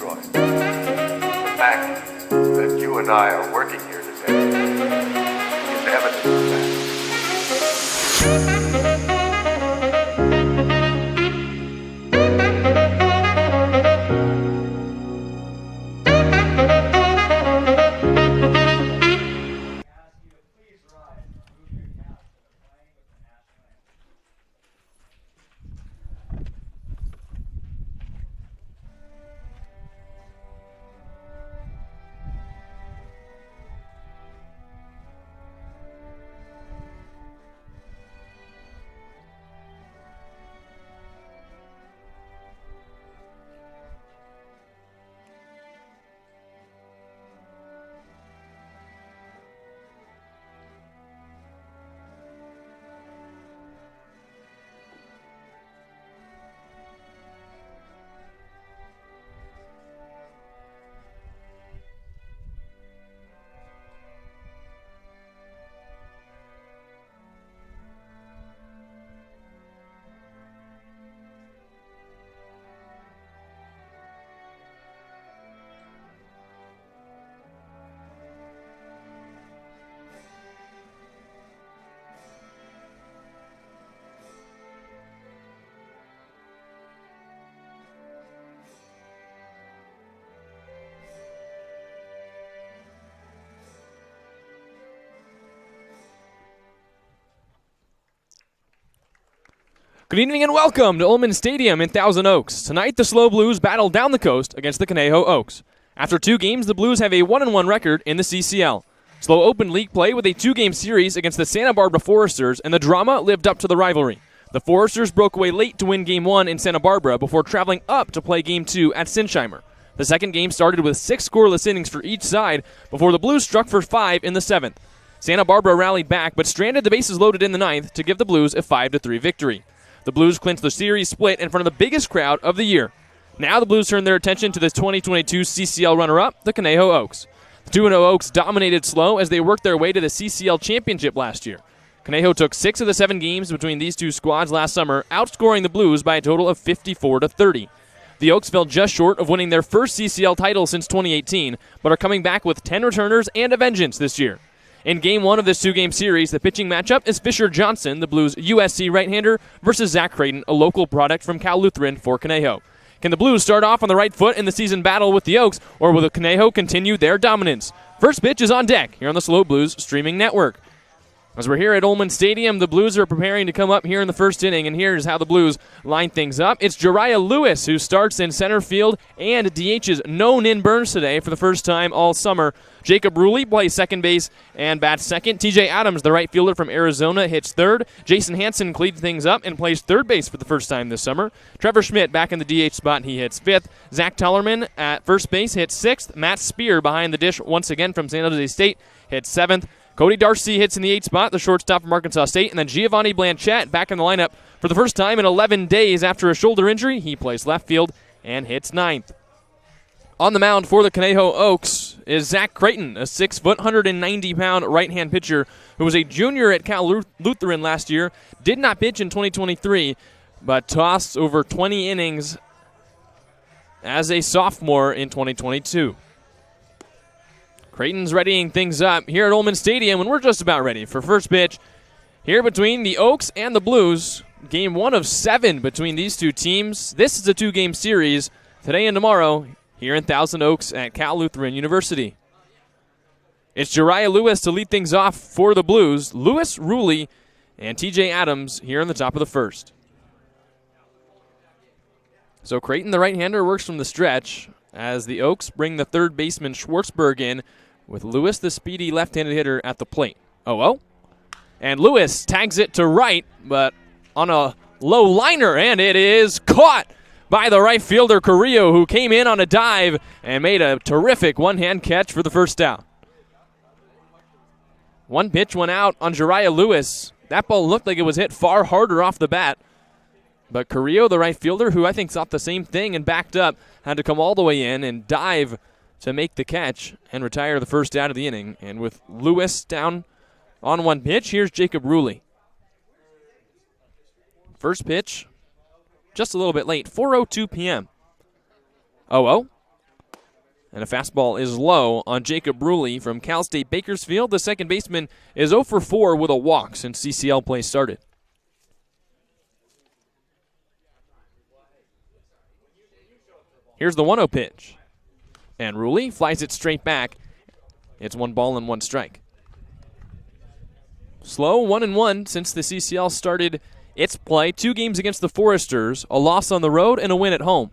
destroyed. The fact that you and I are working here today is evidence of that. Good evening and welcome to Ullman Stadium in Thousand Oaks. Tonight, the SLO Blues battle down the coast against the Conejo Oaks. After 2 games, the Blues have a 1-1 record in the CCL. SLO opened league play with a 2-game series against the Santa Barbara Foresters, and the drama lived up to the rivalry. The Foresters broke away late to win Game 1 in Santa Barbara before traveling up to play Game 2 at Sinsheimer. The second game started with 6 scoreless innings for each side before the Blues struck for 5 in the 7th. Santa Barbara rallied back but stranded the bases loaded in the 9th to give the Blues a 5-3 victory. The Blues clinched the series split in front of the biggest crowd of the year. Now the Blues turn their attention to the 2022 CCL runner-up, the Conejo Oaks. The 2-0 Oaks dominated SLO as they worked their way to the CCL championship last year. Conejo took 6 of the 7 games between these two squads last summer, outscoring the Blues by a total of 54-30. The Oaks fell just short of winning their first CCL title since 2018, but are coming back with 10 returners and a vengeance this year. In Game 1 of this 2-game series, the pitching matchup is Fisher Johnson, the Blues' USC right-hander, versus Zach Creighton, a local product from Cal Lutheran for Conejo. Can the Blues start off on the right foot in the season battle with the Oaks, or will the Conejo continue their dominance? First pitch is on deck here on the SLO Blues streaming network. As we're here at Ullman Stadium, the Blues are preparing to come up here in the first inning, and here's how the Blues line things up. It's Jariah Lewis who starts in center field and DHs no Nin Burns today for the first time all summer. Jacob Ruley plays second base and bats second. TJ Adams, the right fielder from Arizona, hits third. Jason Hansen cleans things up and plays third base for the first time this summer. Trevor Schmidt back in the DH spot, he hits fifth. Zach Tellerman at first base hits sixth. Matt Spear behind the dish once again from San Jose State hits seventh. Cody Darcy hits in the 8th spot, the shortstop from Arkansas State. And then Giovanni Blanchett back in the lineup for the first time in 11 days after a shoulder injury. He plays left field and hits ninth. On the mound for the Conejo Oaks is Zach Creighton, a 6-foot, 190-pound right-hand pitcher who was a junior at Cal Lutheran last year. Did not pitch in 2023, but tossed over 20 innings as a sophomore in 2022. Creighton's readying things up here at Ullman Stadium, and we're just about ready for first pitch here between the Oaks and the Blues. Game 1 of 7 between these two teams. This is a 2-game series today and tomorrow here in Thousand Oaks at Cal Lutheran University. It's Jariah Lewis to lead things off for the Blues. Lewis, Ruley, and TJ Adams here in the top of the first. So Creighton, the right-hander, works from the stretch as the Oaks bring the third baseman Schwartzberg in with Lewis, the speedy left-handed hitter, at the plate. 0-0. And Lewis tags it to right, but on a low liner, and it is caught by the right fielder Carrillo, who came in on a dive and made a terrific one-hand catch for the first out. One pitch went out on Jariah Lewis. That ball looked like it was hit far harder off the bat. But Carrillo, the right fielder, who I think thought the same thing and backed up, had to come all the way in and dive to make the catch and retire the first out of the inning. And with Lewis down on one pitch, here's Jacob Ruley. First pitch, just a little bit late, 4:02 p.m. 0-0. And a fastball is low on Jacob Bruley from Cal State Bakersfield. The second baseman is 0 for 4 with a walk since CCL play started. Here's the 1-0 pitch. And Bruley flies it straight back. It's 1 ball and 1 strike. SLO 1-1 since the CCL started its play. 2 games against the Foresters, a loss on the road and a win at home.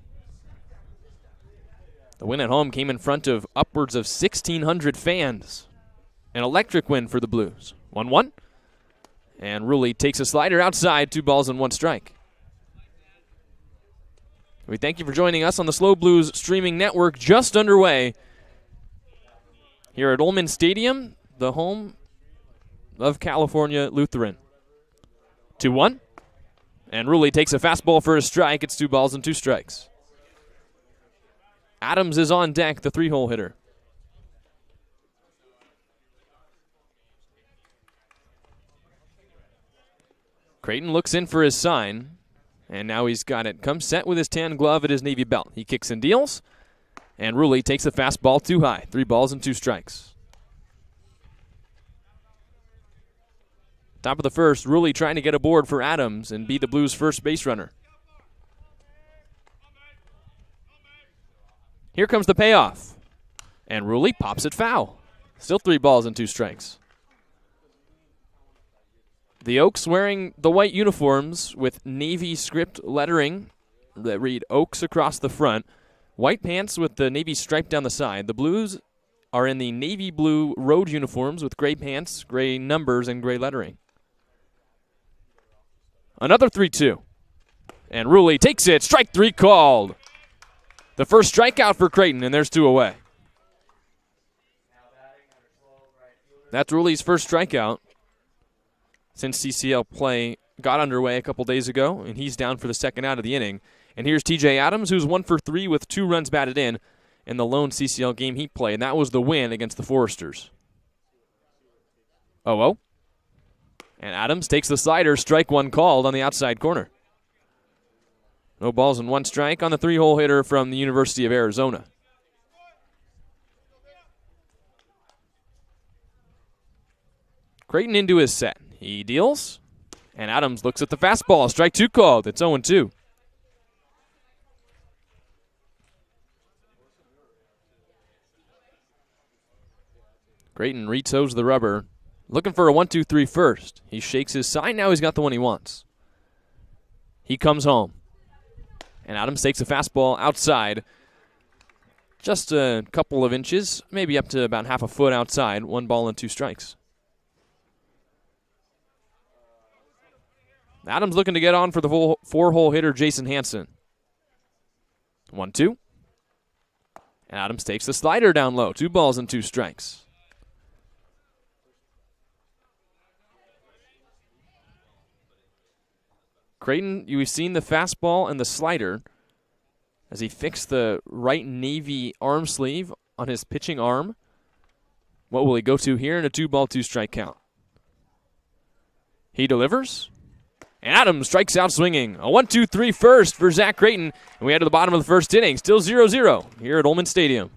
The win at home came in front of upwards of 1,600 fans. An electric win for the Blues. 1-1. And Bruley takes a slider outside, 2 balls and 1 strike. We thank you for joining us on the SLO Blues streaming network, just underway here at Ullman Stadium, the home of California Lutheran. 2-1. And Bruley takes a fastball for a strike. It's 2 balls and 2 strikes. Adams is on deck, the 3-hole hitter. Creighton looks in for his sign, and now he's got it. Comes set with his tan glove at his navy belt. He kicks and deals, and Bruley takes the fastball too high. 3 balls and 2 strikes. Top of the first, Bruley trying to get aboard for Adams and be the Blues' first base runner. Here comes the payoff. And Bruley pops it foul. Still 3 balls and 2 strikes. The Oaks wearing the white uniforms with navy script lettering that read Oaks across the front. White pants with the navy stripe down the side. The Blues are in the navy blue road uniforms with gray pants, gray numbers, and gray lettering. Another 3-2. And Bruley takes it. Strike 3 called. The first strikeout for Creighton, and there's 2 away. That's Bruley's first strikeout since CCL play got underway a couple days ago, and he's down for the second out of the inning. And here's TJ Adams, who's 1 for 3 with 2 runs batted in the lone CCL game he played, and that was the win against the Foresters. 0-0. And Adams takes the slider, strike 1 called on the outside corner. No balls and 1 strike on the 3-hole hitter from the University of Arizona. Creighton into his set. He deals, and Adams looks at the fastball. Strike 2 called. It's 0-2. Creighton re-toes the rubber. Looking for a 1-2-3 first. He shakes his sign. Now he's got the one he wants. He comes home. And Adams takes a fastball outside. Just a couple of inches, maybe up to about half a foot outside. 1 ball and 2 strikes. Adams looking to get on for the 4-hole hitter, Jason Hansen. 1-2. And Adams takes the slider down low. 2 balls and 2 strikes. Creighton, you've seen the fastball and the slider as he fixed the right navy arm sleeve on his pitching arm. What will he go to here in a 2-ball, 2-strike count? He delivers. And Adams strikes out swinging. A 1-2-3 first for Zach Creighton. And we head to the bottom of the first inning. Still 0-0 here at Ullman Stadium.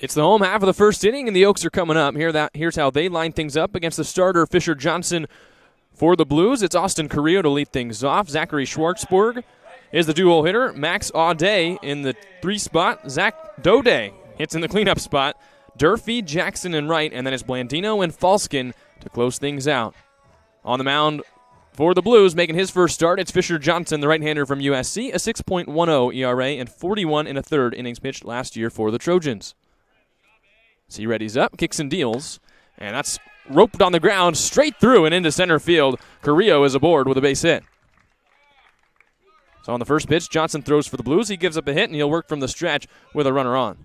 It's the home half of the first inning, and the Oaks are coming up. Here's how they line things up against the starter, Fisher Johnson, for the Blues. It's Austin Carrillo to lead things off. Zachary Schwartzberg is the dual hitter. Max Audet in the 3 spot. Zach Dode hits in the cleanup spot. Durfee, Jackson, and Wright, and then it's Blandino and Falskin to close things out. On the mound for the Blues, making his first start, it's Fisher Johnson, the right-hander from USC, a 6.10 ERA and 41 1/3 innings pitched last year for the Trojans. So he readies up, kicks and deals, and that's roped on the ground, straight through and into center field. Carrillo is aboard with a base hit. So on the first pitch, Johnson throws for the Blues. He gives up a hit, and he'll work from the stretch with a runner on.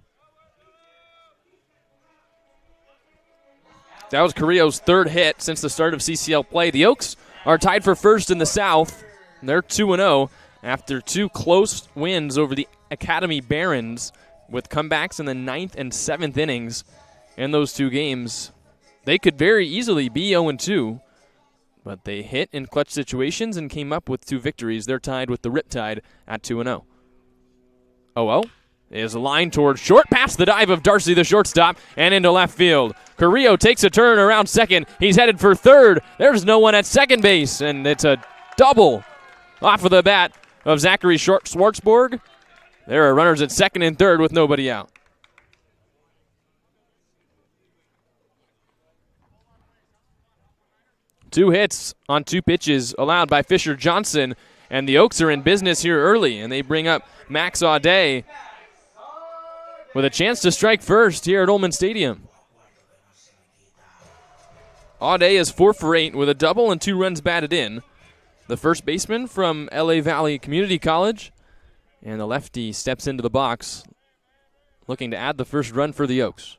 That was Carrillo's 3rd hit since the start of CCL play. The Oaks are tied for first in the South. They're 2-0 after 2 close wins over the Academy Barons, with comebacks in the 9th and 7th innings in those 2 games. They could very easily be 0-2, but they hit in clutch situations and came up with 2 victories. They're tied with the Riptide at 2-0. 0-0 is a line towards short, past the dive of Darcy, the shortstop, and into left field. Carrillo takes a turn around second. He's headed for third. There's no one at second base, and it's a double off of the bat of Zachary Schwartzberg. There are runners at second and third with nobody out. Two hits on 2 pitches allowed by Fisher Johnson, and the Oaks are in business here early, and they bring up Max Audet with a chance to strike first here at Ullman Stadium. Audet is 4 for 8 with a double and 2 runs batted in. The first baseman from LA Valley Community College. And the lefty steps into the box, looking to add the first run for the Oaks.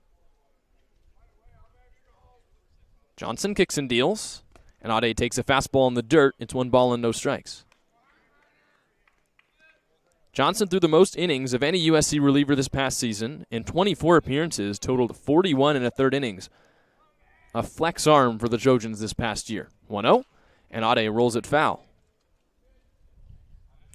Johnson kicks and deals, and Audet takes a fastball in the dirt. It's 1 ball and no strikes. Johnson threw the most innings of any USC reliever this past season. In 24 appearances, totaled 41 1/3 innings. A flex arm for the Trojans this past year. 1-0, and Audet rolls it foul.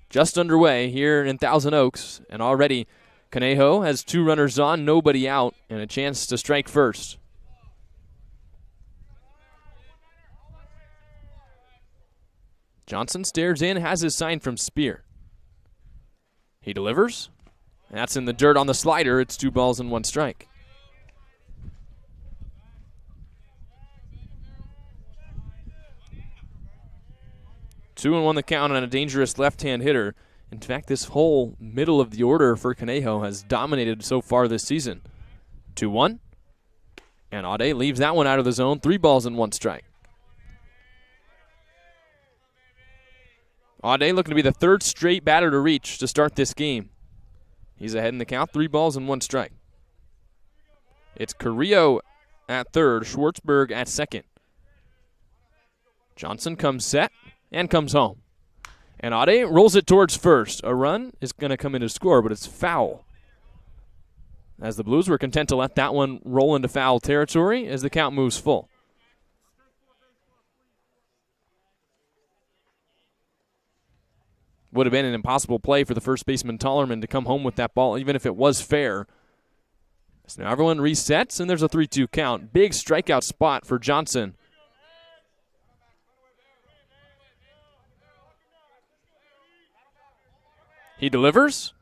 Just underway here in Thousand Oaks, and already Conejo has 2 runners on, nobody out, and a chance to strike first. Johnson stares in, has his sign from Spear. He delivers. That's in the dirt on the slider. It's 2 balls and 1 strike. Two and 1 the count on a dangerous left-hand hitter. In fact, this whole middle of the order for Conejo has dominated so far this season. 2-1. And Audet leaves that one out of the zone. 3 balls and 1 strike. Audet looking to be the 3rd straight batter to reach to start this game. He's ahead in the count. 3 balls and 1 strike. It's Carrillo at 3rd, Schwartzberg at 2nd. Johnson comes set and comes home. And Audet rolls it towards first. A run is going to come in to score, but it's foul. As the Blues were content to let that one roll into foul territory as the count moves full. Would have been an impossible play for the first baseman Tollerman to come home with that ball, even if it was fair. So now everyone resets, and there's a 3-2 count. Big strikeout spot for Johnson. He delivers,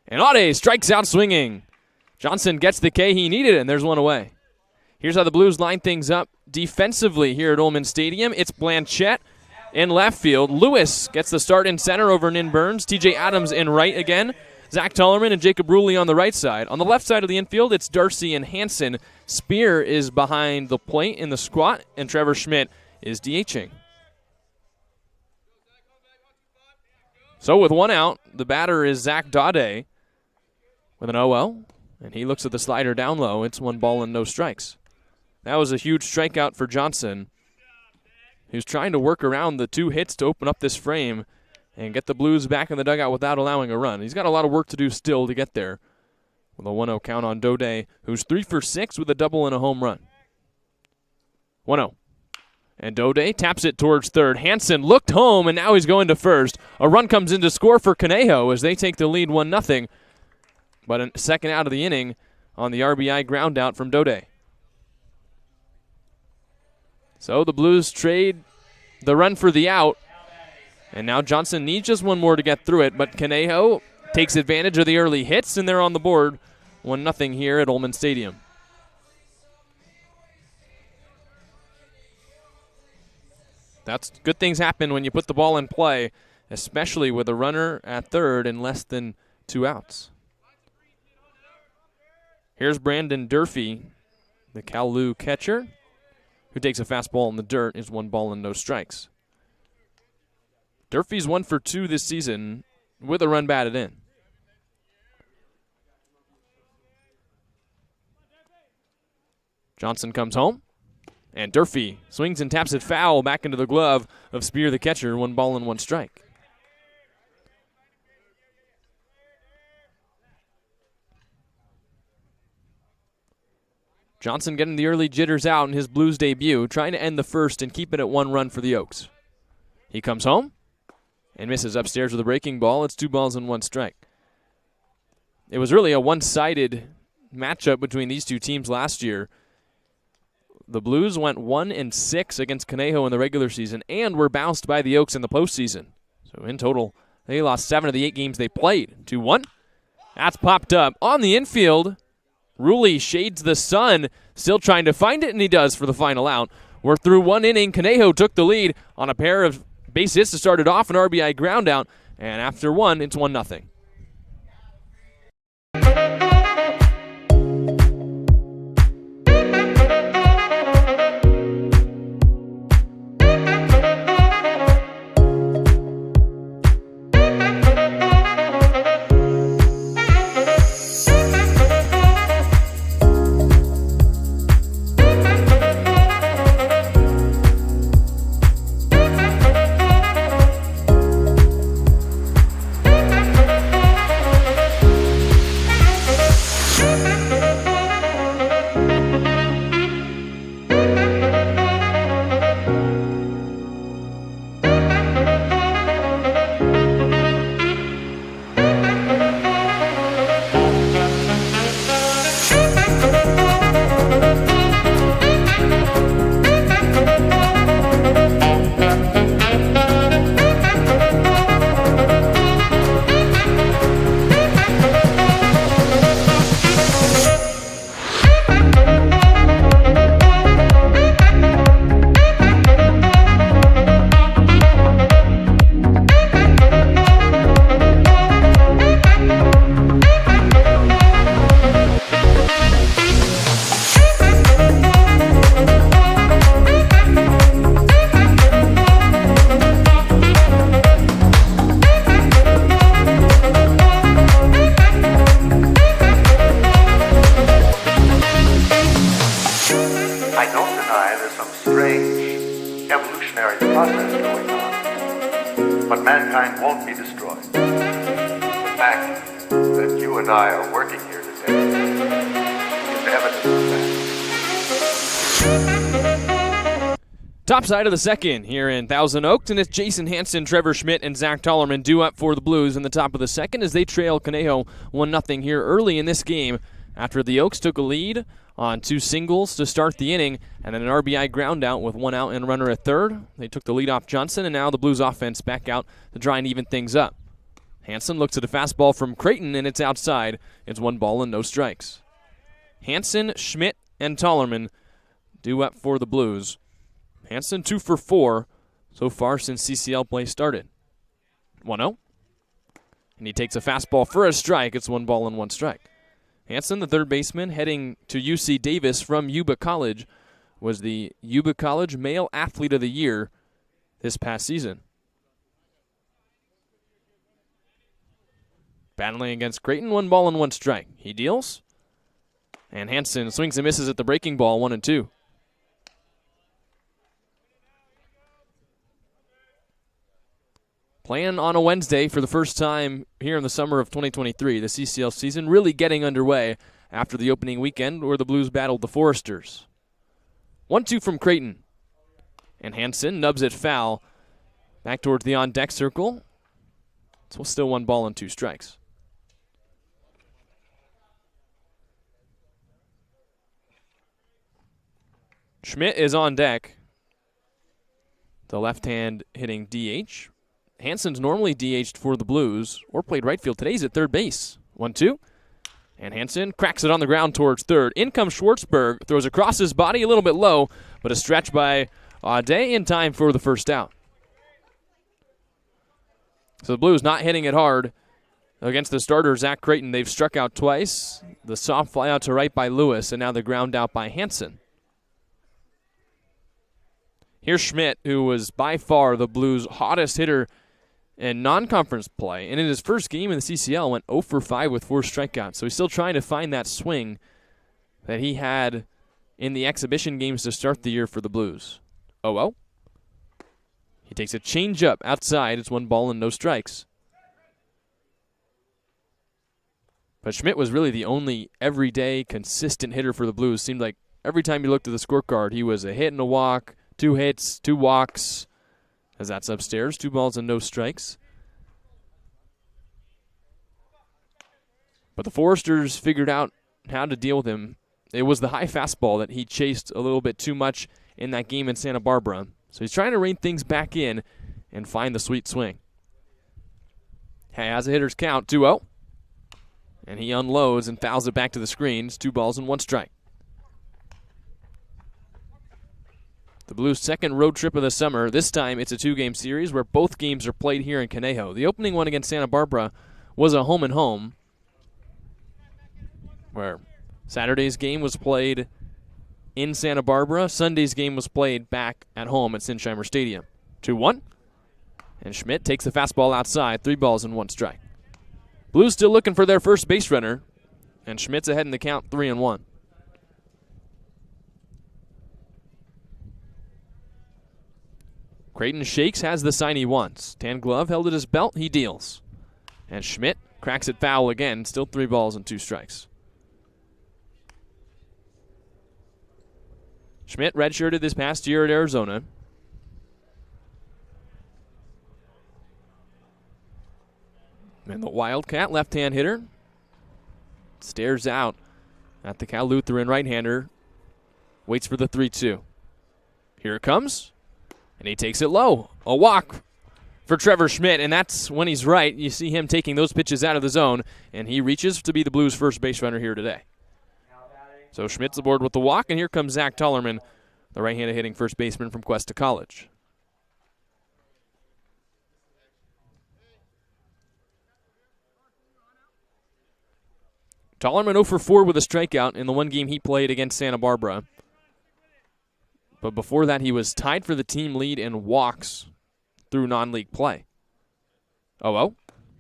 and Audet strikes out swinging. Johnson gets the K he needed, and there's one away. Here's how the Blues line things up defensively here at Ullman Stadium. It's Blanchette in left field. Lewis gets the start in center over Nin Burns. TJ Adams in right again. Zach Tollerman and Jacob Ruley on the right side. On the left side of the infield, it's Darcy and Hansen. Spear is behind the plate in the squat, and Trevor Schmidt is DHing. So with 1 out, the batter is Zach Dade with an 0-0, and he looks at the slider down low. It's 1 ball and no strikes. That was a huge strikeout for Johnson. He was trying to work around the 2 hits to open up this frame and get the Blues back in the dugout without allowing a run. He's got a lot of work to do still to get there. With a 1-0 count on Dode, who's 3 for 6 with a double and a home run. 1-0. And Dode taps it towards third. Hansen looked home, and now he's going to first. A run comes in to score for Conejo as they take the lead 1-0. But a second out of the inning on the RBI ground out from Dode. So the Blues trade the run for the out, and now Johnson needs just one more to get through it, but Conejo takes advantage of the early hits, and they're on the board 1-0 here at Ullman Stadium. That's good things happen when you put the ball in play, especially with a runner at third and less than 2 outs. Here's Brandon Durfee, the Kowloon catcher, who takes a fastball in the dirt. Is 1 ball and no strikes. Durfee's 1 for 2 this season with a run batted in. Johnson comes home, and Durfee swings and taps it foul back into the glove of Spear, the catcher. 1 ball and 1 strike. Johnson getting the early jitters out in his Blues debut, trying to end the first and keep it at 1 run for the Oaks. He comes home and misses upstairs with a breaking ball. It's 2 balls and 1 strike. It was really a one-sided matchup between these two teams last year. The Blues went 1-6 against Conejo in the regular season and were bounced by the Oaks in the postseason. So in total, they lost 7 of the 8 games they played. 2-1. That's popped up on the infield. Ruley shades the sun, still trying to find it, and he does for the final out. We're through 1 inning. Conejo took the lead on a pair of base hits to start it off, an RBI ground out, and after 1, it's 1-0. But mankind won't be destroyed. The fact that you and I are working here today is evidence of that. Top side of the second here in Thousand Oaks, and it's Jason Hansen, Trevor Schmidt, and Zach Tollerman due up for the Blues in the top of the second as they trail Conejo 1-0 here early in this game after the Oaks took a lead on 2 singles to start the inning and then an RBI ground out with 1 out and a runner at third. They took the lead off Johnson, and now the Blues offense back out to try and even things up. Hansen looks at a fastball from Creighton, and it's outside. It's 1 ball and no strikes. Hansen, Schmidt, and Tollerman due up for the Blues. Hansen 2 for 4 so far since CCL play started. 1-0. And he takes a fastball for a strike. It's 1 ball and 1 strike. Hansen, the third baseman, heading to UC Davis from Yuba College, was the Yuba College Male Athlete of the Year this past season. Battling against Creighton, 1 ball and 1 strike. He deals. And Hansen swings and misses at the breaking ball, 1-2. Playing on a Wednesday for the first time here in the summer of 2023. The CCL season really getting underway after the opening weekend where the Blues battled the Foresters. 1-2 from Creighton. And Hansen nubs it foul back towards the on-deck circle. It's still 1 ball and 2 strikes. Schmidt is on deck. The left hand hitting DH. Hansen's normally DH'd for the Blues or played right field. Today's at third base. 1-2. And Hansen cracks it on the ground towards third. In comes Schwartzberg. Throws across his body a little bit low, but a stretch by Aude in time for the first out. So the Blues not hitting it hard against the starter, Zach Creighton. They've struck out twice. The soft fly out to right by Lewis, and now the ground out by Hansen. Here's Schmidt, who was by far the Blues' hottest hitter in non-conference play. And in his first game in the CCL, went 0 for 5 with 4 strikeouts. So he's still trying to find that swing that he had in the exhibition games to start the year for the Blues. 0-0. He takes a changeup outside. It's 1 ball and no strikes. But Schmidt was really the only everyday consistent hitter for the Blues. Seemed like every time you looked at the scorecard, he was a hit and a walk, 2 hits, 2 walks, as that's upstairs, 2 balls and no strikes. But the Foresters figured out how to deal with him. It was the high fastball that he chased a little bit too much in that game in Santa Barbara. So he's trying to rein things back in and find the sweet swing. Has a hitter's count, 2-0. And he unloads and fouls it back to the screens. 2 balls and 1 strike. The Blues' second road trip of the summer. This time it's a 2-game series where both games are played here in Conejo. The opening one against Santa Barbara was a home-and-home, where Saturday's game was played in Santa Barbara. Sunday's game was played back at home at Sinsheimer Stadium. 2-1. And Schmidt takes the fastball outside. 3 balls and 1 strike. Blues still looking for their first base runner. And Schmidt's ahead in the count, 3-1. Creighton shakes, has the sign he wants. Tan glove held at his belt, he deals. And Schmidt cracks it foul again. Still 3 balls and 2 strikes. Schmidt redshirted this past year at Arizona. And the Wildcat left-hand hitter stares out at the Cal Lutheran right-hander. Waits for the 3-2. Here it comes. And he takes it low. A walk for Trevor Schmidt, and that's when he's right. You see him taking those pitches out of the zone, and he reaches to be the Blues' first base runner here today. So Schmidt's aboard with the walk, and here comes Zach Tollerman, the right-handed hitting first baseman from Cuesta College. Tollerman 0 for 4 with a strikeout in the one game he played against Santa Barbara. But before that, he was tied for the team lead in walks through non-league play. 0-0.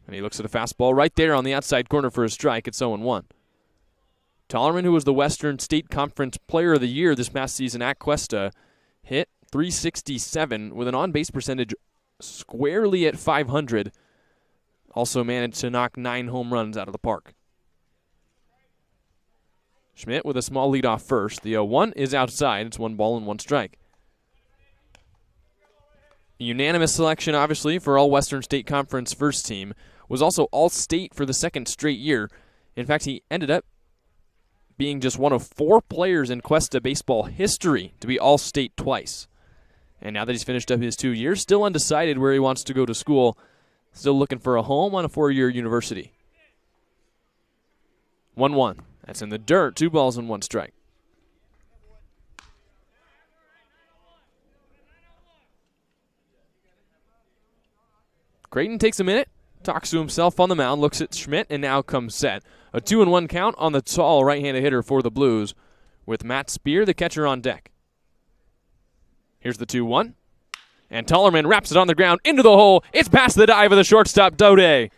And he looks at a fastball right there on the outside corner for a strike. It's 0-1. Tollerman, who was the Western State Conference Player of the Year this past season at Cuesta, hit .367 with an on-base percentage squarely at .500. Also managed to knock 9 home runs out of the park. Schmidt with a small lead off first. The 0-1 is outside. It's 1 ball and 1 strike. A unanimous selection, obviously, for all Western State Conference first team. Was also all-state for the second straight year. In fact, he ended up being just one of 4 players in Cuesta baseball history to be all-state twice. And now that he's finished up his 2 years, still undecided where he wants to go to school. Still looking for a home on a 4-year university. 1-1. That's in the dirt. 2 balls and 1 strike. Creighton takes a minute, talks to himself on the mound, looks at Schmidt, and now comes set. A 2-1 count on the tall right-handed hitter for the Blues with Matt Spear, the catcher, on deck. Here's the 2-1. And Tollerman wraps it on the ground into the hole. It's past the dive of the shortstop, Dode.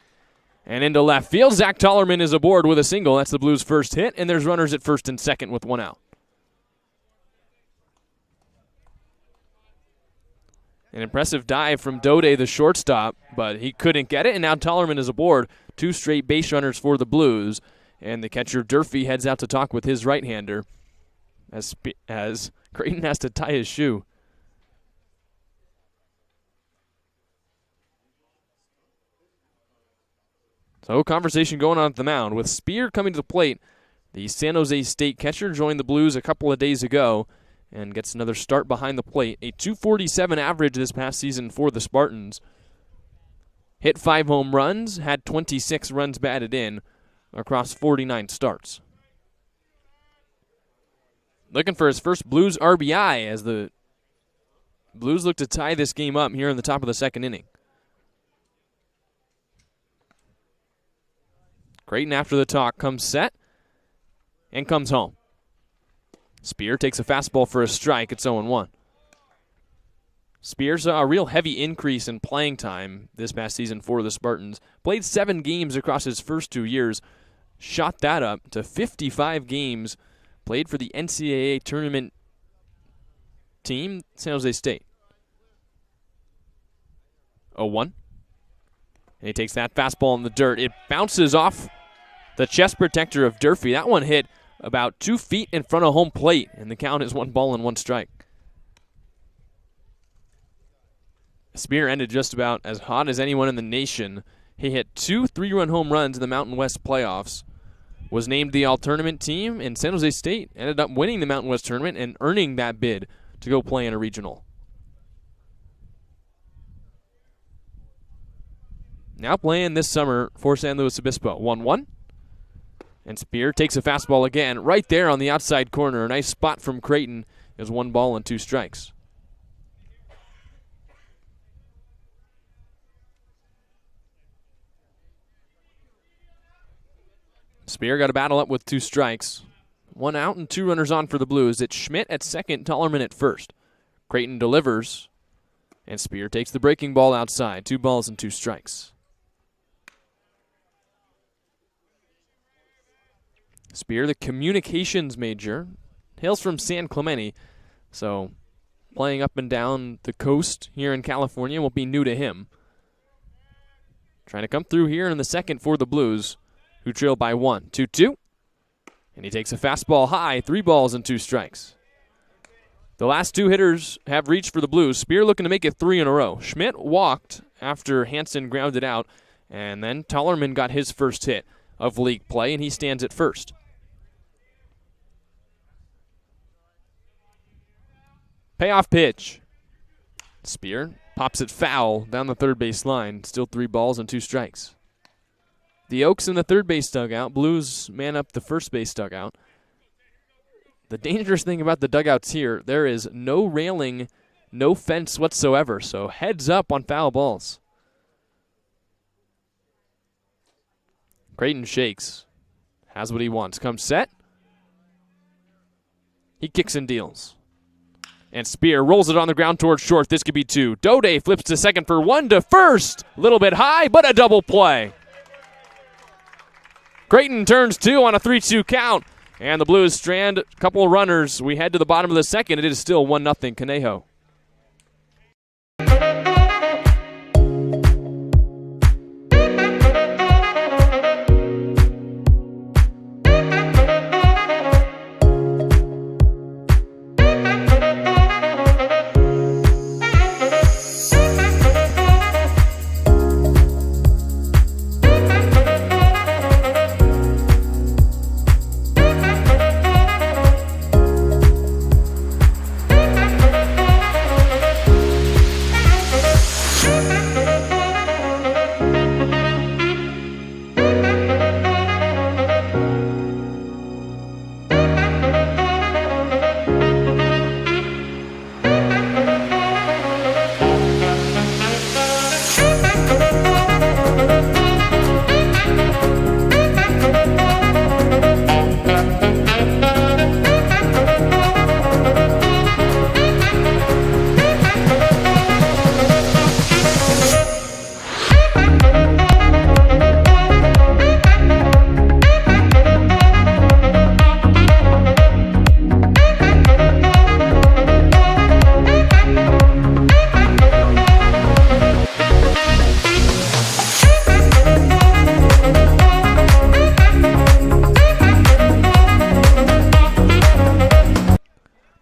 And into left field, Zach Tollerman is aboard with a single. That's the Blues' first hit, and there's runners at first and second with 1 out. An impressive dive from Dode, the shortstop, but he couldn't get it, and now Tollerman is aboard. 2 straight base runners for the Blues, and the catcher Durfee heads out to talk with his right-hander as Creighton has to tie his shoe. So conversation going on at the mound. With Spear coming to the plate, the San Jose State catcher joined the Blues a couple of days ago, and gets another start behind the plate. A .247 average this past season for the Spartans. Hit 5 home runs, had 26 runs batted in across 49 starts. Looking for his first Blues RBI as the Blues look to tie this game up here in the top of the second inning. Creighton, after the talk, comes set and comes home. Spear takes a fastball for a strike. It's 0-1. Spear saw a real heavy increase in playing time this past season for the Spartans. Played 7 games across his first 2 years. Shot that up to 55 games. Played for the NCAA tournament team, San Jose State. 0-1. And he takes that fastball in the dirt. It bounces off the chest protector of Durfee. That one hit about 2 feet in front of home plate, and the count is 1-1 strike. Spear ended just about as hot as anyone in the nation. He hit 2 3-run home runs in the Mountain West playoffs, was named the all-tournament team, and San Jose State ended up winning the Mountain West tournament and earning that bid to go play in a regional. Now playing this summer for San Luis Obispo. 1-1. And Spear takes a fastball again right there on the outside corner. A nice spot from Creighton. It was 1-2 strikes. Spear got a battle up with 2 strikes. 1 out and 2 runners on for the Blues. It's Schmidt at second, Tollerman at first. Creighton delivers, and Spear takes the breaking ball outside. 2 balls and 2 strikes. Spear, the communications major, hails from San Clemente, so playing up and down the coast here in California won't be new to him. Trying to come through here in the second for the Blues, who trail by 1. 2-2. And he takes a fastball high, 3 balls and 2 strikes. The last 2 hitters have reached for the Blues. Spear looking to make it 3 in a row. Schmidt walked after Hansen grounded out, and then Tollerman got his first hit of league play, and he stands at first. Payoff pitch. Spear pops it foul down the third base line. Still 3 balls and 2 strikes. The Oaks in the third base dugout. Blues man up the first base dugout. The dangerous thing about the dugouts here, there is no railing, no fence whatsoever, so heads up on foul balls. Creighton shakes. Has what he wants. Comes set. He kicks and deals. And Spear rolls it on the ground towards short. This could be 2. Dode flips to second for 1 to first. A little bit high, but a double play. Creighton turns 2 on a 3-2 count. And the Blues strand a couple of runners. We head to the bottom of the second. It is still 1-0 Conejo.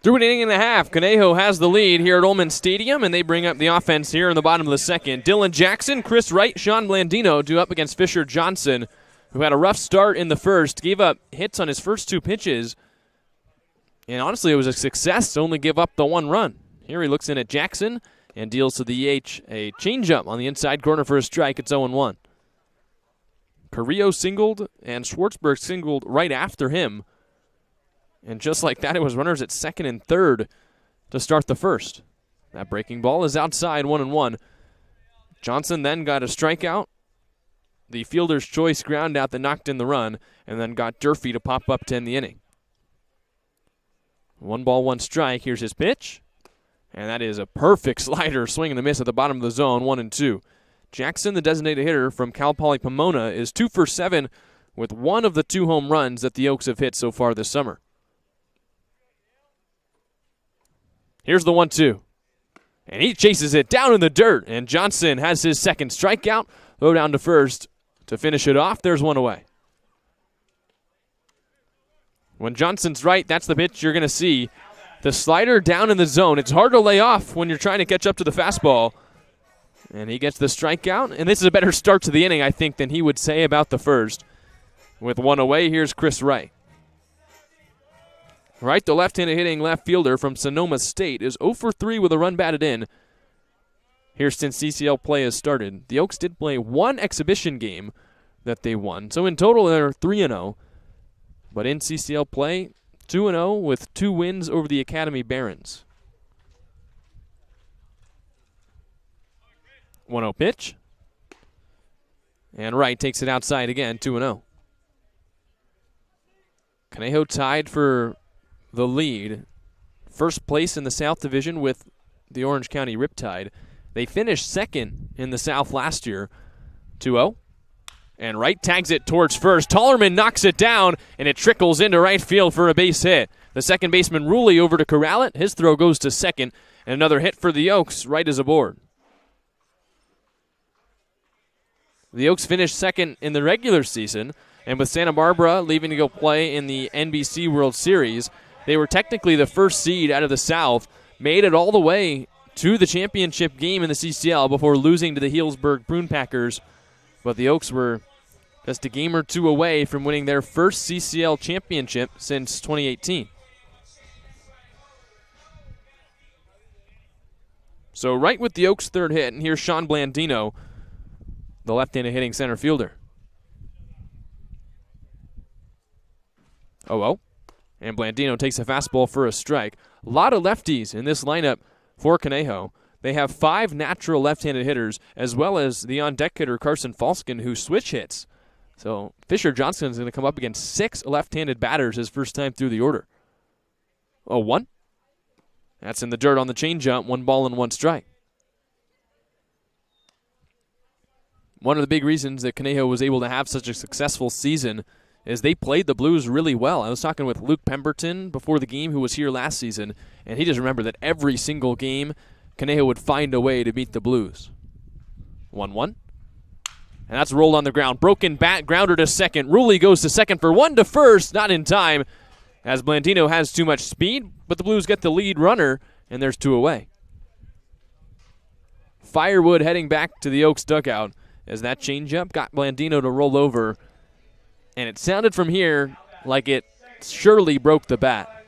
Through an inning and a half, Conejo has the lead here at Ullman Stadium, and they bring up the offense here in the bottom of the second. Dylan Jackson, Chris Wright, Sean Blandino do up against Fisher Johnson, who had a rough start in the first, gave up hits on his first 2 pitches And honestly, it was a success to only give up the 1 run. Here he looks in at Jackson and deals to the EH a changeup on the inside corner for a strike. It's 0-1. Carrillo singled and Schwartzberg singled right after him. And just like that, it was runners at second and third to start the first. That breaking ball is outside, 1-1. Johnson then got a strikeout. The fielder's choice ground out that knocked in the run, and then got Durfee to pop up to end the inning. 1 ball, 1 strike. Here's his pitch. And that is a perfect slider, swing and a miss at the bottom of the zone, 1-2. Jackson, the designated hitter from Cal Poly Pomona, is 2 for 7 with 1 of the 2 home runs that the Oaks have hit so far this summer. Here's the 1-2. And he chases it down in the dirt, and Johnson has his second strikeout. Throw down to first to finish it off. There's 1 away. When Johnson's right, that's the pitch you're going to see. The slider down in the zone. It's hard to lay off when you're trying to catch up to the fastball. And he gets the strikeout. And this is a better start to the inning, I think, than he would say about the first. With 1 away, here's Chris Wright. Wright, the left-handed hitting left fielder from Sonoma State, is 0 for 3 with a run batted in. Here since CCL play has started. The Oaks did play 1 exhibition game that they won. So in total, they're 3-0. But in CCL play, 2-0 with 2 wins over the Academy Barons. 1-0 pitch. And Wright takes it outside again, 2-0. Conejo tied for the lead. First place in the South Division with the Orange County Riptide. They finished second in the South last year, 2-0. And Wright tags it towards first. Tollerman knocks it down, and it trickles into right field for a base hit. The second baseman, Rulli, over to corral it. His throw goes to second, and another hit for the Oaks. Wright is aboard. The Oaks finished second in the regular season, and with Santa Barbara leaving to go play in the NBC World Series, they were technically the first seed out of the South, made it all the way to the championship game in the CCL before losing to the Healdsburg Prune Packers. But the Oaks were just a game or 2 away from winning their first CCL championship since 2018. So right with the Oaks' third hit, and here's Sean Blandino, the left-handed hitting center fielder. 0-0. And Blandino takes a fastball for a strike. A lot of lefties in this lineup for Conejo. They have 5 natural left-handed hitters, as well as the on-deck hitter Carson Falskin, who switch hits. So Fisher Johnson is going to come up against 6 left-handed batters his first time through the order. 0-1. That's in the dirt on the changeup. 1 ball and 1 strike. One of the big reasons that Conejo was able to have such a successful season is they played the Blues really well. I was talking with Luke Pemberton before the game, who was here last season, and he just remembered that every single game, Conejo would find a way to beat the Blues. 1-1. And that's rolled on the ground. Broken bat, grounder to second. Rulli goes to second for 1 to first. Not in time, as Blandino has too much speed, but the Blues get the lead runner, and there's 2 away. Firewood heading back to the Oaks dugout as that changeup got Blandino to roll over, and it sounded from here like it surely broke the bat.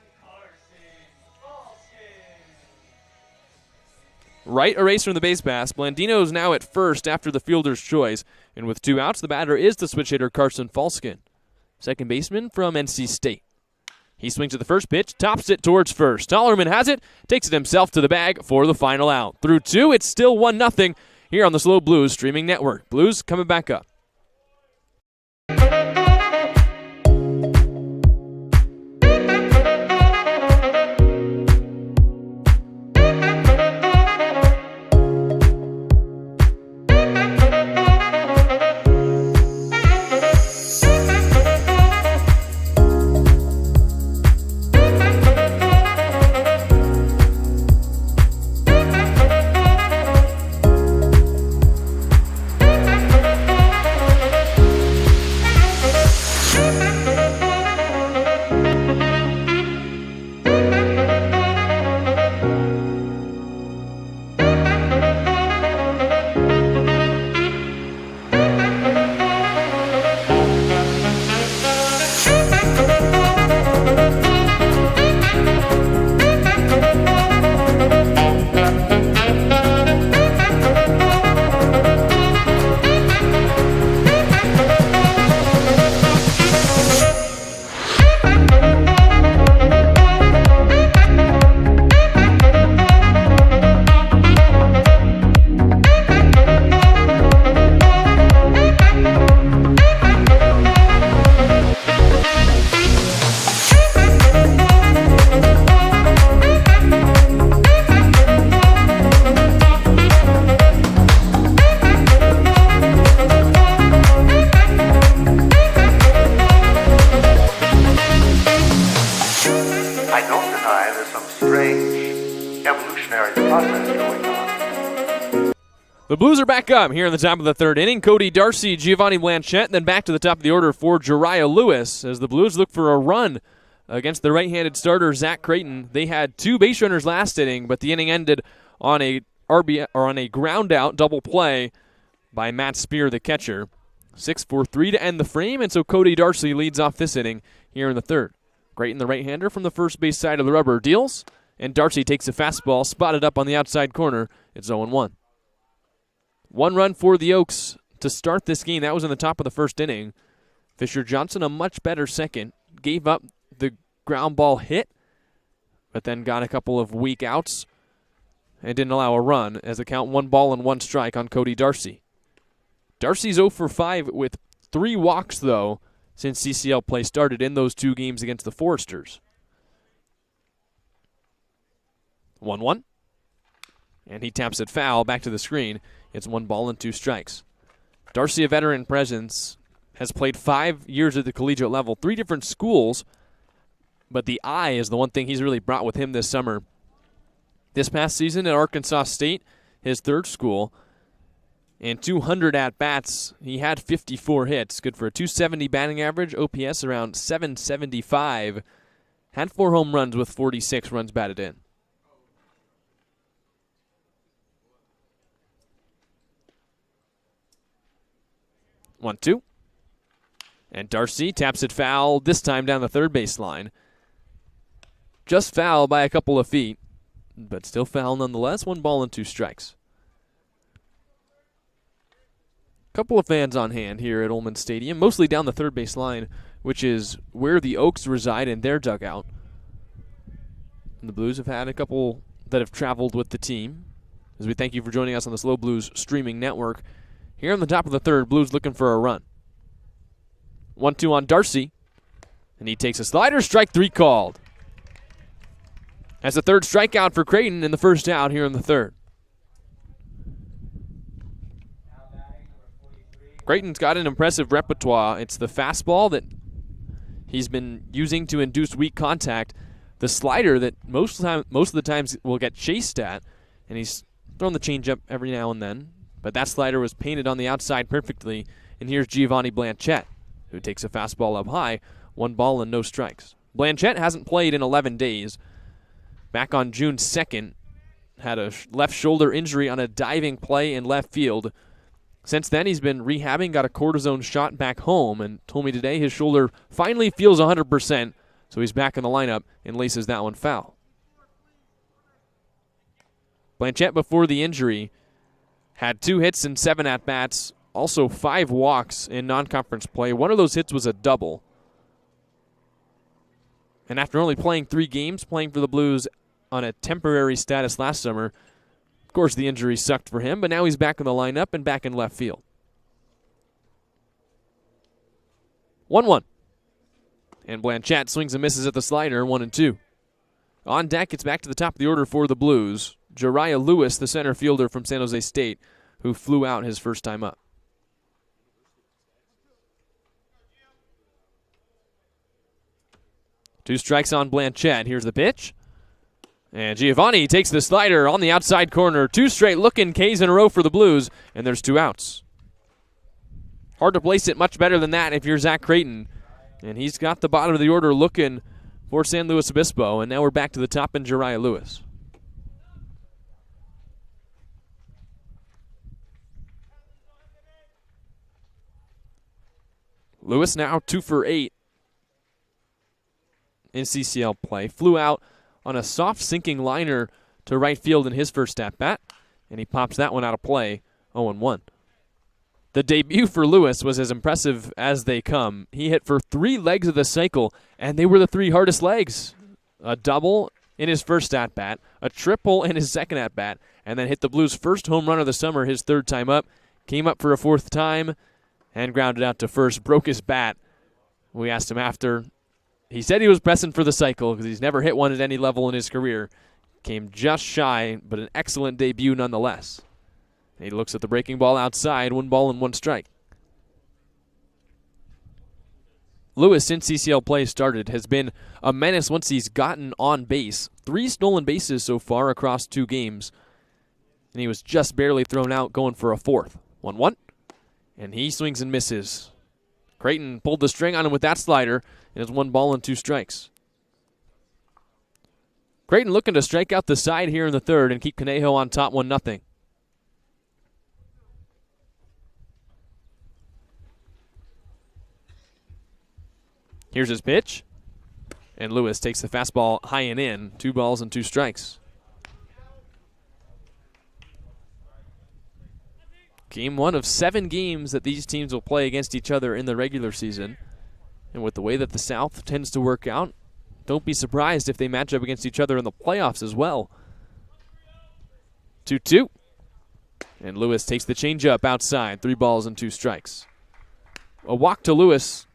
Right erased from the base pass. Blandino is now at first after the fielder's choice, and with 2 outs, the batter is the switch hitter Carson Falskin, second baseman from NC State. He swings to the first pitch, tops it towards first. Tollerman has it, takes it himself to the bag for the final out. Through 2, it's still 1-0 here on the SLO Blues streaming network. Blues coming back up. The Blues are back up here in the top of the third inning. Cody Darcy, Giovanni Blanchette, then back to the top of the order for Jariah Lewis as the Blues look for a run against the right-handed starter, Zach Creighton. They had 2 base runners last inning, but the inning ended on a ground-out double play by Matt Spear, the catcher. 6-4-3 to end the frame, and so Cody Darcy leads off this inning here in the third. Creighton, the right-hander from the first base side of the rubber, deals, and Darcy takes a fastball, spotted up on the outside corner. It's 0-1. 1 run for the Oaks to start this game. That was in the top of the first inning. Fisher Johnson, a much better second, gave up the ground ball hit, but then got a couple of weak outs and didn't allow a run as the count 1 ball and 1 strike on Cody Darcy. Darcy's 0 for 5 with 3 walks, though, since CCL play started in those 2 games against the Foresters. 1-1. And he taps it foul back to the screen. It's 1 ball and 2 strikes. Darcy, a veteran presence, has played 5 years at the collegiate level, 3 different schools, but the eye is the one thing he's really brought with him this summer. This past season at Arkansas State, his 3rd school, and 200 at-bats. He had 54 hits, good for a .270 batting average, OPS around .775. Had 4 home runs with 46 runs batted in. One, 2. And Darcy taps it foul, this time down the third baseline. Just foul by a couple of feet, but still foul nonetheless. 1 ball and 2 strikes. Couple of fans on hand here at Ullman Stadium, mostly down the third base line, which is where the Oaks reside in their dugout. And the Blues have had a couple that have traveled with the team. As we thank you for joining us on the SLO Blues streaming network. Here on the top of the third, Blues looking for a run. 1-2 on Darcy, and he takes a slider, strike 3 called. That's the 3rd strikeout for Creighton in the first out here in the third. Creighton's got an impressive repertoire. It's the fastball that he's been using to induce weak contact, the slider that most of the times will get chased at, and he's thrown the changeup every now and then. But that slider was painted on the outside perfectly, and here's Giovanni Blanchette, who takes a fastball up high, 1 ball and no strikes. Blanchette hasn't played in 11 days. Back on June 2nd, had a left shoulder injury on a diving play in left field. Since then, he's been rehabbing, got a cortisone shot back home, and told me today his shoulder finally feels 100%, so he's back in the lineup and laces that one foul. Blanchette, before the injury, had 2 hits and 7 at-bats, also 5 walks in non-conference play. One of those hits was a double. And after only playing 3 games, playing for the Blues on a temporary status last summer, of course the injury sucked for him, but now he's back in the lineup and back in left field. 1-1. And Blanchette swings and misses at the slider, 1-2. On deck, it's back to the top of the order for the Blues. Jariah Lewis, the center fielder from San Jose State, who flew out his first time up. Two strikes on Blanchette. Here's the pitch. And Giovanni takes the slider on the outside corner. 2 straight looking Ks in a row for the Blues, and there's 2 outs. Hard to place it much better than that if you're Zach Creighton. And he's got the bottom of the order looking for San Luis Obispo, and now we're back to the top in Jariah Lewis. Lewis now 2 for 8 in CCL play. Flew out on a soft sinking liner to right field in his first at-bat, and he pops that one out of play, 0-1. The debut for Lewis was as impressive as they come. He hit for 3 legs of the cycle, and they were the 3 hardest legs. A double in his first at-bat, a triple in his second at-bat, and then hit the Blues' first home run of the summer, his 3rd time up. Came up for a 4th time, and grounded out to first, broke his bat. We asked him after. He said he was pressing for the cycle because he's never hit one at any level in his career. Came just shy, but an excellent debut nonetheless. He looks at the breaking ball outside, 1 ball and 1 strike. Lewis, since CCL play started, has been a menace once he's gotten on base. 3 stolen bases so far across 2 games. and he was just barely thrown out going for a fourth. 1-1, and he swings and misses. Creighton pulled the string on him with that slider, and it's 1 ball and 2 strikes. Creighton looking to strike out the side here in the third and keep Conejo on top 1-0. Here's his pitch, and Lewis takes the fastball high and in. 2 balls and 2 strikes. Game 1 of 7 games that these teams will play against each other in the regular season. And with the way that the South tends to work out, don't be surprised if they match up against each other in the playoffs as well. 2-2. And Lewis takes the changeup outside. 3 balls and 2 strikes. A walk to Lewis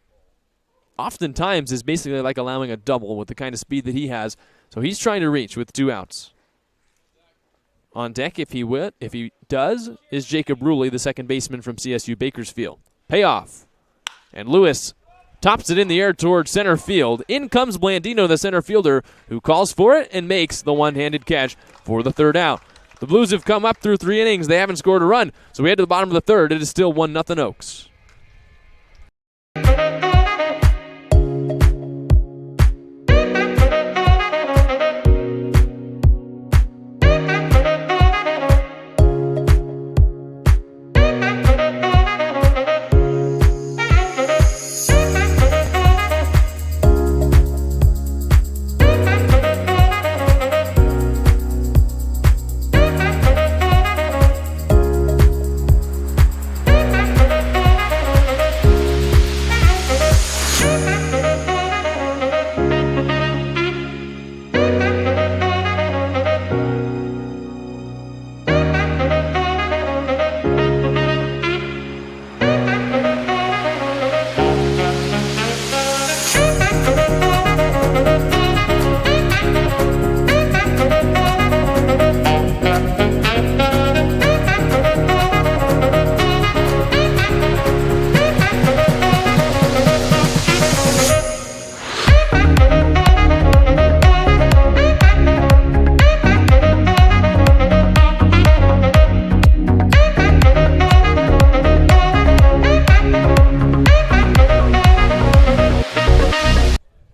oftentimes is basically like allowing a double with the kind of speed that he has. So he's trying to reach with 2 outs. On deck, if he does, is Jacob Ruley, the second baseman from CSU Bakersfield. Payoff. And Lewis tops it in the air towards center field. In comes Blandino, the center fielder, who calls for it and makes the one-handed catch for the 3rd out. The Blues have come up through 3 innings. They haven't scored a run. So we head to the bottom of the 3rd. It is still 1-0 Oaks.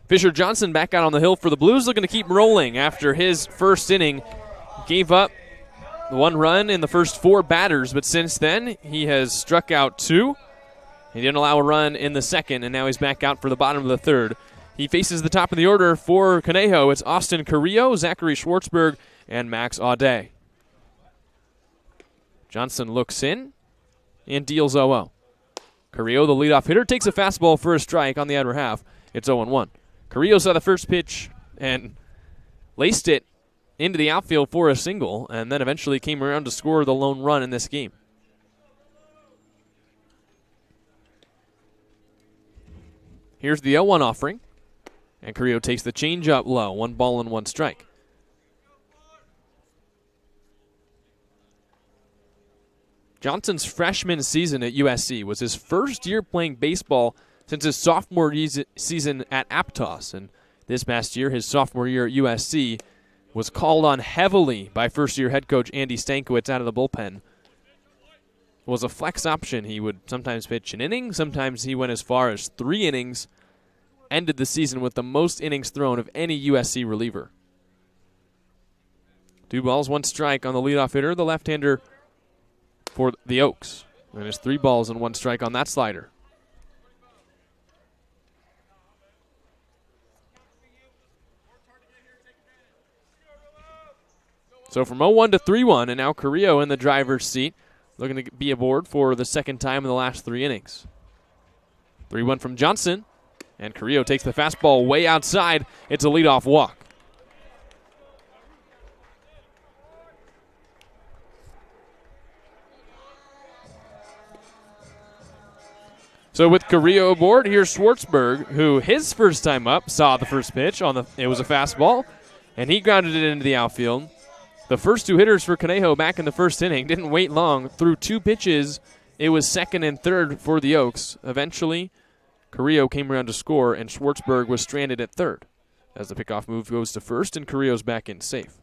Fisher Johnson back out on the hill for the Blues, looking to keep rolling after his first inning. Gave up 1 run in the first 4 batters, but since then he has struck out 2. He didn't allow a run in the second, and now he's back out for the bottom of the 3rd. He faces the top of the order for Conejo. It's Austin Carrillo, Zachary Schwartzberg, and Max Audet. Johnson looks in and deals 0-0. Carrillo, the leadoff hitter, takes a fastball for a strike on the outer half. It's 0-1. Carrillo saw the first pitch and laced it into the outfield for a single, and then eventually came around to score the lone run in this game. Here's the 0-1 offering, and Carrillo takes the changeup low. 1 ball and 1 strike. Johnson's freshman season at USC was his first year playing baseball since his sophomore season at Aptos, and this past year, his sophomore year at USC, was called on heavily by first-year head coach Andy Stankiewicz out of the bullpen. Was a flex option. He would sometimes pitch an inning, sometimes he went as far as 3 innings, ended the season with the most innings thrown of any USC reliever. 2 balls, 1 strike on the leadoff hitter, the left-hander for the Oaks. And it's 3 balls and 1 strike on that slider. So from 0-1 to 3-1, and now Carrillo in the driver's seat, looking to be aboard for the second time in the last 3 innings. 3-1 from Johnson, and Carrillo takes the fastball way outside. It's a leadoff walk. So with Carrillo aboard, here's Schwartzberg, who his first time up saw the first pitch it was a fastball, and he grounded it into the outfield. The first 2 hitters for Conejo back in the first inning didn't wait long. Through 2 pitches, it was second and third for the Oaks. Eventually, Carrillo came around to score, and Schwartzberg was stranded at third as the pickoff move goes to first, and Carrillo's back in safe.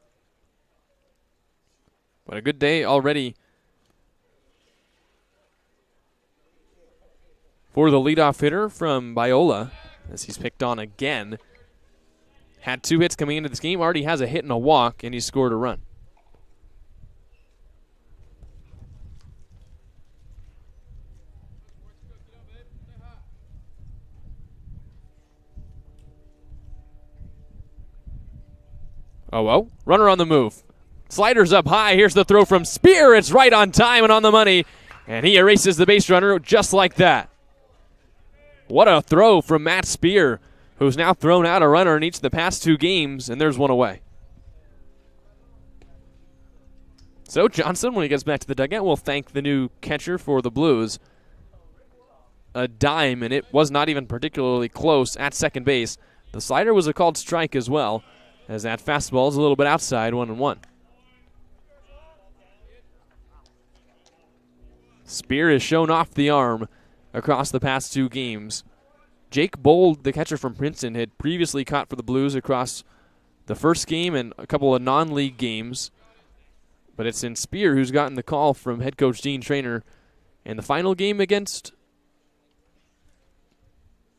But a good day already for the leadoff hitter from Biola, as he's picked on again. Had 2 hits coming into this game, already has a hit and a walk, and he scored a run. Oh, runner on the move. Sliders up high. Here's the throw from Spear. It's right on time and on the money, and he erases the base runner just like that. What a throw from Matt Spear, who's now thrown out a runner in each of the past 2 games, and there's one away. So Johnson, when he gets back to the dugout, will thank the new catcher for the Blues. A dime, and it was not even particularly close at second base. The slider was a called strike as well, as that fastball is a little bit outside, 1-1. Spear has shown off the arm across the past 2 games. Jake Bold, the catcher from Princeton, had previously caught for the Blues across the first game and a couple of non-league games. But it's in Spear who's gotten the call from head coach Dean Traynor in the final game against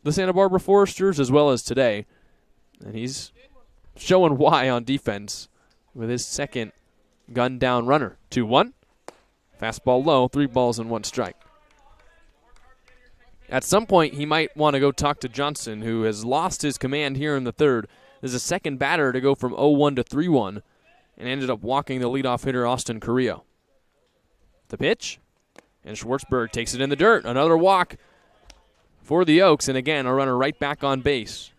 the Santa Barbara Foresters as well as today. And he's showing why on defense with his second gun down runner. 2-1. Fastball low, 3 balls and 1 strike. At some point, he might want to go talk to Johnson, who has lost his command here in the third. There's a second batter to go from 0-1 to 3-1 and ended up walking the leadoff hitter, Austin Carrillo. The pitch, and Schwartzberg takes it in the dirt. Another walk for the Oaks, and again, a runner right back on base.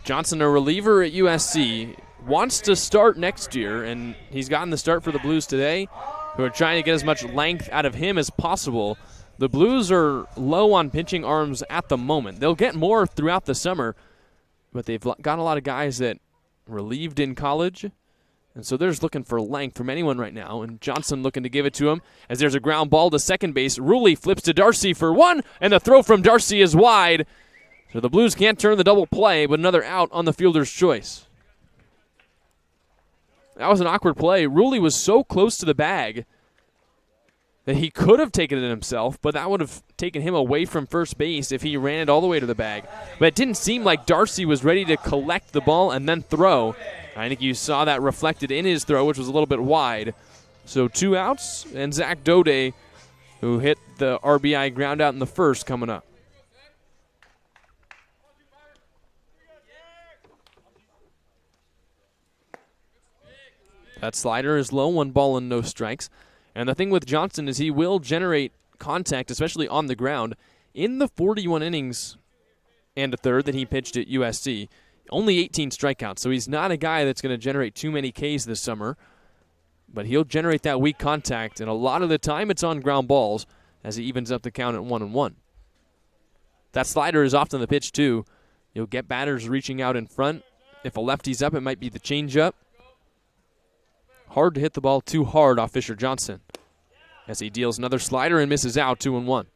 Johnson, a reliever at USC, wants to start next year, and he's gotten the start for the Blues today, who are trying to get as much length out of him as possible. The Blues are low on pitching arms at the moment. They'll get more throughout the summer, but they've got a lot of guys that relieved in college, and so they're just looking for length from anyone right now, and Johnson looking to give it to him as there's a ground ball to second base. Ruley flips to Darcy for 1, and the throw from Darcy is wide. So the Blues can't turn the double play, but another out on the fielder's choice. That was an awkward play. Ruley was so close to the bag that he could have taken it himself, but that would have taken him away from first base if he ran it all the way to the bag. But it didn't seem like Darcy was ready to collect the ball and then throw. I think you saw that reflected in his throw, which was a little bit wide. So 2 outs, and Zach Dode, who hit the RBI ground out in the first, coming up. That slider is low, 1 ball and no strikes. And the thing with Johnson is he will generate contact, especially on the ground. In the 41 innings and a third that he pitched at USC, only 18 strikeouts. So he's not a guy that's going to generate too many Ks this summer. But he'll generate that weak contact, and a lot of the time it's on ground balls as he evens up the count at 1-1. That slider is often the pitch, too. You'll get batters reaching out in front. If a lefty's up, it might be the changeup. Hard to hit the ball too hard off Fisher Johnson as he deals another slider and misses out, 2-1.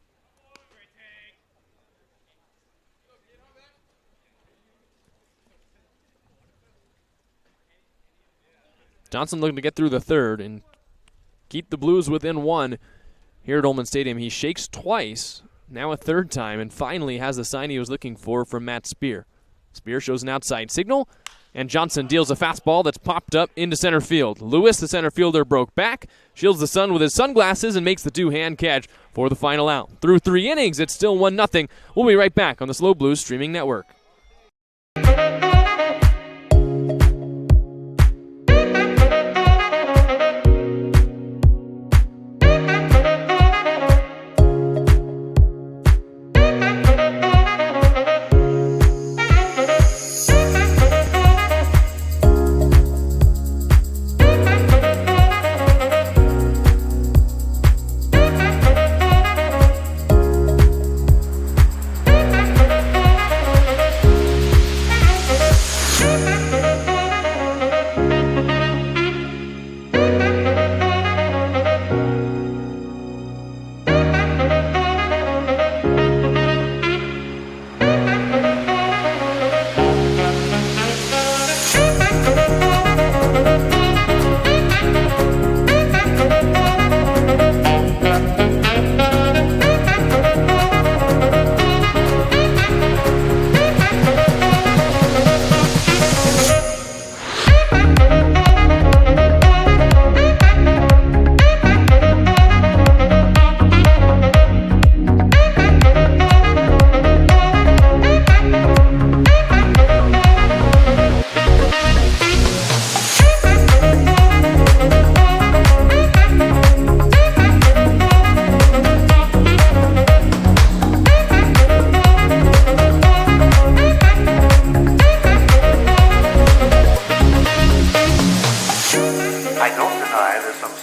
Johnson looking to get through the third and keep the Blues within 1 here at Ullman Stadium. He shakes twice, now a third time, and finally has the sign he was looking for from Matt Spear. Spear shows an outside signal, and Johnson deals a fastball that's popped up into center field. Lewis, the center fielder, broke back, shields the sun with his sunglasses, and makes the 2-hand catch for the final out. Through 3 innings, it's still 1-0. We'll be right back on the SLO Blues streaming network.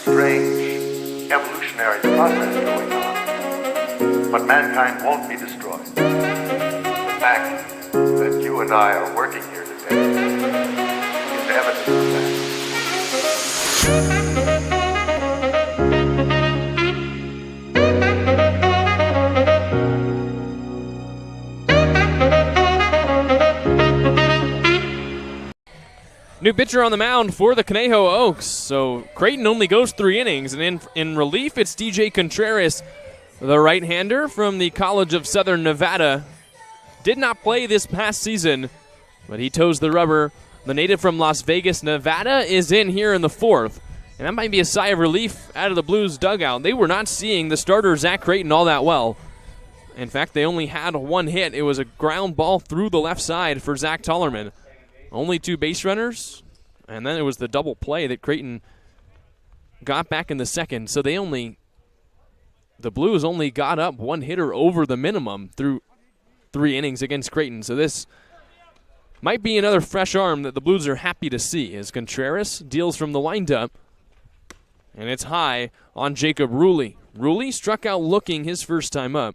strange evolutionary process going on. But mankind won't be destroyed. The fact that you and I are working here today is evidence of that. New pitcher on the mound for the Conejo Oaks. So Creighton only goes 3 innings, and in relief, it's DJ Contreras, the right-hander from the College of Southern Nevada. Did not play this past season, but he toes the rubber. The native from Las Vegas, Nevada, is in here in the 4th, and that might be a sigh of relief out of the Blues dugout. They were not seeing the starter, Zach Creighton, all that well. In fact, they only had 1 hit. It was a ground ball through the left side for Zach Tollerman. Only 2 base runners, and then it was the double play that Creighton got back in the 2nd. So the Blues only got up 1 hitter over the minimum through 3 innings against Creighton. So this might be another fresh arm that the Blues are happy to see as Contreras deals from the windup, and it's high on Jacob Ruley. Ruley struck out looking his first time up.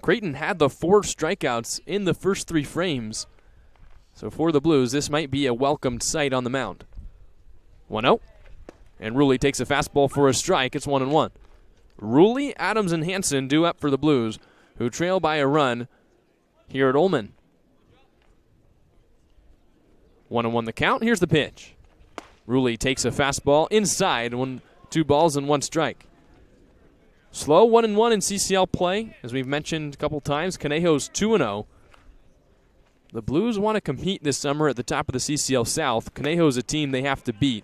Creighton had the 4 strikeouts in the first 3 frames. So for the Blues, this might be a welcomed sight on the mound. 1-0. And Ruley takes a fastball for a strike. It's 1-1. Ruley, Adams, and Hansen due up for the Blues, who trail by a run here at Ullman. 1-1 the count. Here's the pitch. Ruley takes a fastball inside. 2 balls and 1 strike. Slow 1-1 in CCL play. As we've mentioned a couple times, Conejo's 2-0. The Blues want to compete this summer at the top of the CCL South. Conejo's a team they have to beat.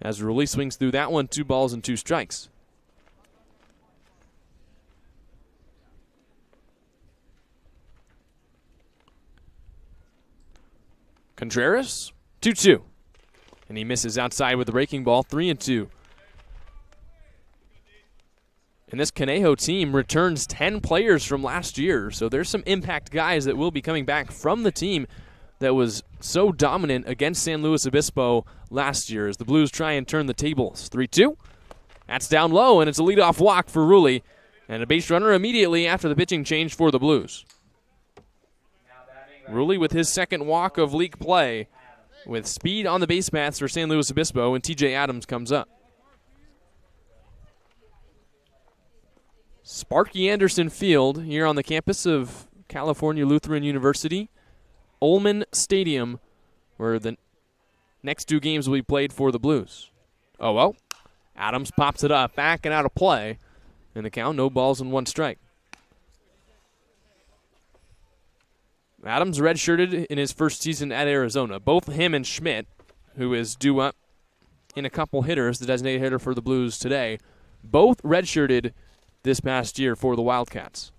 As Ruley swings through that one, 2 balls and 2 strikes. Contreras, 2-2. And he misses outside with the breaking ball, 3-2. And this Conejo team returns 10 players from last year, so there's some impact guys that will be coming back from the team that was so dominant against San Luis Obispo last year as the Blues try and turn the tables. 3-2. That's down low, and it's a leadoff walk for Ruley, and a base runner immediately after the pitching change for the Blues. Ruley with his 2nd walk of league play with speed on the base paths for San Luis Obispo, and TJ Adams comes up. Sparky Anderson Field here on the campus of California Lutheran University. Ullman Stadium, where the next 2 games will be played for the Blues. Oh, well. Adams pops it up, back and out of play. In the count, no balls and 1 strike. Adams redshirted in his first season at Arizona. Both him and Schmidt, who is due up in a couple hitters, the designated hitter for the Blues today, both redshirted this past year for the Wildcats.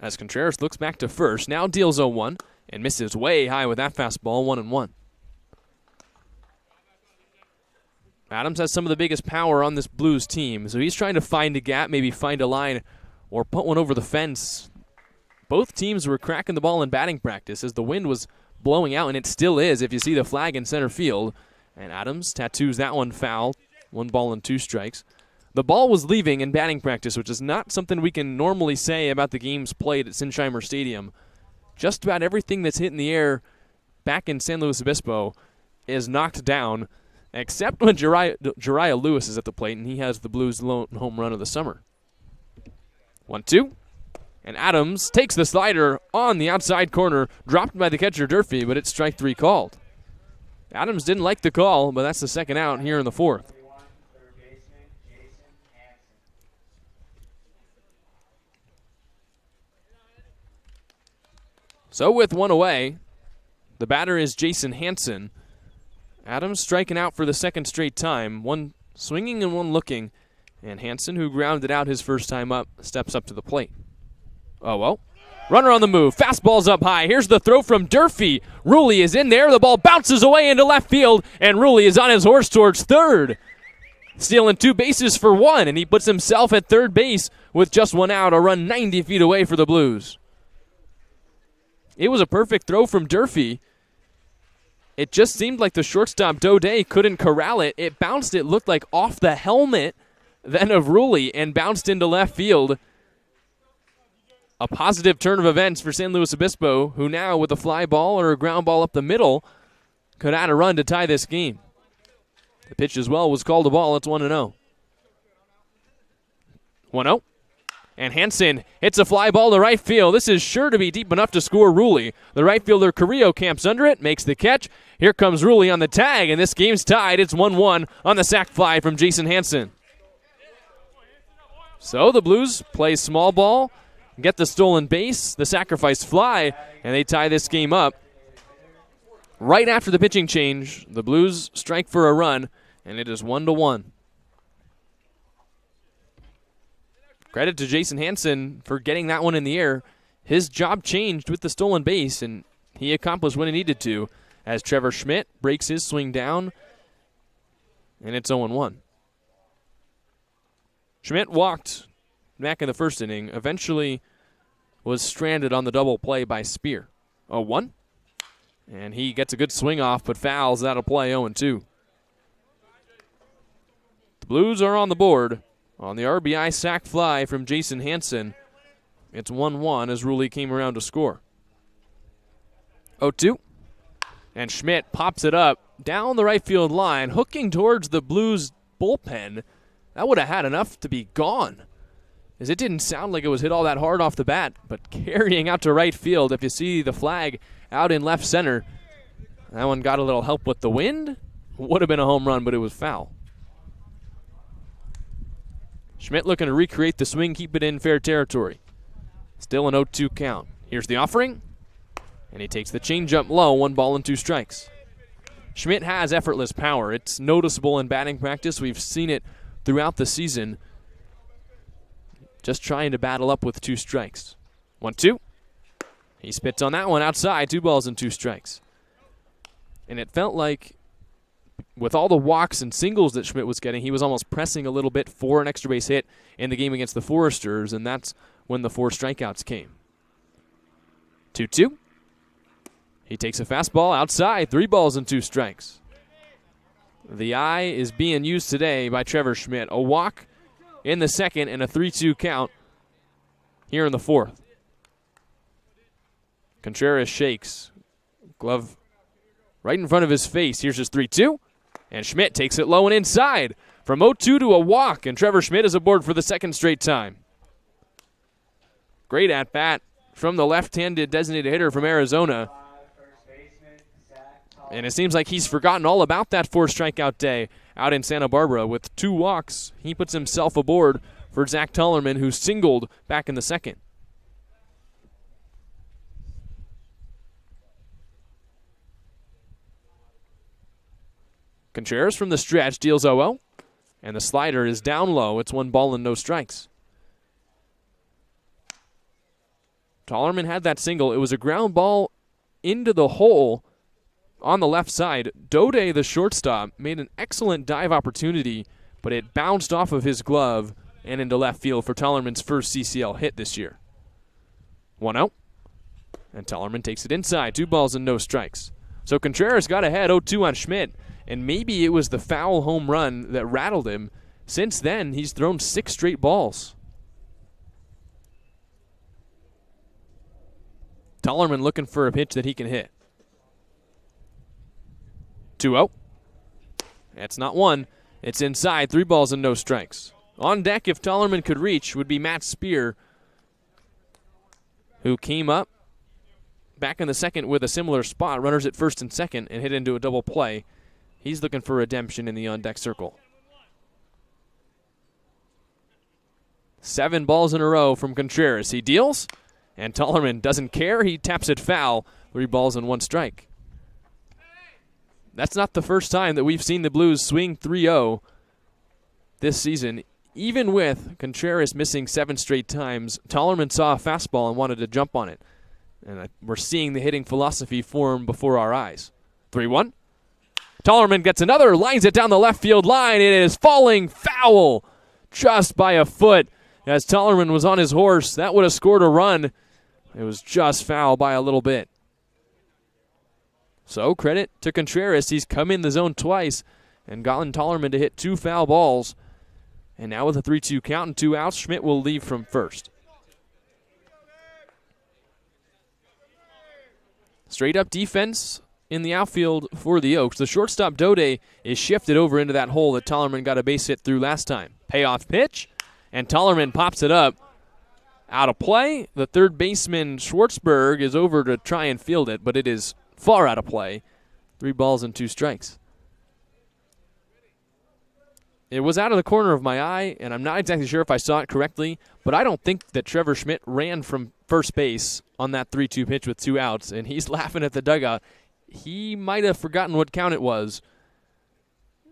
As Contreras looks back to first, now deals 0-1 and misses way high with that fastball, 1-1. Adams has some of the biggest power on this Blues team, so he's trying to find a gap, maybe find a line, or put one over the fence. Both teams were cracking the ball in batting practice as the wind was blowing out, and it still is if you see the flag in center field. And Adams tattoos that one foul, 1 ball and 2 strikes. The ball was leaving in batting practice, which is not something we can normally say about the games played at Sinsheimer Stadium. Just about everything that's hit in the air back in San Luis Obispo is knocked down, except when Jariah Lewis is at the plate, and he has the Blues' lone home run of the summer. 1-2. And Adams takes the slider on the outside corner, dropped by the catcher Durfee, but it's strike 3 called. Adams didn't like the call, but that's the 2nd out here in the 4th. So with 1 away, the batter is Jason Hansen. Adams striking out for the 2nd straight time, 1 swinging and 1 looking. And Hansen, who grounded out his first time up, steps up to the plate. Oh, well. Runner on the move. Fastball's up high. Here's the throw from Durfee. Ruley is in there. The ball bounces away into left field, and Ruley is on his horse towards third. Stealing 2 bases for 1, and he puts himself at third base with just 1 out, a run 90 feet away for the Blues. It was a perfect throw from Durfee. it just seemed like the shortstop Dode couldn't corral it. It bounced, it looked like, off the helmet then of Rulli and bounced into left field. A positive turn of events for San Luis Obispo, who now, with a fly ball or a ground ball up the middle, could add a run to tie this game. The pitch as well was called a ball. It's 1-0. 1-0. And Hansen hits a fly ball to right field. This is sure to be deep enough to score Rulli. The right fielder Carrillo camps under it, makes the catch. Here comes Rulli on the tag, and this game's tied. It's 1-1 on the sac fly from Jason Hansen. So the Blues play small ball, get the stolen base, the sacrifice fly, and they tie this game up. Right after the pitching change, the Blues strike for a run, and it is 1-1. Credit to Jason Hansen for getting that one in the air. His job changed with the stolen base, and he accomplished what he needed to as Trevor Schmidt breaks his swing down, and it's 0-1. Schmidt walked back in the first inning, eventually was stranded on the double play by Spear. 0-1, and he gets a good swing off, but fouls out of play. 0-2. The Blues are on the board on the RBI sac fly from Jason Hansen. It's 1-1 as Rulli came around to score. 0-2. And Schmidt pops it up down the right field line, hooking towards the Blues bullpen. That would have had enough to be gone, as it didn't sound like it was hit all that hard off the bat, but carrying out to right field. If you see the flag out in left center, that one got a little help with the wind. Would have been a home run, but it was foul. Schmidt looking to recreate the swing, keep it in fair territory. Still an 0-2 count. Here's the offering, and he takes the changeup low, 1-2 strikes. Schmidt has effortless power. It's noticeable in batting practice. We've seen it throughout the season. Just trying to battle up with 2 strikes. 1-2. He spits on that one outside, 2 strikes. And it felt like with all the walks and singles that Schmidt was getting, he was almost pressing a little bit for an extra base hit in the game against the Foresters, and that's when the 4 strikeouts came. 2-2. He takes a fastball outside, 3 strikes. The eye is being used today by Trevor Schmidt. A walk in the second and a 3-2 count here in the fourth. Contreras shakes. Glove right in front of his face. Here's his 3-2. And Schmidt takes it low and inside. From 0-2 to a walk, and Trevor Schmidt is aboard for the second straight time. Great at-bat from the left-handed designated hitter from Arizona. And it seems like he's forgotten all about that 4 strikeout day out in Santa Barbara. With 2 walks, he puts himself aboard for Zach Tollerman, who singled back in the second. Contreras from the stretch deals 0-0, and the slider is down low. It's 1 strikes. Tollerman had that single. It was a ground ball into the hole on the left side. Dode, the shortstop, made an excellent dive opportunity, but it bounced off of his glove and into left field for Tollerman's first CCL hit this year. 1-0, and Tollerman takes it inside. 2 strikes. So Contreras got ahead 0-2 on Schmidt, and maybe it was the foul home run that rattled him. Since then, he's thrown 6 straight balls. Tollerman looking for a pitch that he can hit. 2-0. That's not one. It's inside. 3 strikes. On deck, if Tollerman could reach, would be Matt Spear, who came up back in the second with a similar spot. Runners at first and second and hit into a double play. He's looking for redemption in the on-deck circle. 7 balls in a row from Contreras. He deals, and Tollerman doesn't care. He taps it foul. 3 strikes. That's not the first time that we've seen the Blues swing 3-0 this season. Even with Contreras missing 7 straight times, Tollerman saw a fastball and wanted to jump on it. And we're seeing the hitting philosophy form before our eyes. 3-1. Tollerman gets another, lines it down the left field line. It is falling foul just by a foot. As Tollerman was on his horse, that would have scored a run. It was just foul by a little bit. So credit to Contreras. He's come in the zone twice and gotten Tollerman to hit 2 foul balls. And now with a 3-2 count and 2 outs, Schmidt will leave from first. Straight up defense in the outfield for the Oaks. The shortstop Dode is shifted over into that hole that Tollerman got a base hit through last time. Payoff pitch, and Tollerman pops it up. Out of play. The third baseman Schwartzberg is over to try and field it, but it is far out of play. 3 balls and 2 strikes. It was out of the corner of my eye, and I'm not exactly sure if I saw it correctly, but I don't think that Trevor Schmidt ran from first base on that 3-2 pitch with 2 outs, and he's laughing at the dugout. He might have forgotten what count it was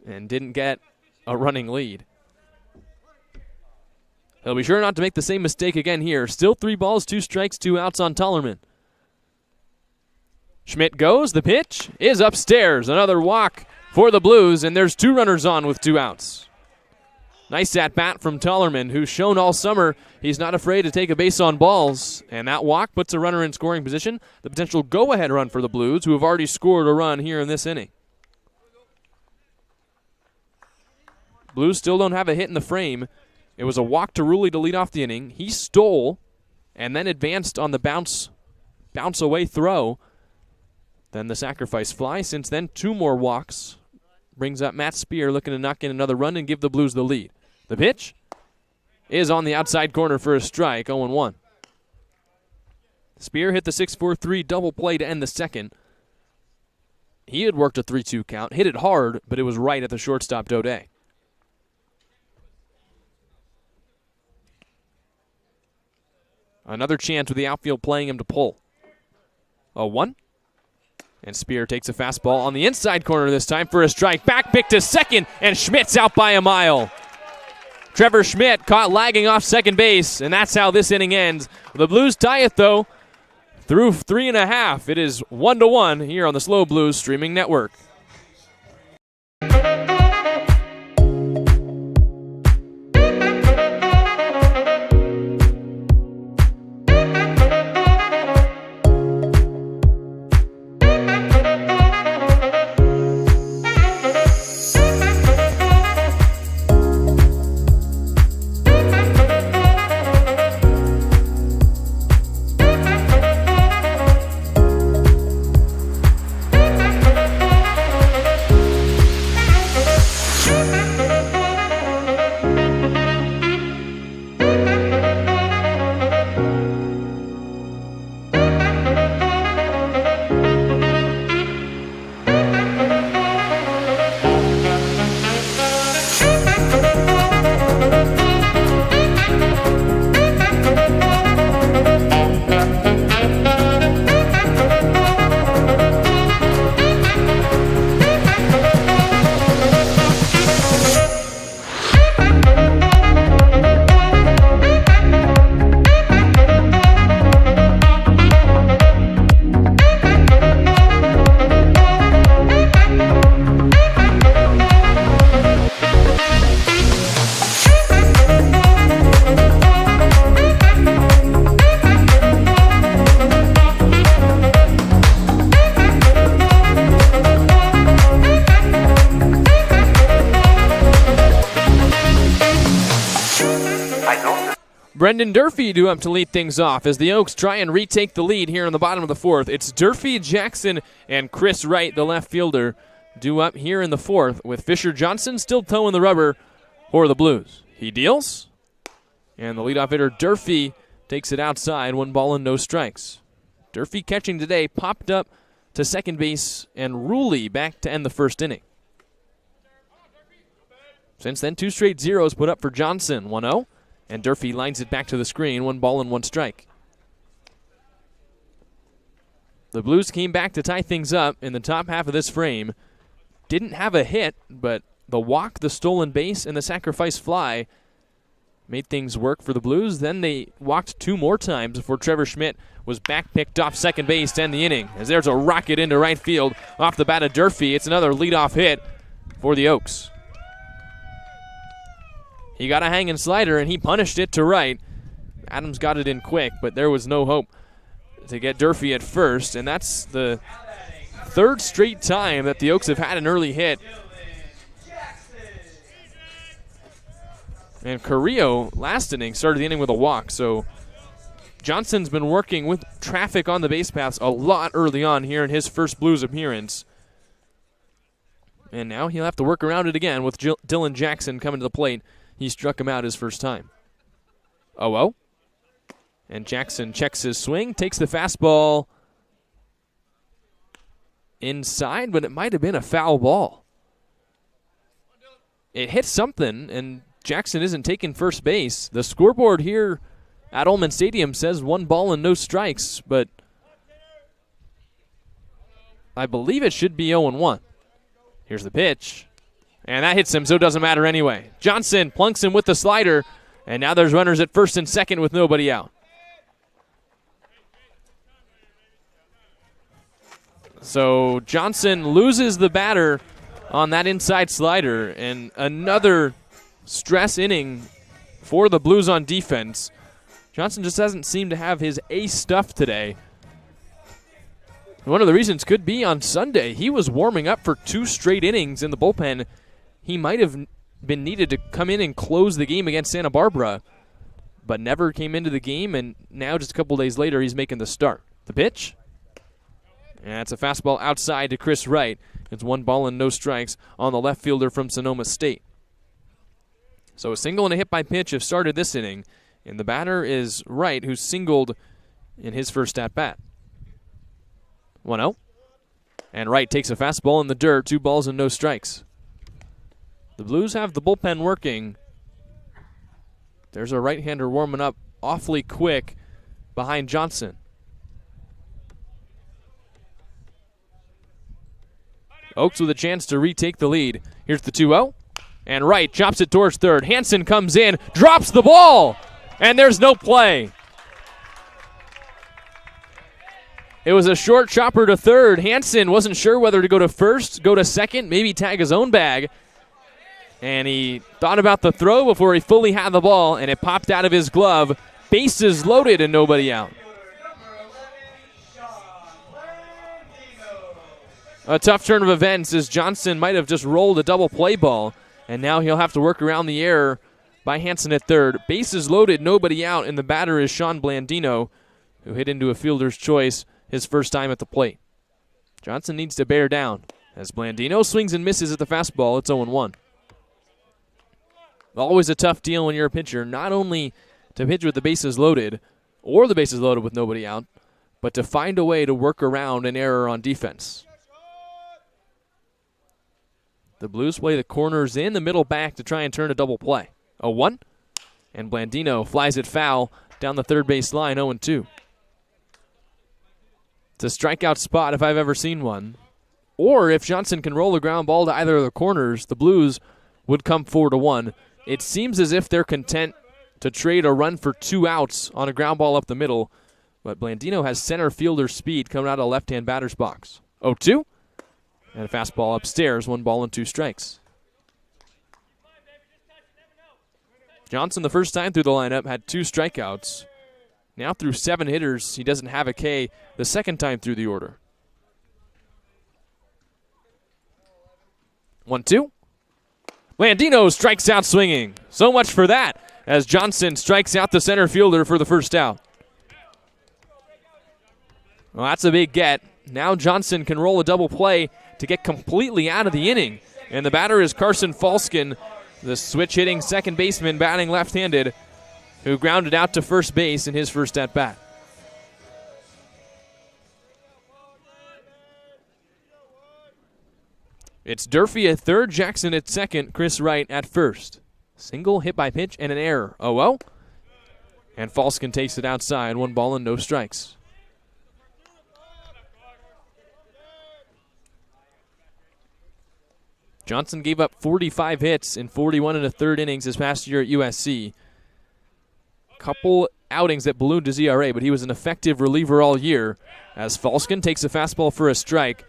and didn't get a running lead. He'll be sure not to make the same mistake again here. Still 3 balls, 2 strikes, 2 outs on Tollerman. Schmidt goes. The pitch is upstairs. Another walk for the Blues, and there's 2 runners on with 2 outs. Nice at-bat from Tollerman, who's shown all summer he's not afraid to take a base on balls, and that walk puts a runner in scoring position. The potential go-ahead run for the Blues, who have already scored a run here in this inning. Blues still don't have a hit in the frame. It was a walk to Rulli to lead off the inning. He stole and then advanced on the bounce away throw. Then the sacrifice fly. Since then, 2 more walks. Brings up Matt Spear looking to knock in another run and give the Blues the lead. The pitch is on the outside corner for a strike, 0-1. Spear hit the 6-4-3 double play to end the second. He had worked a 3-2 count, hit it hard, but it was right at the shortstop Dode. Another chance with the outfield playing him to pull. 0-1. And Spear takes a fastball on the inside corner this time for a strike. Back pick to second, and Schmidt's out by a mile. Trevor Schmidt caught lagging off second base, and that's how this inning ends. The Blues tie it, though, through 3.5. It is 1-1 here on the SLO Blues streaming network. Brendan Durfee due up to lead things off as the Oaks try and retake the lead here in the bottom of the 4th. It's Durfee, Jackson, and Chris Wright, the left fielder, due up here in the 4th, with Fisher Johnson still toeing the rubber for the Blues. He deals, and the leadoff hitter Durfee takes it outside, 1 ball and no strikes. Durfee catching today, popped up to second base, and Rulli back to end the first inning. Since then, 2 straight zeros put up for Johnson, 1-0. And Durfee lines it back to the screen, 1 ball and 1 strike. The Blues came back to tie things up in the top half of this frame. Didn't have a hit, but the walk, the stolen base, and the sacrifice fly made things work for the Blues. Then they walked 2 more times before Trevor Schmidt was back picked off second base to end the inning. As there's a rocket into right field off the bat of Durfee. It's another leadoff hit for the Oaks. He got a hanging slider, and he punished it to right. Adams got it in quick, but there was no hope to get Durfee at first, and that's the third straight time that the Oaks have had an early hit. And Carrillo, last inning, started the inning with a walk. So Johnson's been working with traffic on the base paths a lot early on here in his first Blues appearance. And now he'll have to work around it again with Dylan Jackson coming to the plate. He struck him out his first time. 0-0. And Jackson checks his swing, takes the fastball inside, but it might have been a foul ball. It hit something, and Jackson isn't taking first base. The scoreboard here at Ullman Stadium says 1 ball and no strikes, but I believe it should be 0-1. Here's the pitch, and that hits him, so it doesn't matter anyway. Johnson plunks him with the slider, and now there's runners at first and second with nobody out. So Johnson loses the batter on that inside slider, and another stress inning for the Blues on defense. Johnson just doesn't seem to have his ace stuff today. One of the reasons could be on Sunday. He was warming up for 2 straight innings in the bullpen. He might have been needed to come in and close the game against Santa Barbara, but never came into the game, and now just a couple days later he's making the start. The pitch? And that's a fastball outside to Chris Wright. It's 1 ball and no strikes on the left fielder from Sonoma State. So a single and a hit by pitch have started this inning, and the batter is Wright, who singled in his first at-bat. 1-0. And Wright takes a fastball in the dirt, 2 balls and no strikes. The Blues have the bullpen working. There's a right-hander warming up awfully quick behind Johnson. Oaks with a chance to retake the lead. Here's the 2-0. And Wright chops it towards third. Hansen comes in, drops the ball, and there's no play. It was a short chopper to third. Hansen wasn't sure whether to go to first, go to second, maybe tag his own bag. And he thought about the throw before he fully had the ball, and it popped out of his glove. Bases loaded and nobody out. A tough turn of events as Johnson might have just rolled a double play ball, and now he'll have to work around the error by Hansen at third. Bases loaded, nobody out, and the batter is Sean Blandino, who hit into a fielder's choice his first time at the plate. Johnson needs to bear down as Blandino swings and misses at the fastball. It's 0-1. Always a tough deal when you're a pitcher, not only to pitch with the bases loaded or the bases loaded with nobody out, but to find a way to work around an error on defense. The Blues play the corners in, the middle back to try and turn a double play. 0-1, and Blandino flies it foul down the third base line, 0-2. It's a strikeout spot if I've ever seen one. Or if Johnson can roll a ground ball to either of the corners, the Blues would come 4-1. It seems as if they're content to trade a run for 2 outs on a ground ball up the middle, but Blandino has center fielder speed coming out of the left-hand batter's box. 0-2. And a fastball upstairs, 1 ball and 2 strikes. Johnson, the first time through the lineup, had 2 strikeouts. Now through 7 hitters, he doesn't have a K the second time through the order. 1-2. Blandino strikes out swinging. So much for that, as Johnson strikes out the center fielder for the first out. Well, that's a big get. Now Johnson can roll a double play to get completely out of the inning. And the batter is Carson Falskin, the switch-hitting second baseman batting left-handed, who grounded out to first base in his first at-bat. It's Durfee at third, Jackson at second, Chris Wright at first. Single hit by pitch and an error. 0-0. And Falskin takes it outside, 1 ball and no strikes. Johnson gave up 45 hits in 41 1/3 innings this past year at USC. Couple outings that ballooned his ERA, but he was an effective reliever all year. As Falskin takes a fastball for a strike,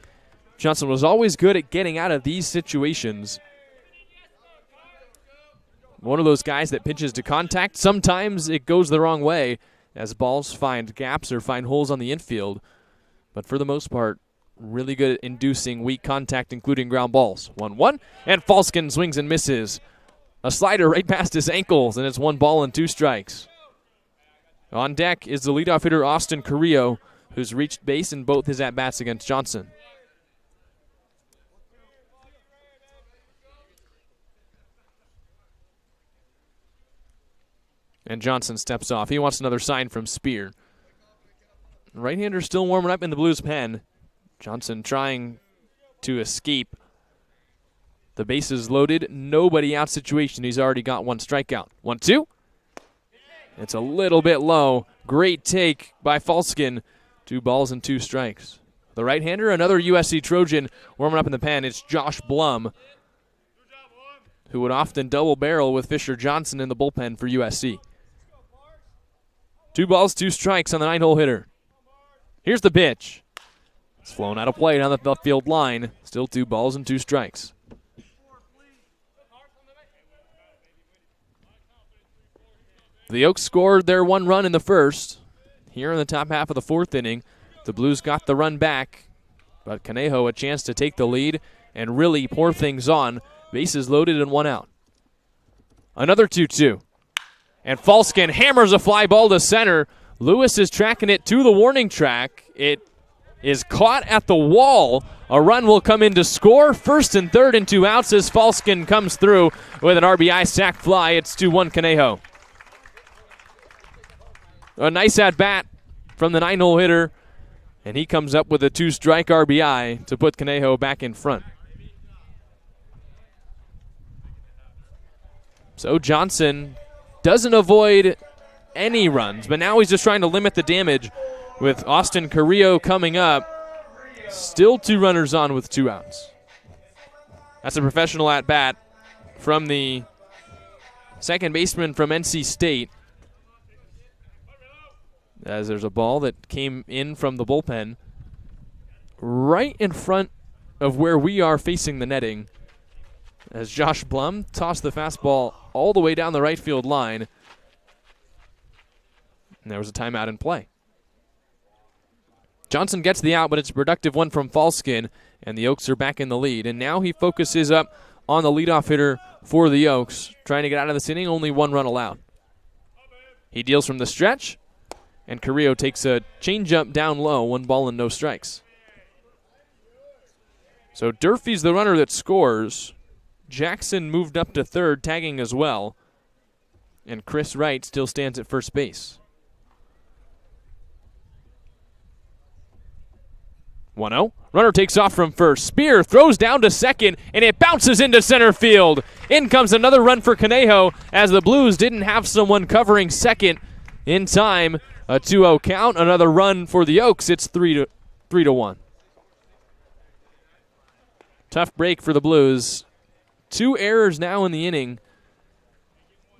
Johnson was always good at getting out of these situations. One of those guys that pitches to contact. Sometimes it goes the wrong way as balls find gaps or find holes on the infield. But for the most part, really good at inducing weak contact, including ground balls. 1-1, and Falskin swings and misses. A slider right past his ankles, and it's 1 ball and 2 strikes. On deck is the leadoff hitter, Austin Carrillo, who's reached base in both his at-bats against Johnson. And Johnson steps off. He wants another sign from Spear. Right-hander still warming up in the Blues pen. Johnson trying to escape. The bases loaded, nobody out situation. He's already got 1 strikeout. 1-2. It's a little bit low. Great take by Falskin. 2 balls and 2 strikes. The right-hander, another USC Trojan warming up in the pen. It's Josh Blum, who would often double barrel with Fisher Johnson in the bullpen for USC. 2 balls, 2 strikes on the 9-hole hitter. Here's the pitch. It's flown out of play down the left field line. Still 2 balls and 2 strikes. The Oaks scored their 1 run in the first. Here in the top half of the 4th inning, the Blues got the run back, but Conejo a chance to take the lead and really pour things on. Bases loaded and 1 out. Another 2-2. And Falskin hammers a fly ball to center. Lewis is tracking it to the warning track. It is caught at the wall. A run will come in to score. 1st and 3rd and 2 outs as Falskin comes through with an RBI sac fly. It's 2-1 Conejo. A nice at-bat from the 9-hole hitter, and he comes up with a 2-strike RBI to put Conejo back in front. So Johnson doesn't avoid any runs, but now he's just trying to limit the damage with Austin Carrillo coming up. Still 2 runners on with 2 outs. That's a professional at-bat from the second baseman from NC State, as there's a ball that came in from the bullpen right in front of where we are facing the netting, as Josh Blum tossed the fastball all the way down the right field line. And there was a timeout in play. Johnson gets the out, but it's a productive one from Falskin, and the Oaks are back in the lead. And now he focuses up on the leadoff hitter for the Oaks, trying to get out of this inning, only 1 run allowed. He deals from the stretch, and Carrillo takes a changeup down low, 1 ball and no strikes. So Durfee's the runner that scores. Jackson moved up to 3rd, tagging as well. And Chris Wright still stands at first base. 1-0. Runner takes off from first. Spear throws down to second, and it bounces into center field. In comes another run for Conejo, as the Blues didn't have someone covering second in time. A 2-0 count. Another run for the Oaks. It's 3-1. Tough break for the Blues. 2 errors now in the inning.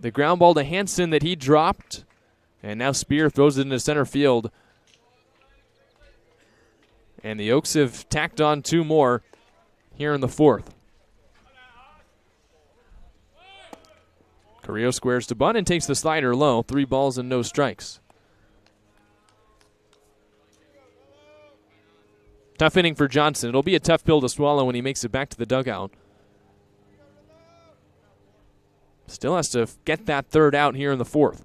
The ground ball to Hansen that he dropped, and now Spear throws it into center field. And the Oaks have tacked on 2 more here in the 4th. Carrillo squares to bunt and takes the slider low. 3 balls and no strikes. Tough inning for Johnson. It'll be a tough pill to swallow when he makes it back to the dugout. Still has to get that 3rd out here in the 4th.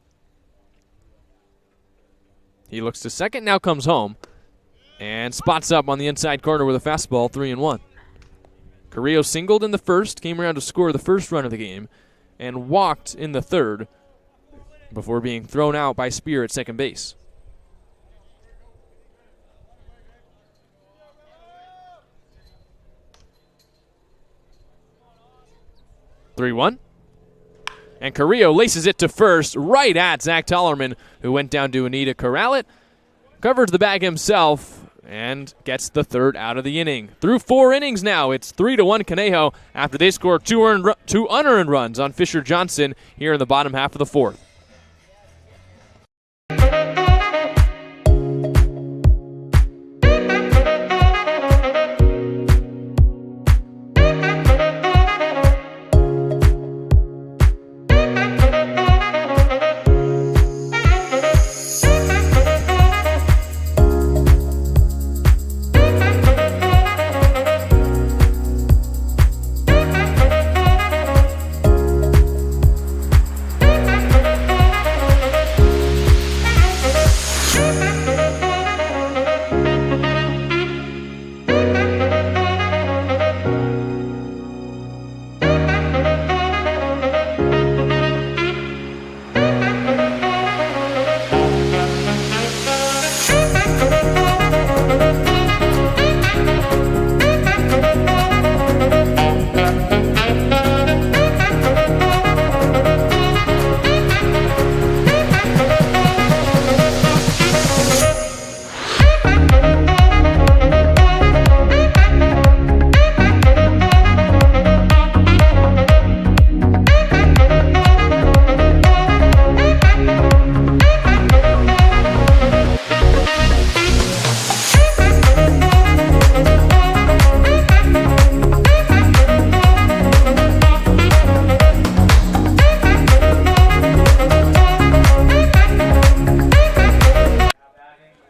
He looks to second, now comes home, and spots up on the inside corner with a fastball, 3-1. Carrillo singled in the 1st, came around to score the 1st run of the game, and walked in the 3rd before being thrown out by Spear at second base. And Carrillo laces it to first, right at Zach Tollerman, who went down to Anita corral it, covers the bag himself, and gets the 3rd out of the inning. Through 4 innings now, it's 3-1 Conejo after they score 2 unearned runs on Fisher Johnson here in the bottom half of the 4th.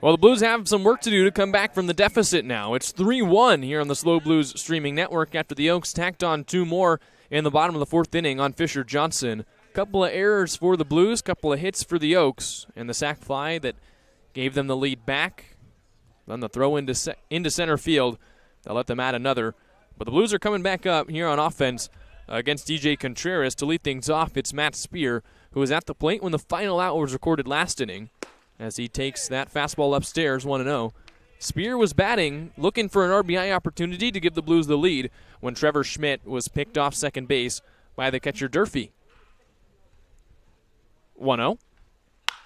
Well, the Blues have some work to do to come back from the deficit now. It's 3-1 here on the SLO Blues streaming network after the Oaks tacked on 2 more in the bottom of the 4th inning on Fisher Johnson. Couple of errors for the Blues, couple of hits for the Oaks, and the sac fly that gave them the lead back. Then the throw into center field. They'll let them add another. But the Blues are coming back up here on offense against DJ Contreras. To lead things off, it's Matt Spear, who was at the plate when the final out was recorded last inning, as he takes that fastball upstairs, 1-0. Spear was batting, looking for an RBI opportunity to give the Blues the lead when Trevor Schmidt was picked off second base by the catcher Durfee. 1-0.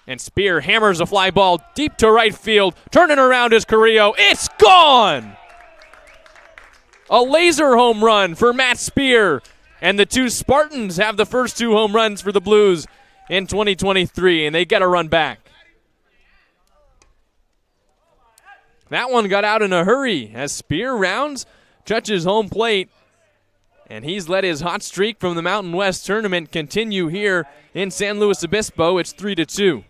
And Spear hammers a fly ball deep to right field. Turning around is Carrillo. It's gone! A laser home run for Matt Spear. And the 2 Spartans have the first 2 home runs for the Blues in 2023, and they get a run back. That one got out in a hurry as Spear rounds, touches home plate, and he's let his hot streak from the Mountain West tournament continue here in San Luis Obispo. It's 3-2.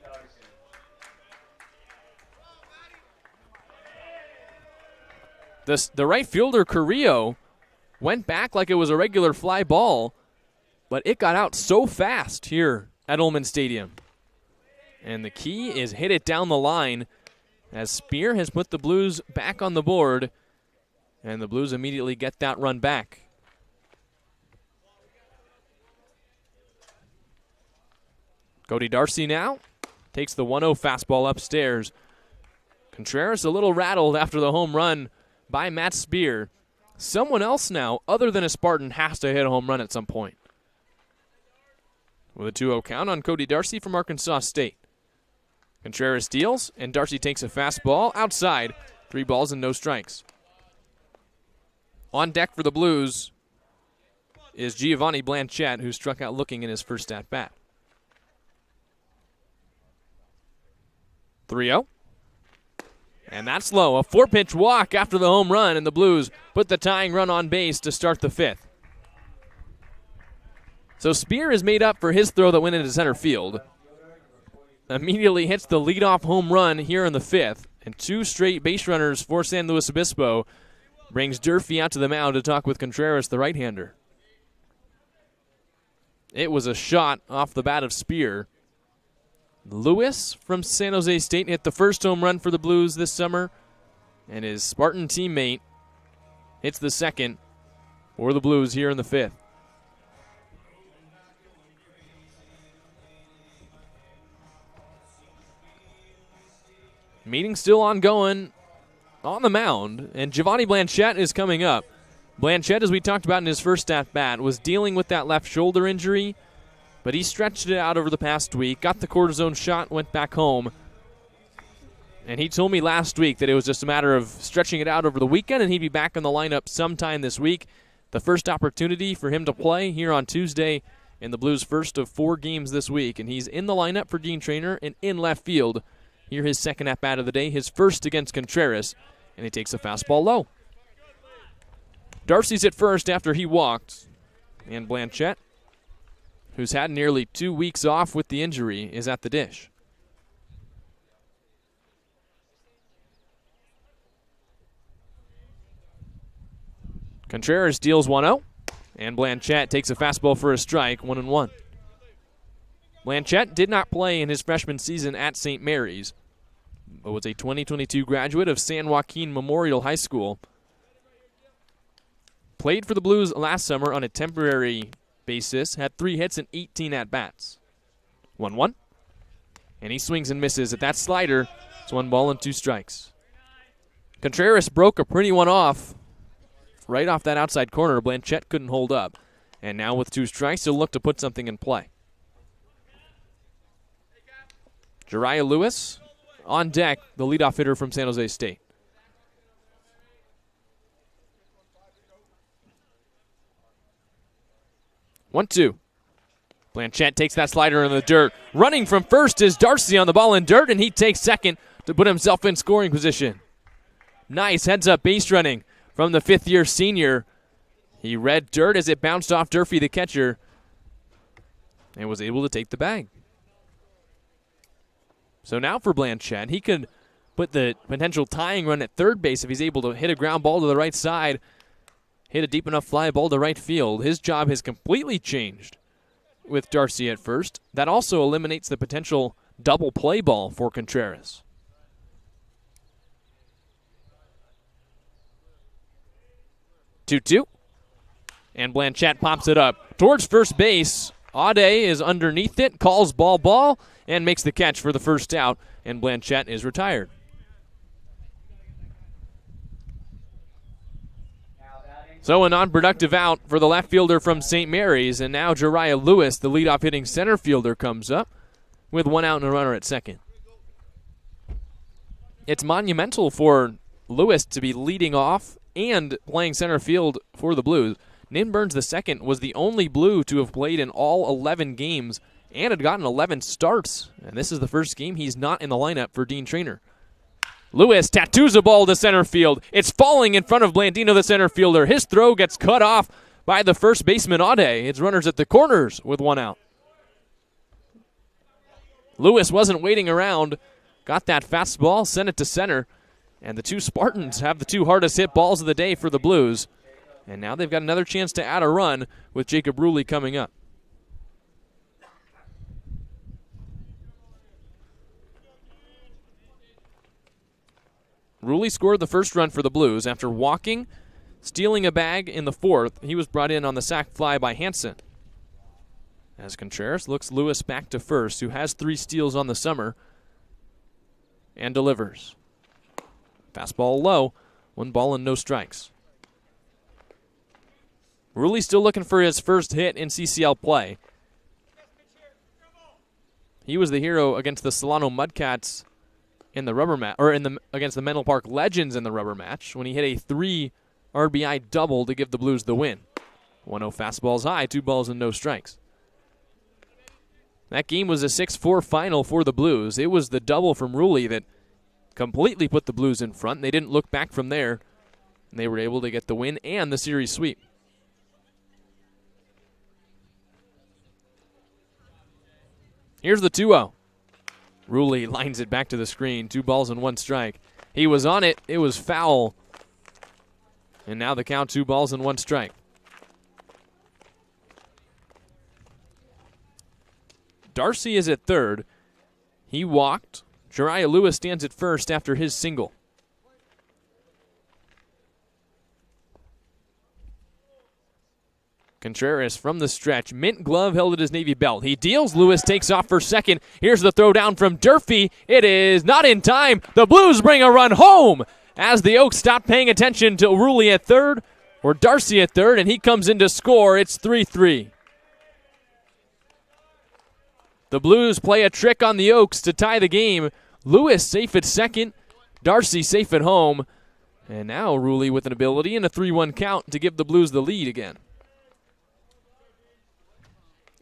The right fielder, Carrillo, went back like it was a regular fly ball, but it got out so fast here at Ullman Stadium. And the key is hit it down the line, as Spear has put the Blues back on the board, and the Blues immediately get that run back. Cody Darcy now takes the 1-0 fastball upstairs. Contreras a little rattled after the home run by Matt Spear. Someone else now, other than a Spartan, has to hit a home run at some point. With a 2-0 count on Cody Darcy from Arkansas State. Contreras deals, and Darcy takes a fastball outside. 3 balls and no strikes. On deck for the Blues is Giovanni Blanchette, who struck out looking in his first at-bat. 3-0. And that's low. A 4-pitch walk after the home run, and the Blues put the tying run on base to start the 5th. So Spear is made up for his throw that went into center field. Immediately hits the leadoff home run here in the 5th, and 2 straight base runners for San Luis Obispo. Brings Durfee out to the mound to talk with Contreras, the right-hander. It was a shot off the bat of Spear. Lewis from San Jose State hit the first home run for the Blues this summer, and his Spartan teammate hits the second for the Blues here in the 5th. Meeting still ongoing on the mound, and Giovanni Blanchette is coming up. Blanchette, as we talked about in his first at-bat, was dealing with that left shoulder injury, but he stretched it out over the past week, got the cortisone shot, went back home. And he told me last week that it was just a matter of stretching it out over the weekend, and he'd be back in the lineup sometime this week. The first opportunity for him to play here on Tuesday in the Blues' first of 4 games this week, and he's in the lineup for Dean Traynor and in left field. Here his second at-bat of the day, his first against Contreras, and he takes a fastball low. Darcy's at first after he walked, and Blanchette, who's had nearly 2 weeks off with the injury, is at the dish. Contreras deals 1-0, and Blanchette takes a fastball for a strike, 1-1. Blanchette did not play in his freshman season at St. Mary's, but was a 2022 graduate of San Joaquin Memorial High School. Played for the Blues last summer on a temporary basis, had 3 hits and 18 at-bats. 1-1, and he swings and misses at that slider. It's 1 ball and 2 strikes. Contreras broke a pretty one off, right off that outside corner. Blanchette couldn't hold up, and now with 2 strikes, he'll look to put something in play. Jariah Lewis on deck, the leadoff hitter from San Jose State. One, two. Blanchette takes that slider in the dirt. Running from first is Darcy on the ball in dirt, and he takes second to put himself in scoring position. Nice heads-up base running from the 5th-year senior. He read dirt as it bounced off Durfee, the catcher, and was able to take the bag. So now for Blanchette, he could put the potential tying run at third base if he's able to hit a ground ball to the right side, hit a deep enough fly ball to right field. His job has completely changed with Darcy at first. That also eliminates the potential double play ball for Contreras. 2-2. And Blanchett pops it up towards first base. Aude is underneath it, calls ball, and makes the catch for the first out, and Blanchett is retired. So a non-productive out for the left fielder from St. Mary's, and now Jariah Lewis, the leadoff hitting center fielder, comes up with one out and a runner at second. It's monumental for Lewis to be leading off and playing center field for the Blues. Nin Burns II was the only Blue to have played in all 11 games and had gotten 11 starts. And this is the first game he's not in the lineup for Dean Traynor. Lewis tattoos a ball to center field. It's falling in front of Blandino, the center fielder. His throw gets cut off by the first baseman, Aude. It's runners at the corners with one out. Lewis wasn't waiting around. Got that fastball, sent it to center. And the two Spartans have the two hardest hit balls of the day for the Blues. And now they've got another chance to add a run with Jacob Ruley coming up. Ruley scored the first run for the Blues after walking, stealing a bag in the fourth. He was brought in on the sac fly by Hansen. As Contreras looks Lewis back to first, who has 3 steals on the summer, and delivers. Fastball low, 1 ball and no strikes. Ruley still looking for his first hit in CCL play. He was the hero against the Solano Mudcats in the rubber match, or against the Menlo Park Legends in the rubber match, when he hit a 3 RBI double to give the Blues the win. 1-0 fastballs high, 2 balls and no strikes. That game was a 6-4 final for the Blues. It was the double from Ruley that completely put the Blues in front. They didn't look back from there, and they were able to get the win and the series sweep. Here's the 2-0. Ruley lines it back to the screen. 2 balls and 1 strike. He was on it. It was foul. And now the count, 2 balls and 1 strike. Darcy is at third. He walked. Jariah Lewis stands at first after his single. Contreras from the stretch. Mint glove held at his Navy belt. He deals. Lewis takes off for second. Here's the throw down from Durfee. It is not in time. The Blues bring a run home as the Oaks stop paying attention to Ruley at third, or Darcy at third, and he comes in to score. It's 3-3. The Blues play a trick on the Oaks to tie the game. Lewis safe at second. Darcy safe at home. And now Ruley with an ability and a 3-1 count to give the Blues the lead again.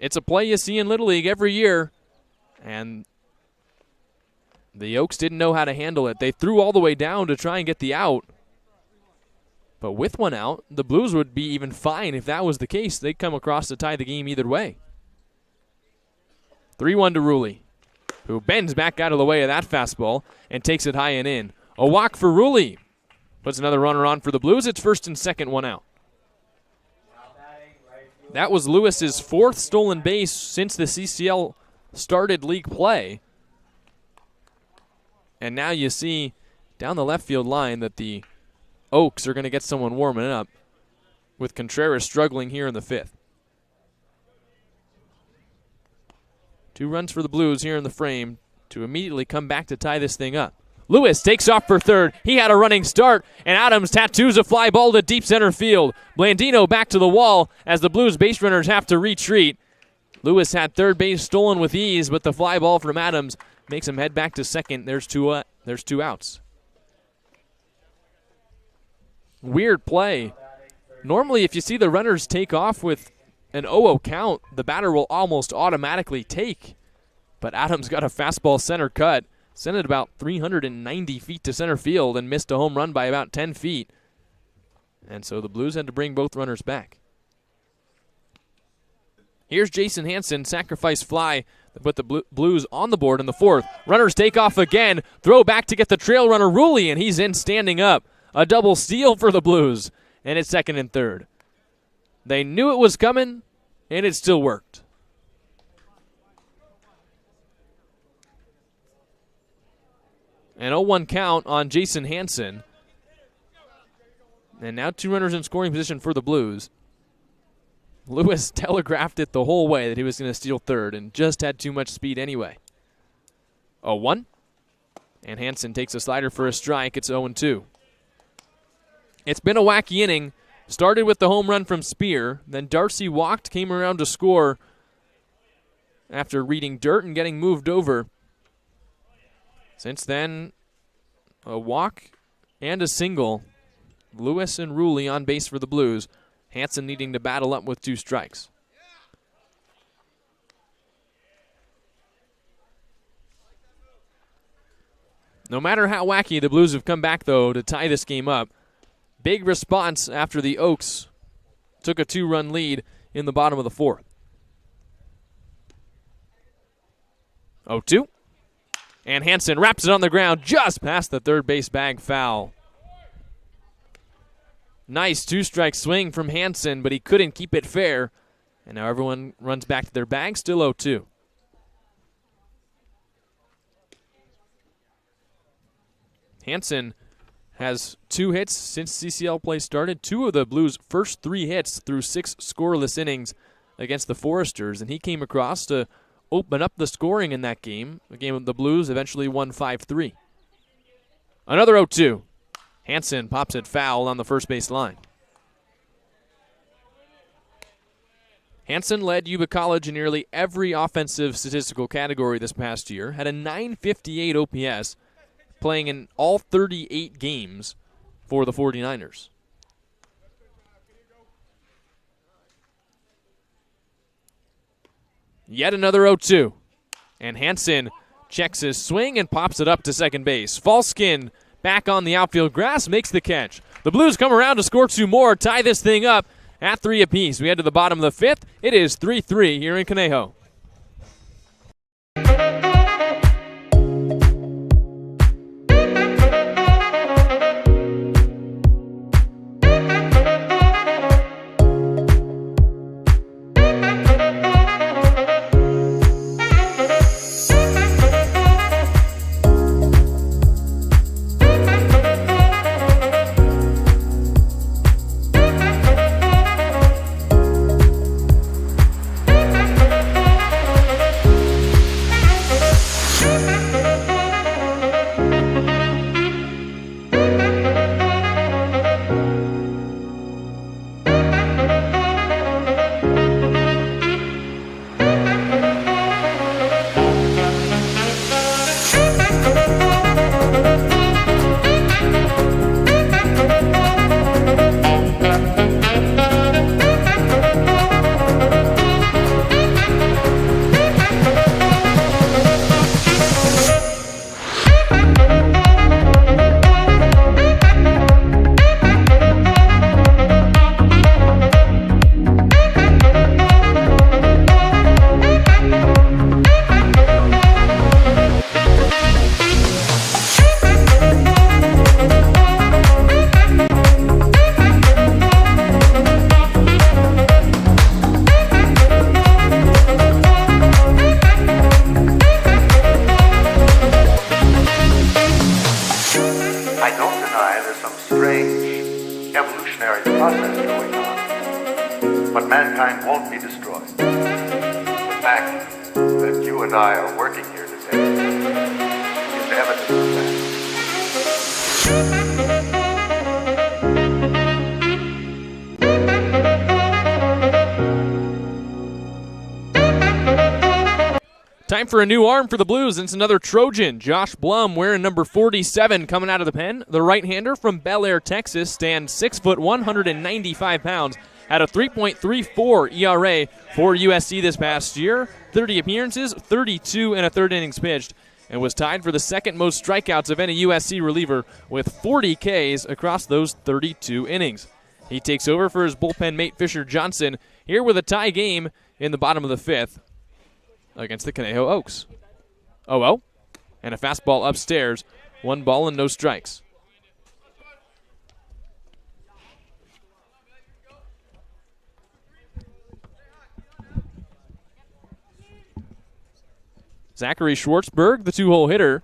It's a play you see in Little League every year, and the Oaks didn't know how to handle it. They threw all the way down to try and get the out, but with one out, the Blues would be even fine if that was the case. They'd come across to tie the game either way. 3-1 to Ruley, who bends back out of the way of that fastball and takes it high and in. A walk for Ruley. Puts another runner on for the Blues. It's first and second, 1 out. That was Lewis's 4th stolen base since the CCL started league play. And now you see down the left field line that the Oaks are going to get someone warming up, with Contreras struggling here in the 5th. 2 runs for the Blues here in the frame to immediately come back to tie this thing up. Lewis takes off for third. He had a running start, and Adams tattoos a fly ball to deep center field. Blandino back to the wall as the Blues base runners have to retreat. Lewis had third base stolen with ease, but the fly ball from Adams makes him head back to second. There's two outs. Weird play. Normally, if you see the runners take off with an 0-0 count, the batter will almost automatically take. But Adams got a fastball center cut. Sent it about 390 feet to center field and missed a home run by about 10 feet. And so the Blues had to bring both runners back. Here's Jason Hansen, sacrifice fly, They put the Blues on the board in the fourth. Runners take off again. Throw back to get the trail runner, Rulli, and he's in standing up. A double steal for the Blues, and it's second and third. They knew it was coming, and it still worked. An 0-1 count on Jason Hansen. And now 2 runners in scoring position for the Blues. Lewis telegraphed it the whole way that he was going to steal third and just had too much speed anyway. 0-1. And Hansen takes a slider for a strike. It's 0-2. It's been a wacky inning. Started with the home run from Spear. Then Darcy walked, came around to score after reading dirt and getting moved over. Since then, a walk and a single. Lewis and Rulli on base for the Blues. Hansen needing to battle up with 2 strikes. No matter how wacky, the Blues have come back, though, to tie this game up. Big response after the Oaks took a 2-run lead in the bottom of the fourth. 0-2. And Hansen wraps it on the ground just past the third base bag foul. Nice 2-strike swing from Hansen, but he couldn't keep it fair. And now everyone runs back to their bag, still 0-2. Hansen has 2 hits since CCL play started. 2 of the Blues' first 3 hits through 6 scoreless innings against the Foresters, and he came across to open up the scoring in that game. The game of the Blues eventually won 5-3. Another 0-2. Hansen pops it foul on the first base line. Hansen led Yuba College in nearly every offensive statistical category this past year, had a .958 OPS, playing in all 38 games for the 49ers. Yet another 0-2. And Hansen checks his swing and pops it up to second base. Falskin back on the outfield grass, makes the catch. The Blues come around to score 2 more, tie this thing up at 3 apiece. We head to the bottom of the fifth. It is 3-3 here in Conejo. But mankind won't be destroyed. The fact that you and I are working here today is evidence of that. Time for a new arm for the Blues, and it's another Trojan. Josh Blum wearing number 47 coming out of the pen. The right-hander from Bel Air, Texas, stands 6 foot 195 pounds. Had a 3.34 ERA for USC this past year. 30 appearances, 32 and a third innings pitched, and was tied for the second most strikeouts of any USC reliever with 40 Ks across those 32 innings. He takes over for his bullpen mate Fisher Johnson here with a tie game in the bottom of the fifth. against the Conejo Oaks. 0-0. And a fastball upstairs. 1 ball and no strikes. Zachary Schwartzberg, the 2-hole hitter,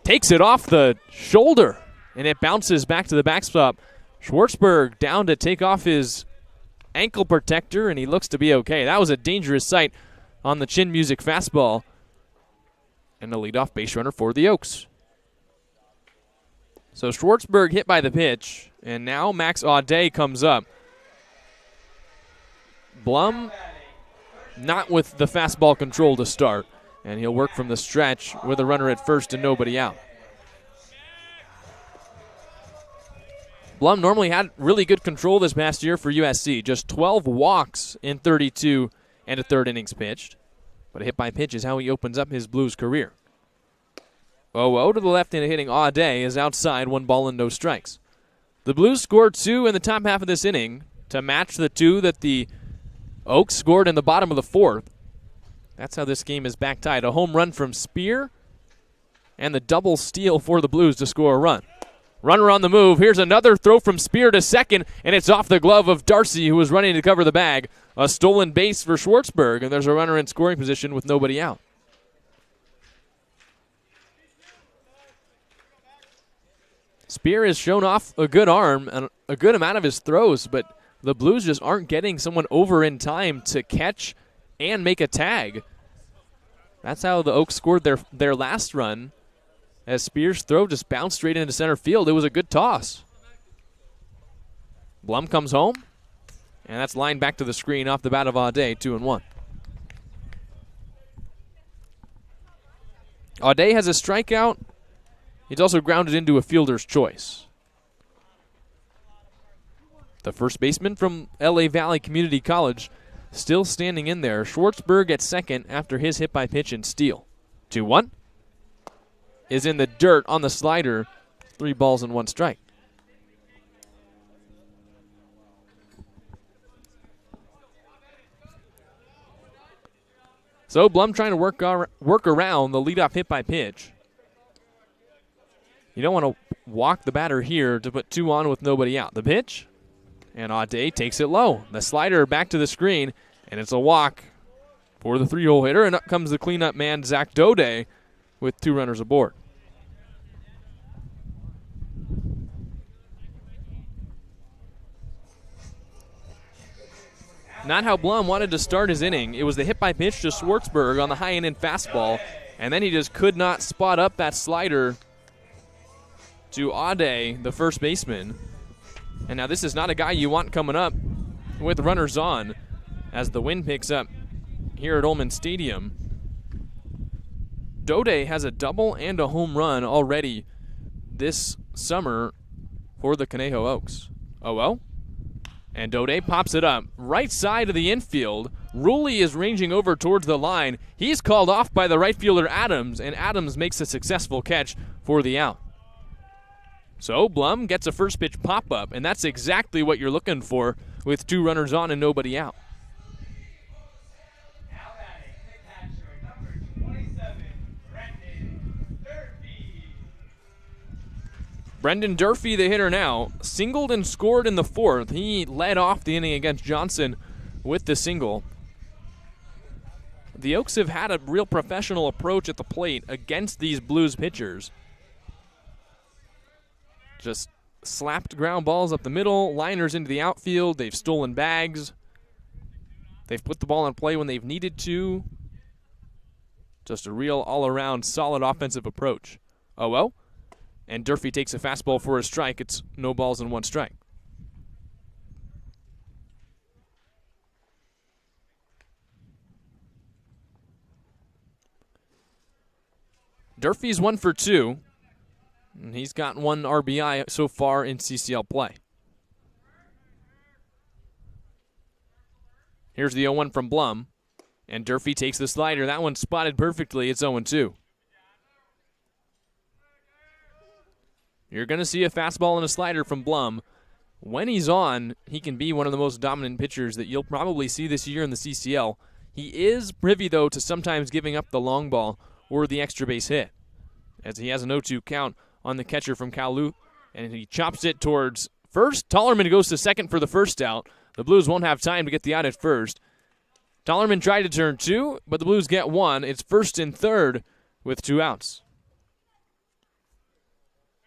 takes it off the shoulder, and it bounces back to the backstop. Schwartzberg down to take off his ankle protector, and he looks to be okay. That was a dangerous sight on the chin music fastball. And a leadoff base runner for the Oaks. So Schwartzberg hit by the pitch, and now Max Audet comes up. Blum not with the fastball control to start, and he'll work from the stretch with a runner at first and nobody out. Blum normally had really good control this past year for USC. Just 12 walks in 32 and a third innings pitched. But a hit by pitch is how he opens up his Blues career. 0-0 to the left-handed hitting Audet is outside, 1 ball and no strikes. The Blues scored 2 in the top half of this inning to match the 2 that the Oaks scored in the bottom of the 4th. That's how this game is back tied. A home run from Spear and the double steal for the Blues to score a run. Runner on the move. Here's another throw from Spear to second, and it's off the glove of Darcy, who was running to cover the bag. A stolen base for Schwartzberg, and there's a runner in scoring position with nobody out. Spear has shown off a good arm and a good amount of his throws, but the Blues just aren't getting someone over in time to catch and make a tag. That's how the Oaks scored their last run, as Spear's throw just bounced straight into center field. It was a good toss. Blum comes home, and that's lined back to the screen off the bat of Audet, 2-1. Audet has a strikeout. He's also grounded into a fielder's choice. The first baseman from LA Valley Community College still standing in there. Schwartzberg at second after his hit by pitch and steal. 2-1. Is in the dirt on the slider. 3 balls and 1 strike. So Blum trying to work around the leadoff hit by pitch. You don't want to walk the batter here to put 2 on with nobody out. The pitch, and Audet takes it low. The slider back to the screen, and it's a walk for the 3-hole hitter, and up comes the cleanup man, Zach Dode, with 2 runners aboard. Not how Blum wanted to start his inning. It was the hit by pitch to Schwartzberg on the high end fastball, and then he just could not spot up that slider to Audet, the first baseman. And now this is not a guy you want coming up with runners on as the wind picks up here at Ullman Stadium. Dode has a double and a home run already this summer for the Conejo Oaks. 0-0. And Dode pops it up right side of the infield. Rulli is ranging over towards the line. He's called off by the right fielder Adams, and Adams makes a successful catch for the out. So Blum gets a first pitch pop-up, and that's exactly what you're looking for with 2 runners on and nobody out. Now batting, the catcher, number 27, Brendan Durfee. Brendan Durfee, the hitter now, singled and scored in the 4th. He led off the inning against Johnson with the single. The Oaks have had a real professional approach at the plate against these Blues pitchers. Just slapped ground balls up the middle, liners into the outfield. They've stolen bags. They've put the ball in play when they've needed to. Just a real all-around solid offensive approach. 0-0. And Durfee takes a fastball for a strike. It's no balls and 1 strike. Durfee's 1 for 2. And he's got 1 RBI so far in CCL play. Here's the 0-1 from Blum. And Durfee takes the slider. That one's spotted perfectly. It's 0-2. You're going to see a fastball and a slider from Blum. When he's on, he can be one of the most dominant pitchers that you'll probably see this year in the CCL. He is privy, though, to sometimes giving up the long ball or the extra base hit, as he has an 0-2 count on the catcher from Kalu, and he chops it towards first. Tollerman goes to second for the first out. The Blues won't have time to get the out at first. Tollerman tried to turn two, but the Blues get one. It's first and third with 2 outs.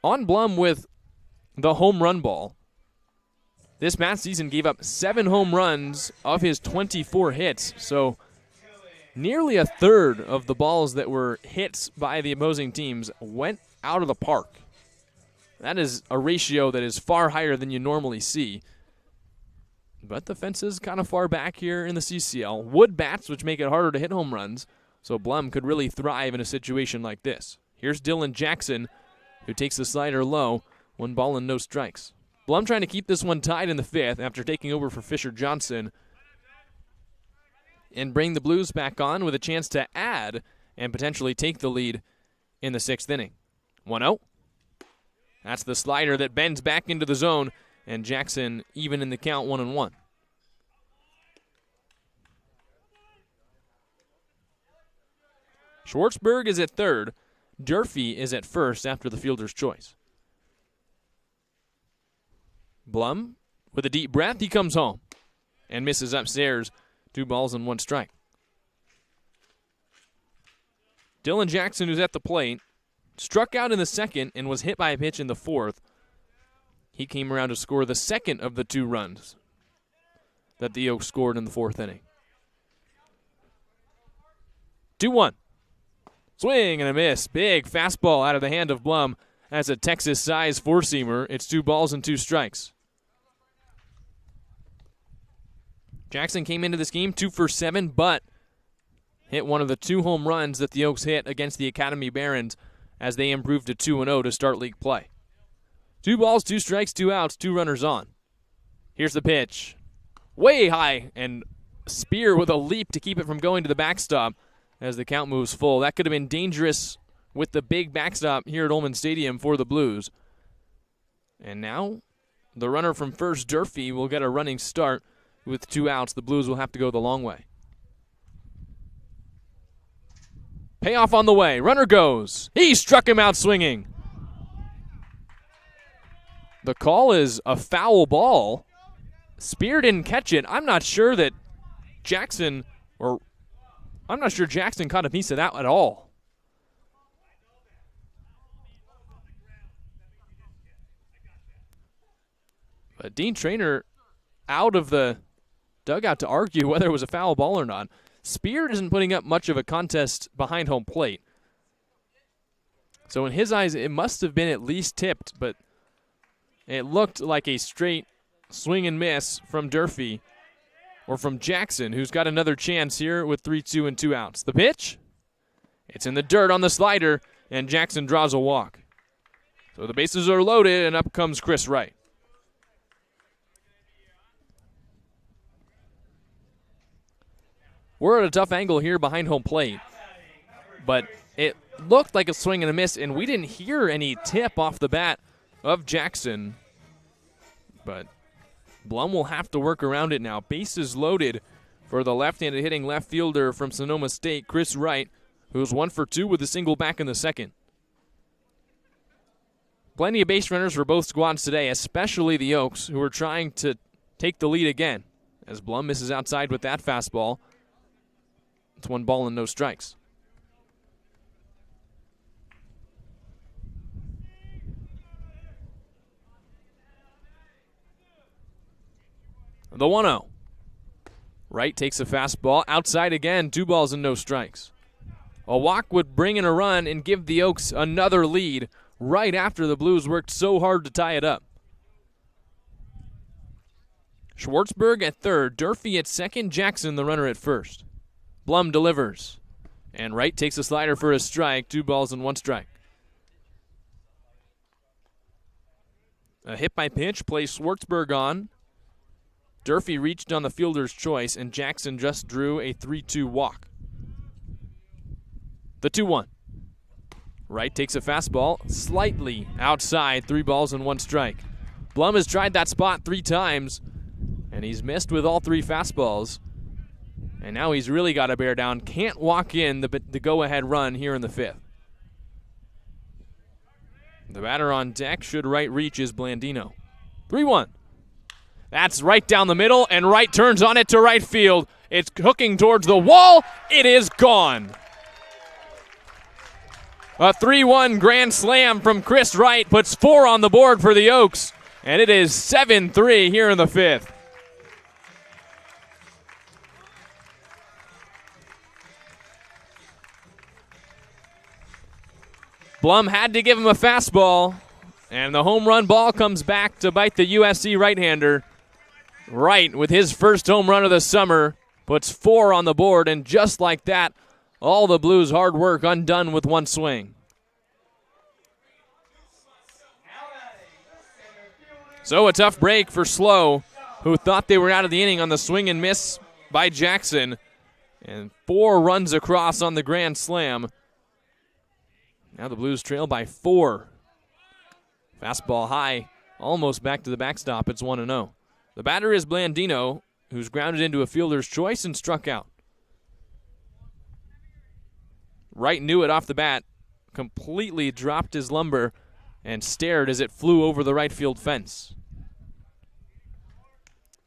On Blum with the home run ball. This past season gave up 7 home runs of his 24 hits, so nearly a third of the balls that were hits by the opposing teams went out of the park. That is a ratio that is far higher than you normally see. But the fence is kind of far back here in the CCL. Wood bats, which make it harder to hit home runs, so Blum could really thrive in a situation like this. Here's Dylan Jackson, who takes the slider low. 1 ball and no strikes. Blum trying to keep this one tied in the 5th after taking over for Fisher Johnson and bring the Blues back on with a chance to add and potentially take the lead in the 6th inning. 1-0. That's the slider that bends back into the zone, and Jackson even in the count, 1-1. Schwartzberg is at third. Durfee is at first after the fielder's choice. Blum, with a deep breath, he comes home and misses upstairs. 2 balls and 1 strike. Dylan Jackson, who's at the plate, struck out in the 2nd and was hit by a pitch in the 4th. He came around to score the 2nd of the 2 runs that the Oaks scored in the 4th inning. 2-1. Swing and a miss. Big fastball out of the hand of Blum. That's a Texas-size 4-seamer. It's 2 balls and 2 strikes. Jackson came into this game 2 for 7, but hit one of the 2 home runs that the Oaks hit against the Academy Barons as they improved to 2-0 to start league play. 2 balls, 2 strikes, 2 outs, 2 runners on. Here's the pitch. Way high, and Spear with a leap to keep it from going to the backstop as the count moves full. That could have been dangerous with the big backstop here at Ullman Stadium for the Blues. And now the runner from first, Durfee, will get a running start. With 2 outs, the Blues will have to go the long way. Payoff on the way. Runner goes. He struck him out swinging. The call is a foul ball. Spear didn't catch it. I'm not sure Jackson caught a piece of that at all. But Dean Traynor out of the dugout to argue whether it was a foul ball or not. Spear isn't putting up much of a contest behind home plate. So in his eyes, it must have been at least tipped, but it looked like a straight swing and miss from Durfee, or from Jackson, who's got another chance here with 3-2 and 2 outs. The pitch? It's in the dirt on the slider, and Jackson draws a walk. So the bases are loaded, and up comes Chris Wright. We're at a tough angle here behind home plate, but it looked like a swing and a miss, and we didn't hear any tip off the bat of Jackson. But Blum will have to work around it now. Bases loaded for the left-handed hitting left fielder from Sonoma State, Chris Wright, who's 1 for 2 with a single back in the 2nd. Plenty of base runners for both squads today, especially the Oaks, who are trying to take the lead again, as Blum misses outside with that fastball. It's 1 ball and no strikes. The 1-0. Wright takes a fastball. Outside again, 2 balls and no strikes. A walk would bring in a run and give the Oaks another lead right after the Blues worked so hard to tie it up. Schwartzberg at third, Durfee at second, Jackson the runner at first. Blum delivers, and Wright takes a slider for a strike, 2 balls and 1 strike. A hit by pitch plays Schwartzberg on. Durfee reached on the fielder's choice, and Jackson just drew a 3-2 walk. The 2-1. Wright takes a fastball, slightly outside, 3 balls and 1 strike. Blum has tried that spot 3 times, and he's missed with all 3 fastballs. And now he's really got to bear down. Can't walk in the go-ahead run here in the 5th. The batter on deck should right reach is Blandino. 3-1. That's right down the middle, and Wright turns on it to right field. It's hooking towards the wall. It is gone. A 3-1 grand slam from Chris Wright puts 4 on the board for the Oaks, and it is 7-3 here in the 5th. Blum had to give him a fastball, and the home run ball comes back to bite the USC right-hander. Wright, with his first home run of the summer, puts 4 on the board, and just like that, all the Blues' hard work undone with one swing. So a tough break for SLO, who thought they were out of the inning on the swing and miss by Jackson, and 4 runs across on the grand slam. Now the Blues trail by 4. Fastball high, almost back to the backstop. It's 1-0. The batter is Blandino, who's grounded into a fielder's choice and struck out. Wright knew it off the bat, completely dropped his lumber, and stared as it flew over the right field fence.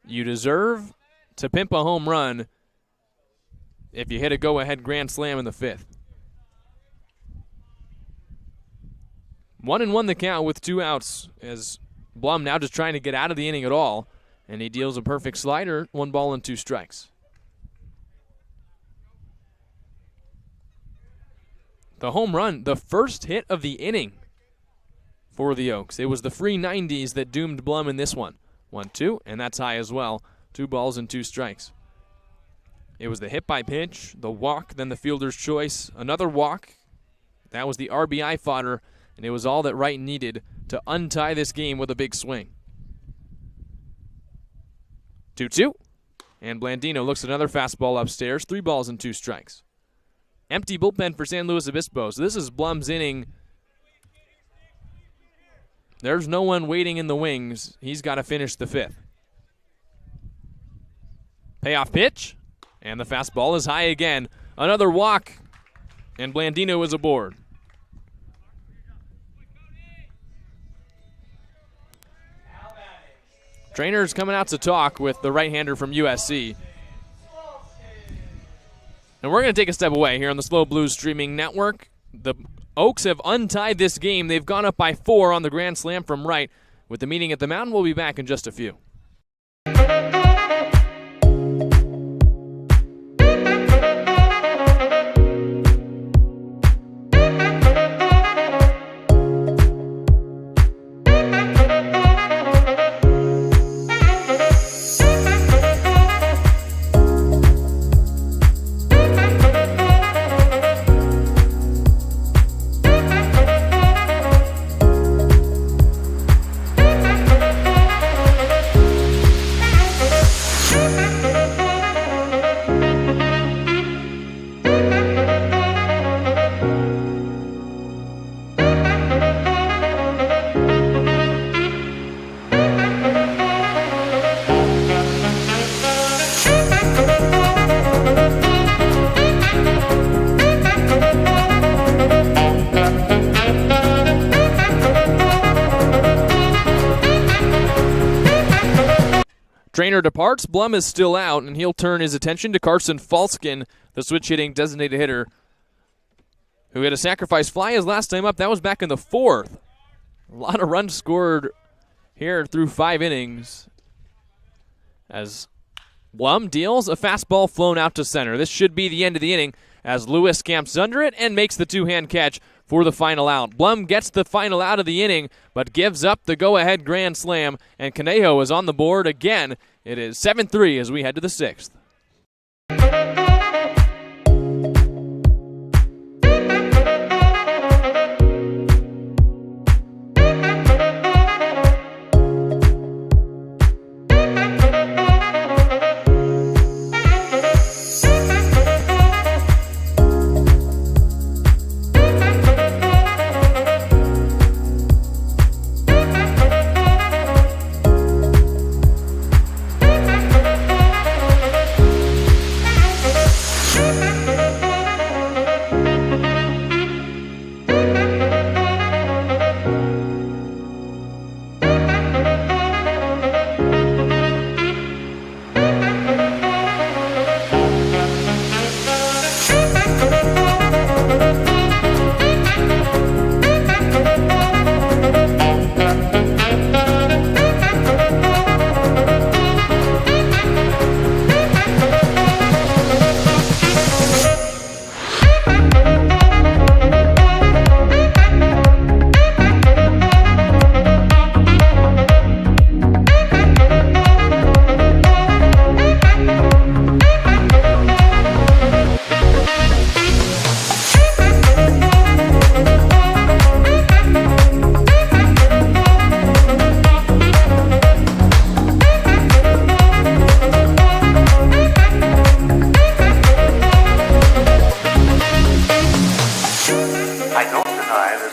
You deserve to pimp a home run if you hit a go-ahead grand slam in the 5th. 1-1 the count with 2 outs, as Blum now just trying to get out of the inning at all, and he deals a perfect slider, 1 ball and 2 strikes. The home run, the first hit of the inning for the Oaks. It was the free 90s that doomed Blum in this one. 1-2, and that's high as well. 2 balls and 2 strikes. It was the hit by pitch, the walk, then the fielder's choice, another walk. That was the RBI fodder, and it was all that Wright needed to untie this game with a big swing. 2-2, and Blandino looks at another fastball upstairs. 3 balls and 2 strikes. Empty bullpen for San Luis Obispo. So this is Blum's inning. There's no one waiting in the wings. He's got to finish the 5th. Payoff pitch, and the fastball is high again. Another walk, and Blandino is aboard. Trainer's coming out to talk with the right-hander from USC. And we're going to take a step away here on the SLO Blues streaming network. The Oaks have untied this game. They've gone up by 4 on the grand slam from Wright. With the meeting at the mound, we'll be back in just a few. Trainer departs. Blum is still out, and he'll turn his attention to Carson Falskin, the switch-hitting designated hitter, who had a sacrifice fly his last time up. That was back in the 4th. A lot of runs scored here through 5 innings, as Blum deals a fastball flown out to center. This should be the end of the inning, as Lewis camps under it and makes the 2-hand catch for the final out. Blum gets the final out of the inning, but gives up the go-ahead grand slam, and Conejo is on the board again. It is 7-3 as we head to the 6th.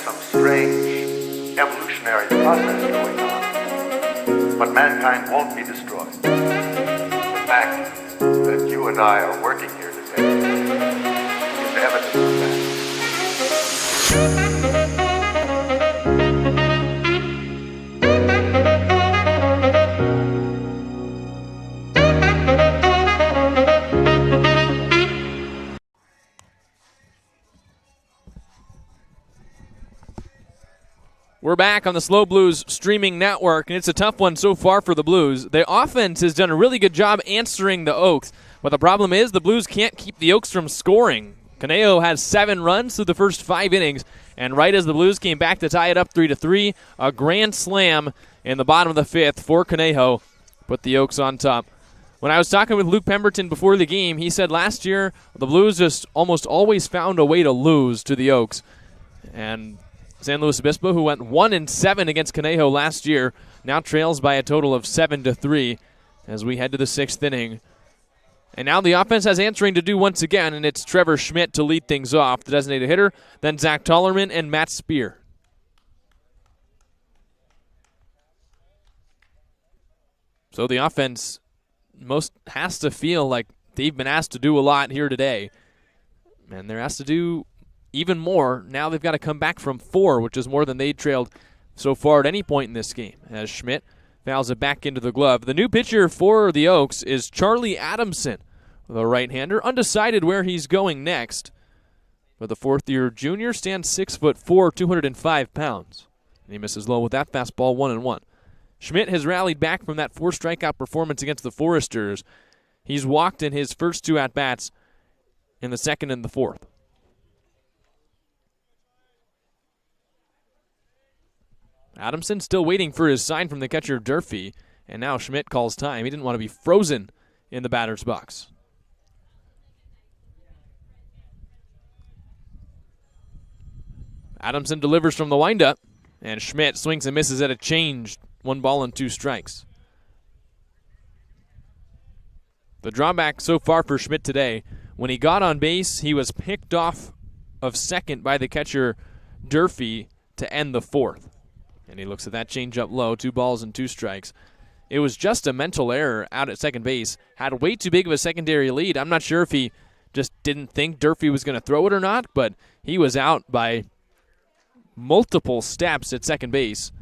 some strange evolutionary process going on. But mankind won't be destroyed. The fact that you and I are working here today is evidence of that. We're back on the SLO Blues streaming network, and it's a tough one so far for the Blues. The offense has done a really good job answering the Oaks, but the problem is the Blues can't keep the Oaks from scoring. Conejo has 7 runs through the first 5 innings, and right as the Blues came back to tie it up 3-3, a grand slam in the bottom of the 5th for Conejo put the Oaks on top. When I was talking with Luke Pemberton before the game, he said last year the Blues just almost always found a way to lose to the Oaks. And San Luis Obispo, who went 1-7 against Conejo last year, now trails by a total of 7-3 as we head to the 6th inning. And now the offense has answering to do once again, and it's Trevor Schmidt to lead things off, the designated hitter, then Zach Tollerman and Matt Spear. So the offense most has to feel like they've been asked to do a lot here today. And they're asked to do even more. Now they've got to come back from 4, which is more than they trailed so far at any point in this game, as Schmidt fouls it back into the glove. The new pitcher for the Oaks is Charlie Adamson, the right-hander, undecided where he's going next. But the 4th-year junior stands 6'4", 205 pounds. And he misses low with that fastball, 1-1. Schmidt has rallied back from that 4-strikeout performance against the Foresters. He's walked in his first 2 at-bats in the 2nd and the 4th. Adamson still waiting for his sign from the catcher Durfee, and now Schmidt calls time. He didn't want to be frozen in the batter's box. Adamson delivers from the windup, and Schmidt swings and misses at a change. 1 ball and 2 strikes. The drawback so far for Schmidt today, when he got on base, he was picked off of second by the catcher Durfee to end the 4th. And he looks at that changeup low, 2 balls and 2 strikes. It was just a mental error out at second base. Had way too big of a secondary lead. I'm not sure if he just didn't think Durfee was going to throw it or not, but he was out by multiple steps at second base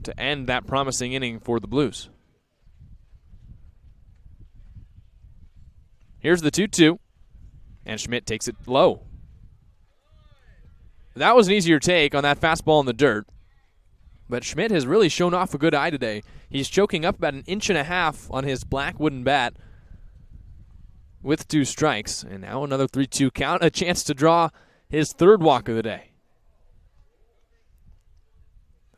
to end that promising inning for the Blues. Here's the 2-2, and Schmidt takes it low. That was an easier take on that fastball in the dirt. But Schmidt has really shown off a good eye today. He's choking up about 1.5 inches on his black wooden bat with 2 strikes. And now another 3-2 count, a chance to draw his 3rd walk of the day.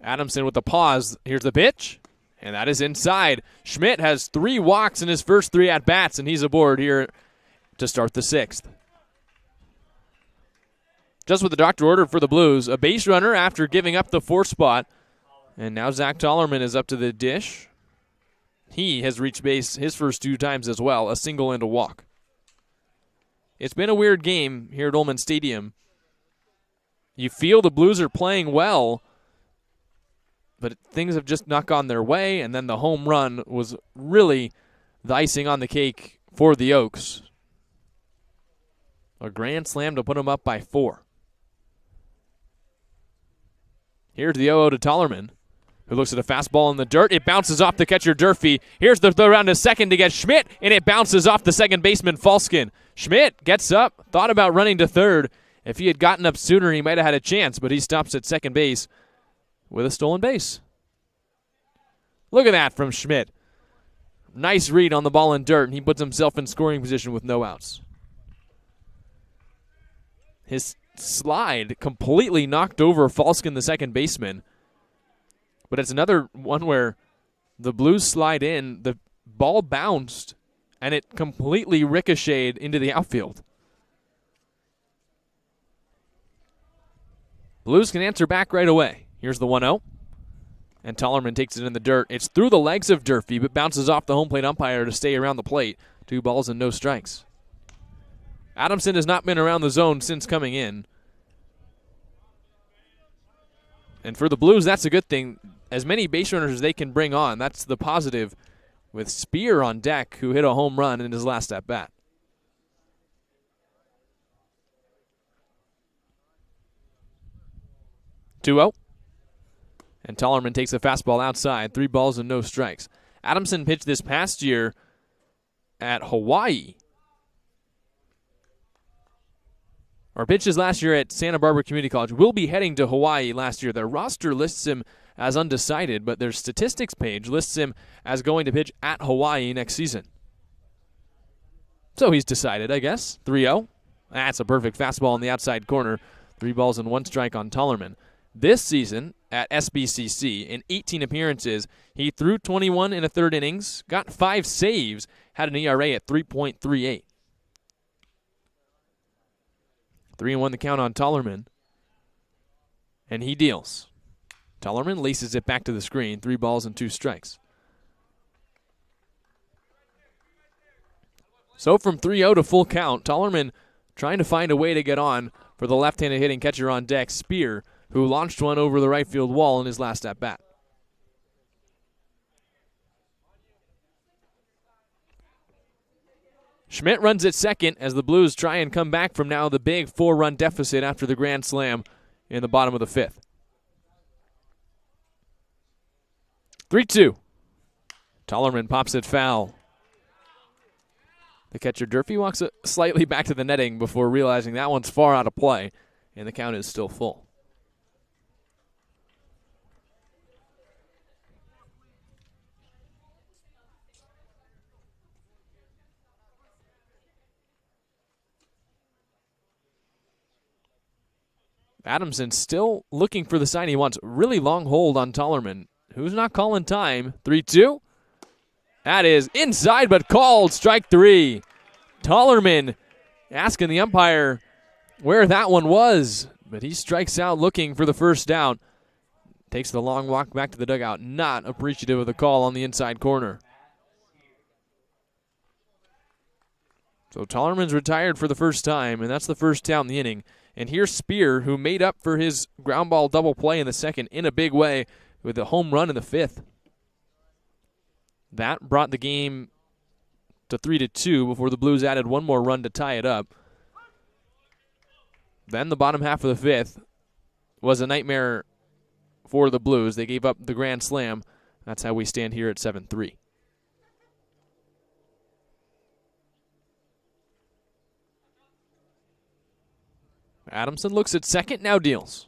Adamson with the pause. Here's the pitch, and that is inside. Schmidt has 3 walks in his first 3 at-bats, and he's aboard here to start the 6th. Just what the doctor ordered for the Blues, a base runner after giving up the 4th spot. And now Zach Tollerman is up to the dish. He has reached base his first 2 times as well, a single and a walk. It's been a weird game here at Ullman Stadium. You feel the Blues are playing well, but things have just not gone their way, and then the home run was really the icing on the cake for the Oaks. A grand slam to put them up by 4. Here's the 0-0 to Tollerman, who looks at a fastball in the dirt. It bounces off the catcher Durfee. Here's the throw around to second to get Schmidt, and it bounces off the second baseman Falskin. Schmidt gets up, thought about running to third. If he had gotten up sooner, he might have had a chance, but he stops at second base with a stolen base. Look at that from Schmidt. Nice read on the ball in dirt, and he puts himself in scoring position with no outs. His slide completely knocked over Falskin, the second baseman. But it's another one where the Blues slide in, the ball bounced, and it completely ricocheted into the outfield. Blues can answer back right away. Here's the 1-0. And Tollerman takes it in the dirt. It's through the legs of Durfee, but bounces off the home plate umpire to stay around the plate. 2 balls and no strikes. Adamson has not been around the zone since coming in. And for the Blues, that's a good thing. As many base runners as they can bring on, that's the positive with Spear on deck, who hit a home run in his last at-bat. Two-0. And Tollerman takes the fastball outside. 3 balls and no strikes. Adamson pitched this past year at Hawaii. Or pitches last year at Santa Barbara Community College. Will be heading to Hawaii last year. Their roster lists him as undecided, but their statistics page lists him as going to pitch at Hawaii next season. So he's decided, I guess. 3-0. That's a perfect fastball in the outside corner. 3 balls and 1 strike on Tollerman. This season at SBCC, in 18 appearances, he threw 21 in a third innings, got 5 saves, had an ERA at 3.38. 3-1 the count on Tollerman. And he deals. Tollerman laces it back to the screen. 3 balls and 2 strikes. So from 3-0 to full count, Tollerman trying to find a way to get on for the left-handed hitting catcher on deck, Spear, who launched one over the right field wall in his last at-bat. Schmidt runs at second as the Blues try and come back from now the big 4-run deficit after the grand slam in the bottom of the 5th. 3-2. Tollerman pops it foul. The catcher Durfee walks slightly back to the netting before realizing that one's far out of play, and the count is still full. Adamson still looking for the sign he wants. Really long hold on Tollerman, who's not calling time. 3-2. That is inside but called. Strike 3. Tollerman asking the umpire where that one was, but he strikes out looking for the first down. Takes the long walk back to the dugout. Not appreciative of the call on the inside corner. So Tollerman's retired for the first time, and that's the first down in the inning. And here's Spear, who made up for his ground ball double play in the second in a big way with a home run in the 5th. That brought the game to 3-2 before the Blues added one more run to tie it up. Then the bottom half of the 5th was a nightmare for the Blues. They gave up the grand slam. That's how we stand here at 7-3. Adamson looks at second, now deals.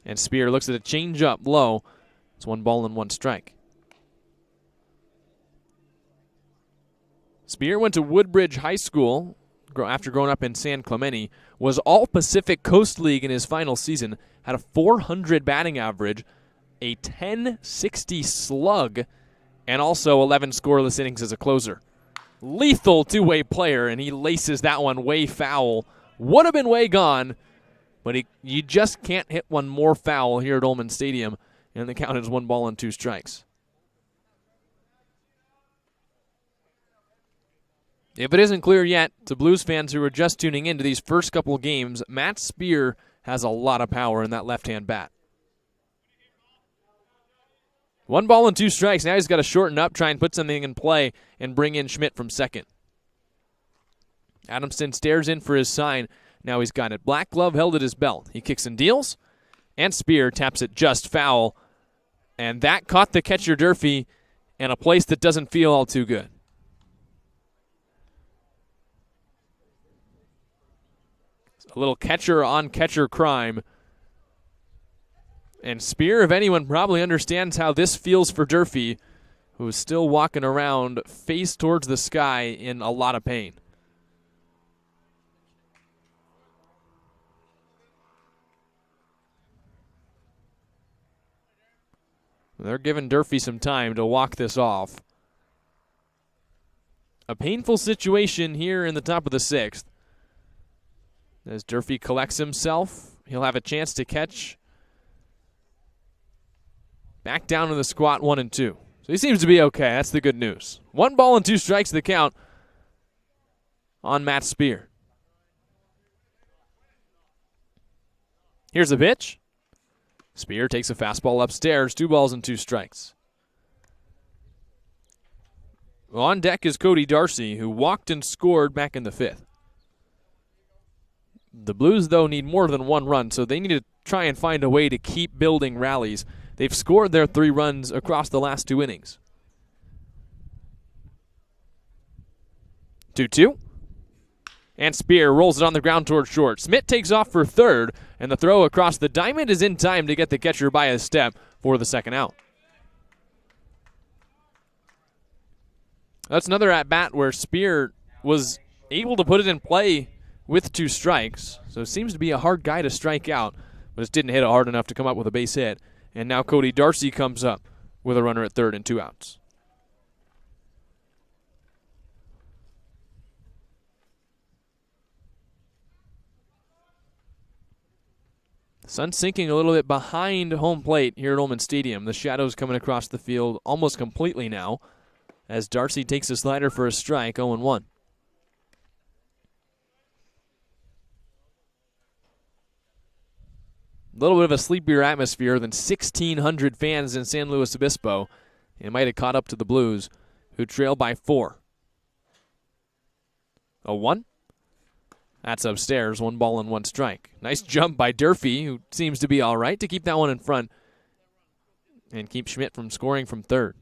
And Spear looks at a change-up low. It's 1 ball and 1 strike. Spear went to Woodbridge High School after growing up in San Clemente, was All Pacific Coast League in his final season, had a .400 batting average, a .1060 slug, and also 11 scoreless innings as a closer. Lethal two-way player, and he laces that one way foul. Would have been way gone, but you just can't hit one more foul here at Ullman Stadium, and the count is 1 ball and 2 strikes. If it isn't clear yet to Blues fans who are just tuning into these first couple of games, Matt Spear has a lot of power in that left-hand bat. 1 ball and 2 strikes. Now he's got to shorten up, try and put something in play, and bring in Schmidt from second. Adamson stares in for his sign. Now he's got it. Black glove held at his belt. He kicks and deals, and Spear taps it just foul. And that caught the catcher Durfee in a place that doesn't feel all too good. A little catcher-on-catcher crime. And Spear, if anyone, probably understands how this feels for Durfee, who is still walking around face towards the sky in a lot of pain. They're giving Durfee some time to walk this off. A painful situation here in the top of the 6th. As Durfee collects himself, he'll have a chance to catch back down to the squat 1 and 2. So he seems to be okay. That's the good news. 1 ball and 2 strikes the count on Matt Spear. Here's the pitch. Spear takes a fastball upstairs, 2 balls and 2 strikes. On deck is Cody Darcy, who walked and scored back in the 5th. The Blues, though, need more than 1 run, so they need to try and find a way to keep building rallies. They've scored their 3 runs across the last 2 innings. 2-2. And Spear rolls it on the ground toward short. Schmidt takes off for third, and the throw across the diamond is in time to get the catcher by a step for the second out. That's another at-bat where Spear was able to put it in play with 2 strikes. So it seems to be a hard guy to strike out, but just didn't hit it hard enough to come up with a base hit. And now Cody Darcy comes up with a runner at third and 2 outs. The sun's sinking a little bit behind home plate here at Ullman Stadium. The shadows coming across the field almost completely now as Darcy takes a slider for a strike, 0-1. A little bit of a sleepier atmosphere than 1,600 fans in San Luis Obispo. It might have caught up to the Blues, who trail by 4. 0-1. That's upstairs, 1 ball and 1 strike. Nice jump by Durfee, who seems to be all right, to keep that one in front and keep Schmidt from scoring from third.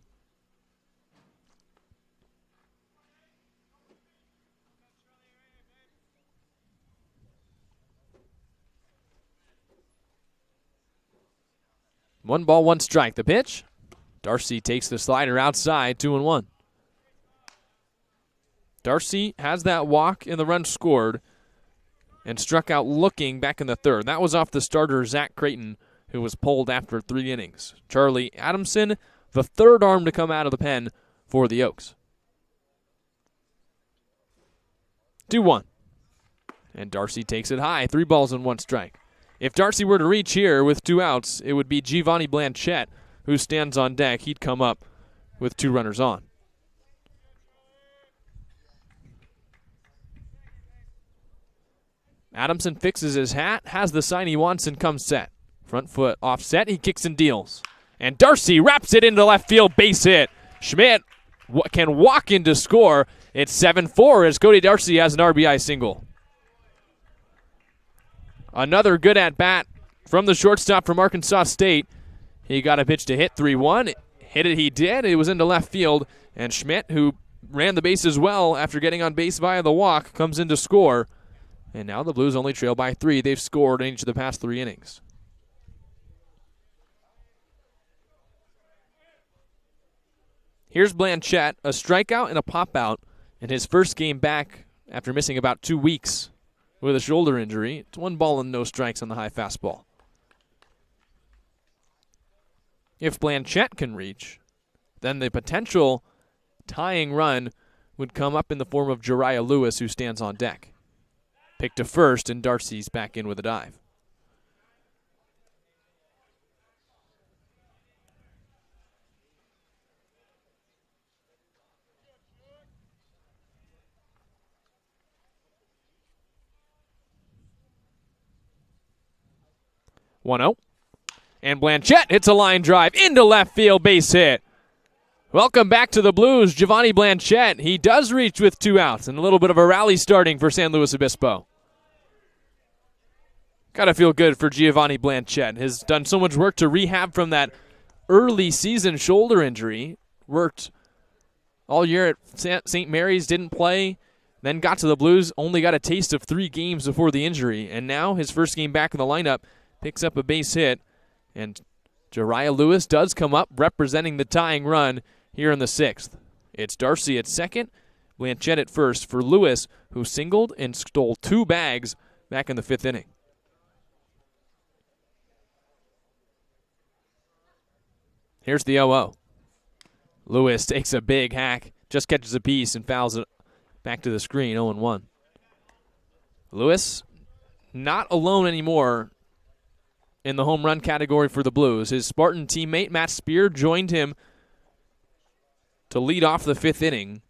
One ball, 1 strike. The pitch. Darcy takes the slider outside, 2-1. Darcy has that walk in the run scored and struck out looking back in the 3rd. That was off the starter, Zach Creighton, who was pulled after 3 innings. Charlie Adamson, the 3rd arm to come out of the pen for the Oaks. 2-1. And Darcy takes it high, 3 balls and 1 strike. If Darcy were to reach here with 2 outs, it would be Giovanni Blanchette who stands on deck. He'd come up with 2 runners on. Adamson fixes his hat, has the sign he wants, and comes set. Front foot offset, he kicks and deals. And Darcy wraps it into left field, base hit. Schmidt can walk in to score. It's 7-4 as Cody Darcy has an RBI single. Another good at-bat from the shortstop from Arkansas State. He got a pitch to hit 3-1. Hit it he did. It was into left field. And Schmidt, who ran the bases well after getting on base via the walk, comes in to score. And now the Blues only trail by 3. They've scored in each of the past 3 innings. Here's Blanchette, a strikeout and a pop-out in his first game back after missing about 2 weeks with a shoulder injury. It's 1 ball and no strikes on the high fastball. If Blanchette can reach, then the potential tying run would come up in the form of Jariah Lewis, who stands on deck. Pick to first, and Darcy's back in with a dive. One-0. And Blanchette hits a line drive into left field, base hit. Welcome back to the Blues, Giovanni Blanchette. He does reach with 2 outs, and a little bit of a rally starting for San Luis Obispo. Gotta feel good for Giovanni Blanchette. Has done so much work to rehab from that early season shoulder injury. Worked all year at St. Mary's, didn't play, then got to the Blues, only got a taste of 3 games before the injury, and now his first game back in the lineup, picks up a base hit, and Jariah Lewis does come up representing the tying run here in the 6th. It's Darcy at second, Blanchette at first for Lewis, who singled and stole 2 bags back in the 5th inning. Here's the 0-0. Lewis takes a big hack, just catches a piece and fouls it back to the screen, 0-1. Lewis not alone anymore in the home run category for the Blues. His Spartan teammate, Matt Spear, joined him to lead off the 5th inning.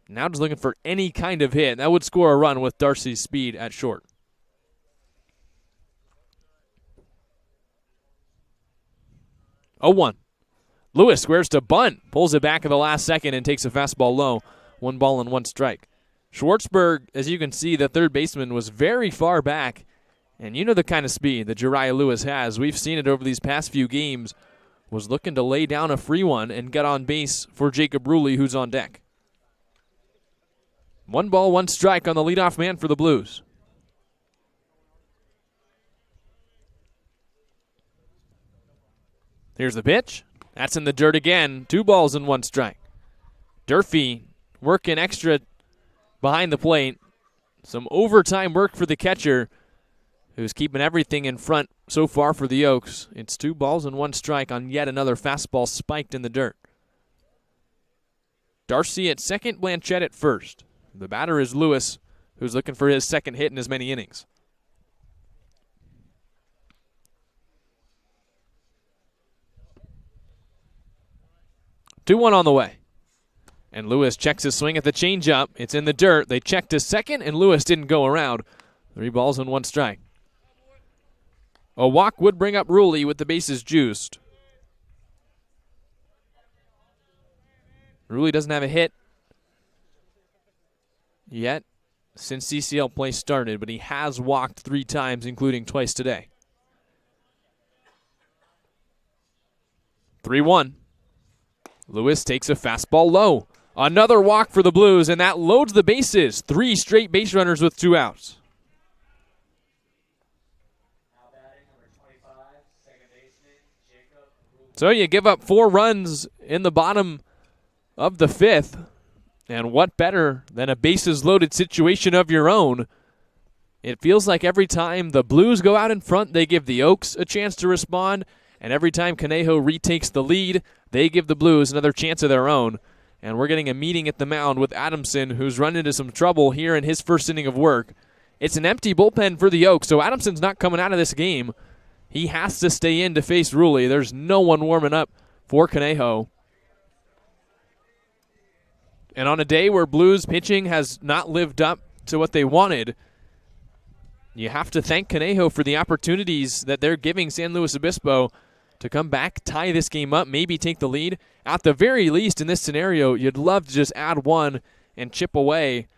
Now just looking for any kind of hit. That would score a run with Darcy's speed at short. 0-1. Lewis squares to bunt, pulls it back at the last second and takes a fastball low. 1 ball and 1 strike. Schwartzberg, as you can see, the third baseman, was very far back. And you know the kind of speed that Jariah Lewis has. We've seen it over these past few games. Was looking to lay down a free one and get on base for Jacob Ruley, who's on deck. 1 ball, 1 strike on the leadoff man for the Blues. Here's the pitch. That's in the dirt again. 2 balls and 1 strike. Durfee working extra behind the plate. Some overtime work for the catcher, who's keeping everything in front so far for the Oaks. It's 2 balls and 1 strike on yet another fastball spiked in the dirt. Darcy at second, Blanchett at first. The batter is Lewis, who's looking for his second hit in as many innings. 2-1 on the way. And Lewis checks his swing at the changeup. It's in the dirt. They checked to second, and Lewis didn't go around. 3 balls and 1 strike. A walk would bring up Ruley with the bases juiced. Ruley doesn't have a hit yet since CCL play started, but he has walked 3 times, including twice today. 3-1. Lewis takes a fastball low. Another walk for the Blues, and that loads the bases. 3 straight base runners with 2 outs. So you give up 4 runs in the bottom of the 5th. And what better than a bases-loaded situation of your own? It feels like every time the Blues go out in front, they give the Oaks a chance to respond. And every time Conejo retakes the lead, they give the Blues another chance of their own. And we're getting a meeting at the mound with Adamson, who's run into some trouble here in his first inning of work. It's an empty bullpen for the Oaks, so Adamson's not coming out of this game. He has to stay in to face Ruley. There's no one warming up for Conejo. And on a day where Blues pitching has not lived up to what they wanted, you have to thank Conejo for the opportunities that they're giving San Luis Obispo to come back, tie this game up, maybe take the lead. At the very least, in this scenario, you'd love to just add 1 and chip away.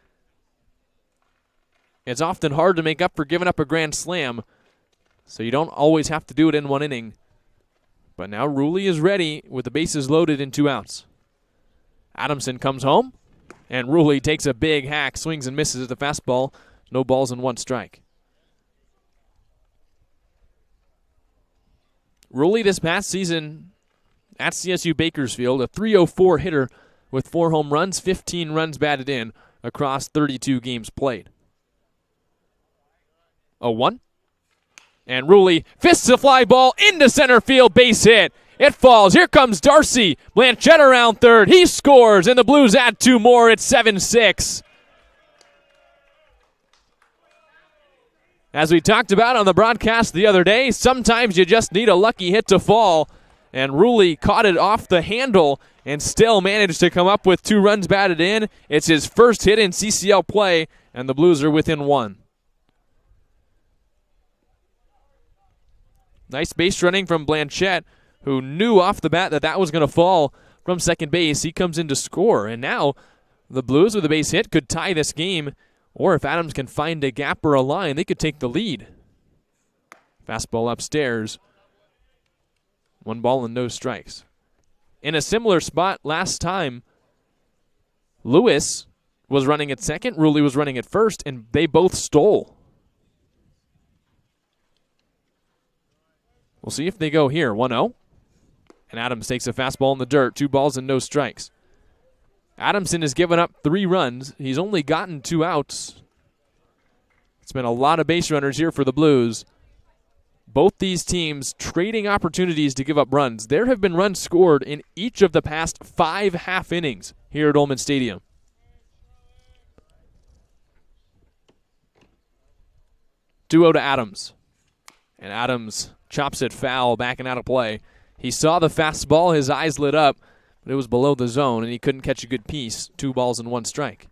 It's often hard to make up for giving up a grand slam, so you don't always have to do it in 1 inning. But now Ruley is ready with the bases loaded and 2 outs. Adamson comes home, and Ruley takes a big hack, swings and misses at the fastball. No balls and 1 strike. Ruley this past season at CSU Bakersfield, a .304 hitter with 4 home runs, 15 runs batted in across 32 games played. 0-1. And Ruley fists a fly ball into center field, base hit. It falls. Here comes Darcy. Blanchett around third. He scores, and the Blues add 2 more. It's 7-6. As we talked about on the broadcast the other day, sometimes you just need a lucky hit to fall, and Ruley caught it off the handle and still managed to come up with 2 runs batted in. It's his first hit in CCL play, and the Blues are within 1. Nice base running from Blanchett, who knew off the bat that that was going to fall from second base. He comes in to score, and now the Blues with a base hit could tie this game, or if Adams can find a gap or a line, they could take the lead. Fastball upstairs. 1 ball and no strikes. In a similar spot last time, Lewis was running at second, Ruley was running at first, and they both stole. We'll see if they go here. 1-0. And Adams takes a fastball in the dirt. 2 balls and no strikes. Adamson has given up 3 runs. He's only gotten 2 outs. It's been a lot of base runners here for the Blues. Both these teams trading opportunities to give up runs. There have been runs scored in each of the past 5 half innings here at Ullman Stadium. To Adams. And Adams chops it foul, backing out of play. He saw the fastball, his eyes lit up, but it was below the zone, and he couldn't catch a good piece. 2 balls and 1 strike.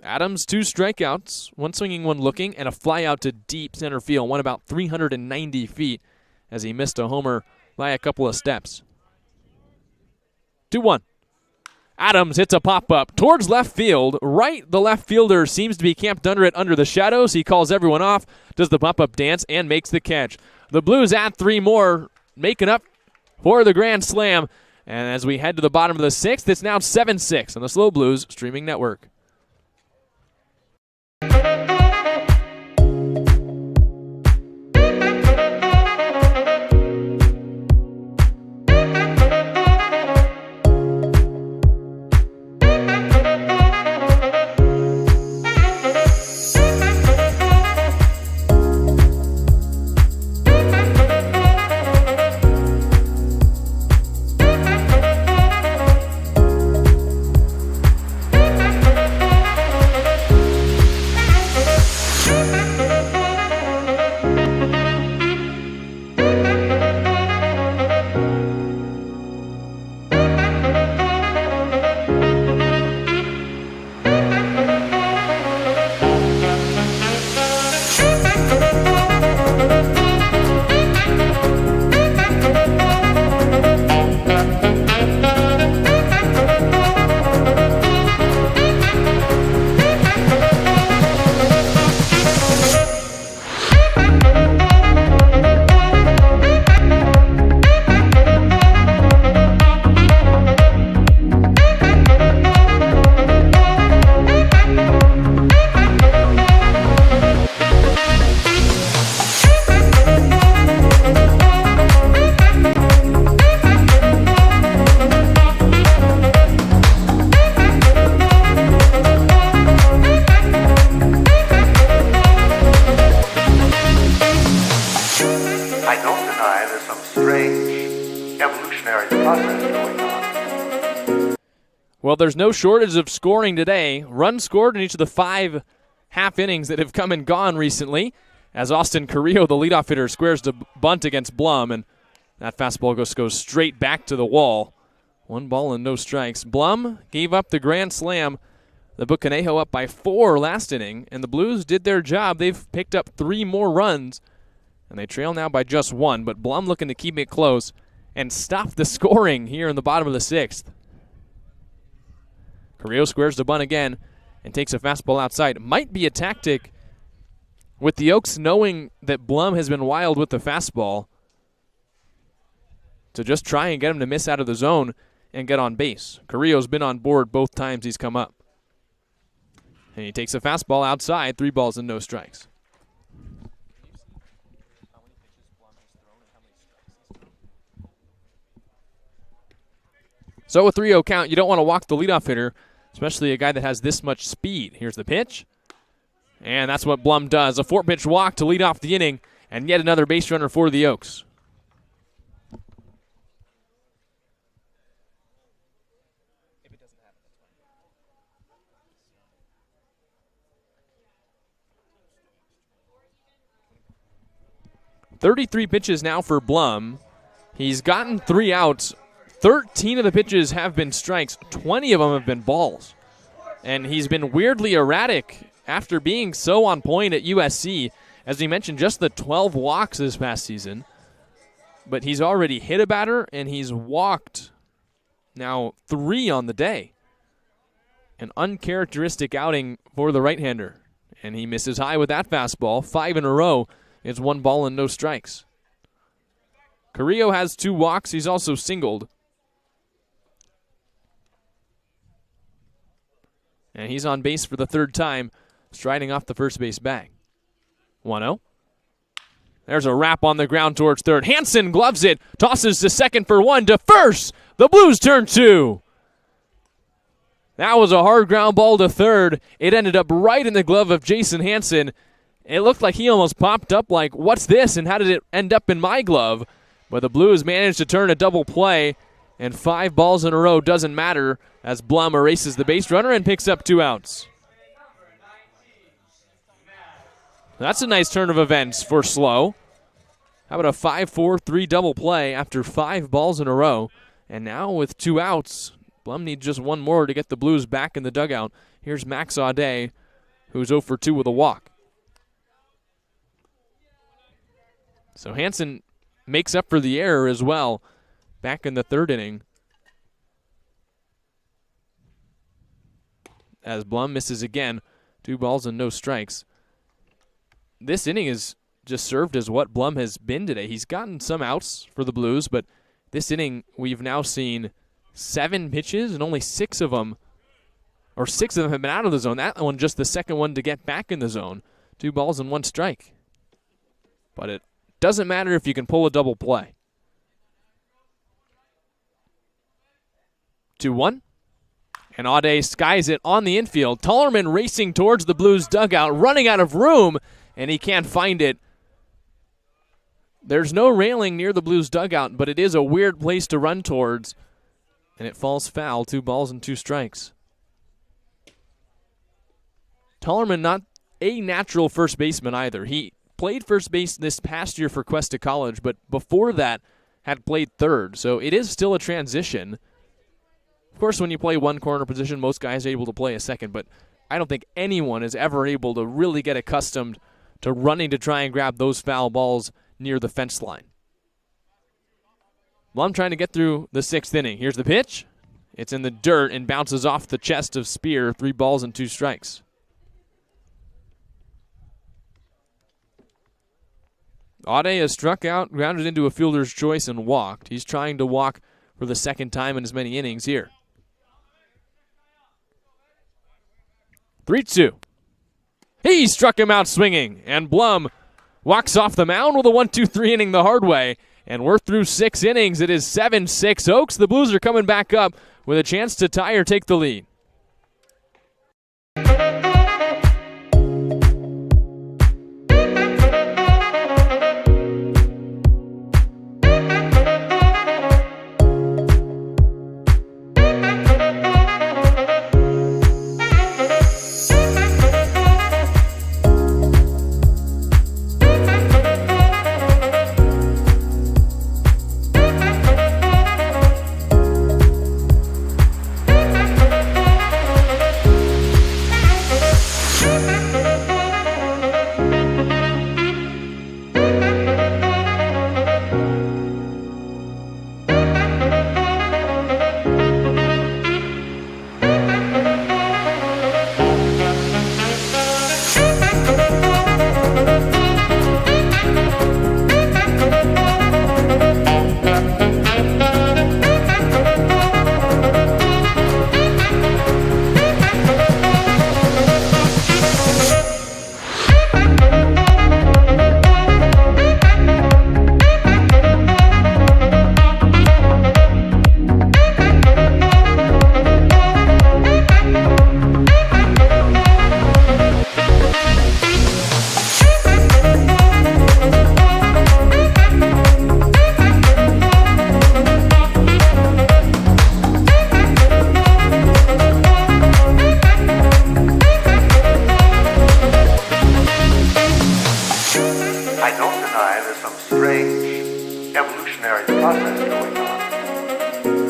Adams, 2 strikeouts, 1 swinging, 1 looking, and a fly out to deep center field, one about 390 feet as he missed a homer by a couple of steps. 2-1. Adams hits a pop-up towards left field. Right, the left fielder seems to be camped under it under the shadows. He calls everyone off, does the pop-up dance, and makes the catch. The Blues add 3 more, making up for the grand slam. And as we head to the bottom of the 6th, it's now 7-6 on the SLO Blues streaming network. I don't deny there's some strange evolutionary process going on. Well, there's no shortage of scoring today. Runs scored in each of the 5 half innings that have come and gone recently, as Austin Carrillo, the leadoff hitter, squares to bunt against Blum, and that fastball goes straight back to the wall. 1 ball and no strikes. Blum gave up the grand slam. The Conejo up by 4 last inning, and the Blues did their job. They've picked up 3 more runs, and they trail now by just 1, but Blum looking to keep it close and stop the scoring here in the bottom of the 6th. Carrillo squares the bunt again and takes a fastball outside. Might be a tactic with the Oaks knowing that Blum has been wild with the fastball to just try and get him to miss out of the zone and get on base. Carrillo's been on board both times he's come up. And he takes a fastball outside, 3 balls and no strikes. So a 3-0 count, you don't want to walk the leadoff hitter, especially a guy that has this much speed. Here's the pitch, and that's what Blum does. A 4-pitch walk to lead off the inning, and yet another base runner for the Oaks. If it doesn't happen, that's fine. 33 pitches now for Blum. He's gotten 3 outs. 13 of the pitches have been strikes. 20 of them have been balls. And he's been weirdly erratic after being so on point at USC. As we mentioned, just the 12 walks this past season. But he's already hit a batter, and he's walked now 3 on the day. An uncharacteristic outing for the right-hander. And he misses high with that fastball. 5 in a row. It's 1 ball and no strikes. Carrillo has 2 walks. He's also singled. And he's on base for the 3rd time, striding off the first base bag. 1-0. There's a wrap on the ground towards third. Hansen gloves it, tosses to second for 1, to first. The Blues turn 2. That was a hard ground ball to third. It ended up right in the glove of Jason Hansen. It looked like he almost popped up like, what's this, and how did it end up in my glove? But the Blues managed to turn a double play, and 5 balls in a row doesn't matter as Blum erases the base runner and picks up 2 outs. That's a nice turn of events for SLO. How about a 5-4-3 double play after 5 balls in a row? And now with 2 outs, Blum needs just 1 more to get the Blues back in the dugout. Here's Max Audet, who's 0 for 2 with a walk. So Hansen makes up for the error as well back in the third inning. As Blum misses again, 2 balls and no strikes. This inning is just served as what Blum has been today. He's gotten some outs for the Blues, but this inning we've now seen 7 pitches and only 6 of them have been out of the zone. That one just the second one to get back in the zone. 2 balls and 1 strike. But it doesn't matter if you can pull a double play. 2-1. And Aude skies it on the infield. Tullerman racing towards the Blues dugout, running out of room, and he can't find it. There's no railing near the Blues dugout, but it is a weird place to run towards. And it falls foul, 2 balls and 2 strikes. Tullerman not a natural first baseman either. He played first base this past year for Cuesta College, but before that had played third. So it is still a transition. Of course, when you play one corner position, most guys are able to play a second, but I don't think anyone is ever able to really get accustomed to running to try and grab those foul balls near the fence line. Blum trying to get through the 6th inning. Here's the pitch. It's in the dirt and bounces off the chest of Spear. 3 balls and 2 strikes. Aude has struck out, grounded into a fielder's choice, and walked. He's trying to walk for the second time in as many innings here. 3-2. He struck him out swinging, and Blum walks off the mound with a 1-2-3 inning the hard way. And we're through 6 innings. It is 7-6 Oaks. The Blues are coming back up with a chance to tie or take the lead.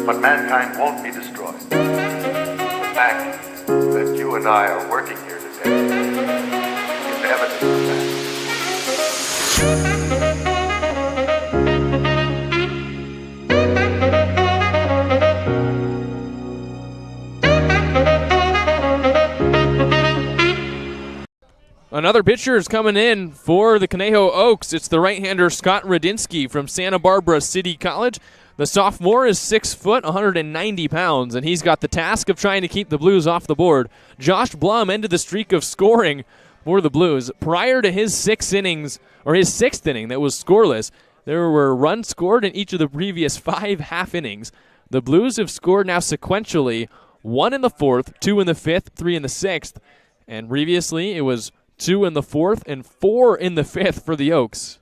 But mankind won't be destroyed. The fact that you and I are working here today is evidence of that. Another pitcher is coming in for the Conejo Oaks. It's the right-hander Scott Radinsky from Santa Barbara City College. The sophomore is 6 foot, 190 pounds, and he's got the task of trying to keep the Blues off the board. Josh Blum ended the streak of scoring for the Blues. Prior to his 6 innings, or his 6th inning that was scoreless, there were runs scored in each of the previous 5 half innings. The Blues have scored now sequentially 1 in the 4th, 2 in the 5th, 3 in the 6th, and previously it was 2 in the 4th and 4 in the 5th for the Oaks.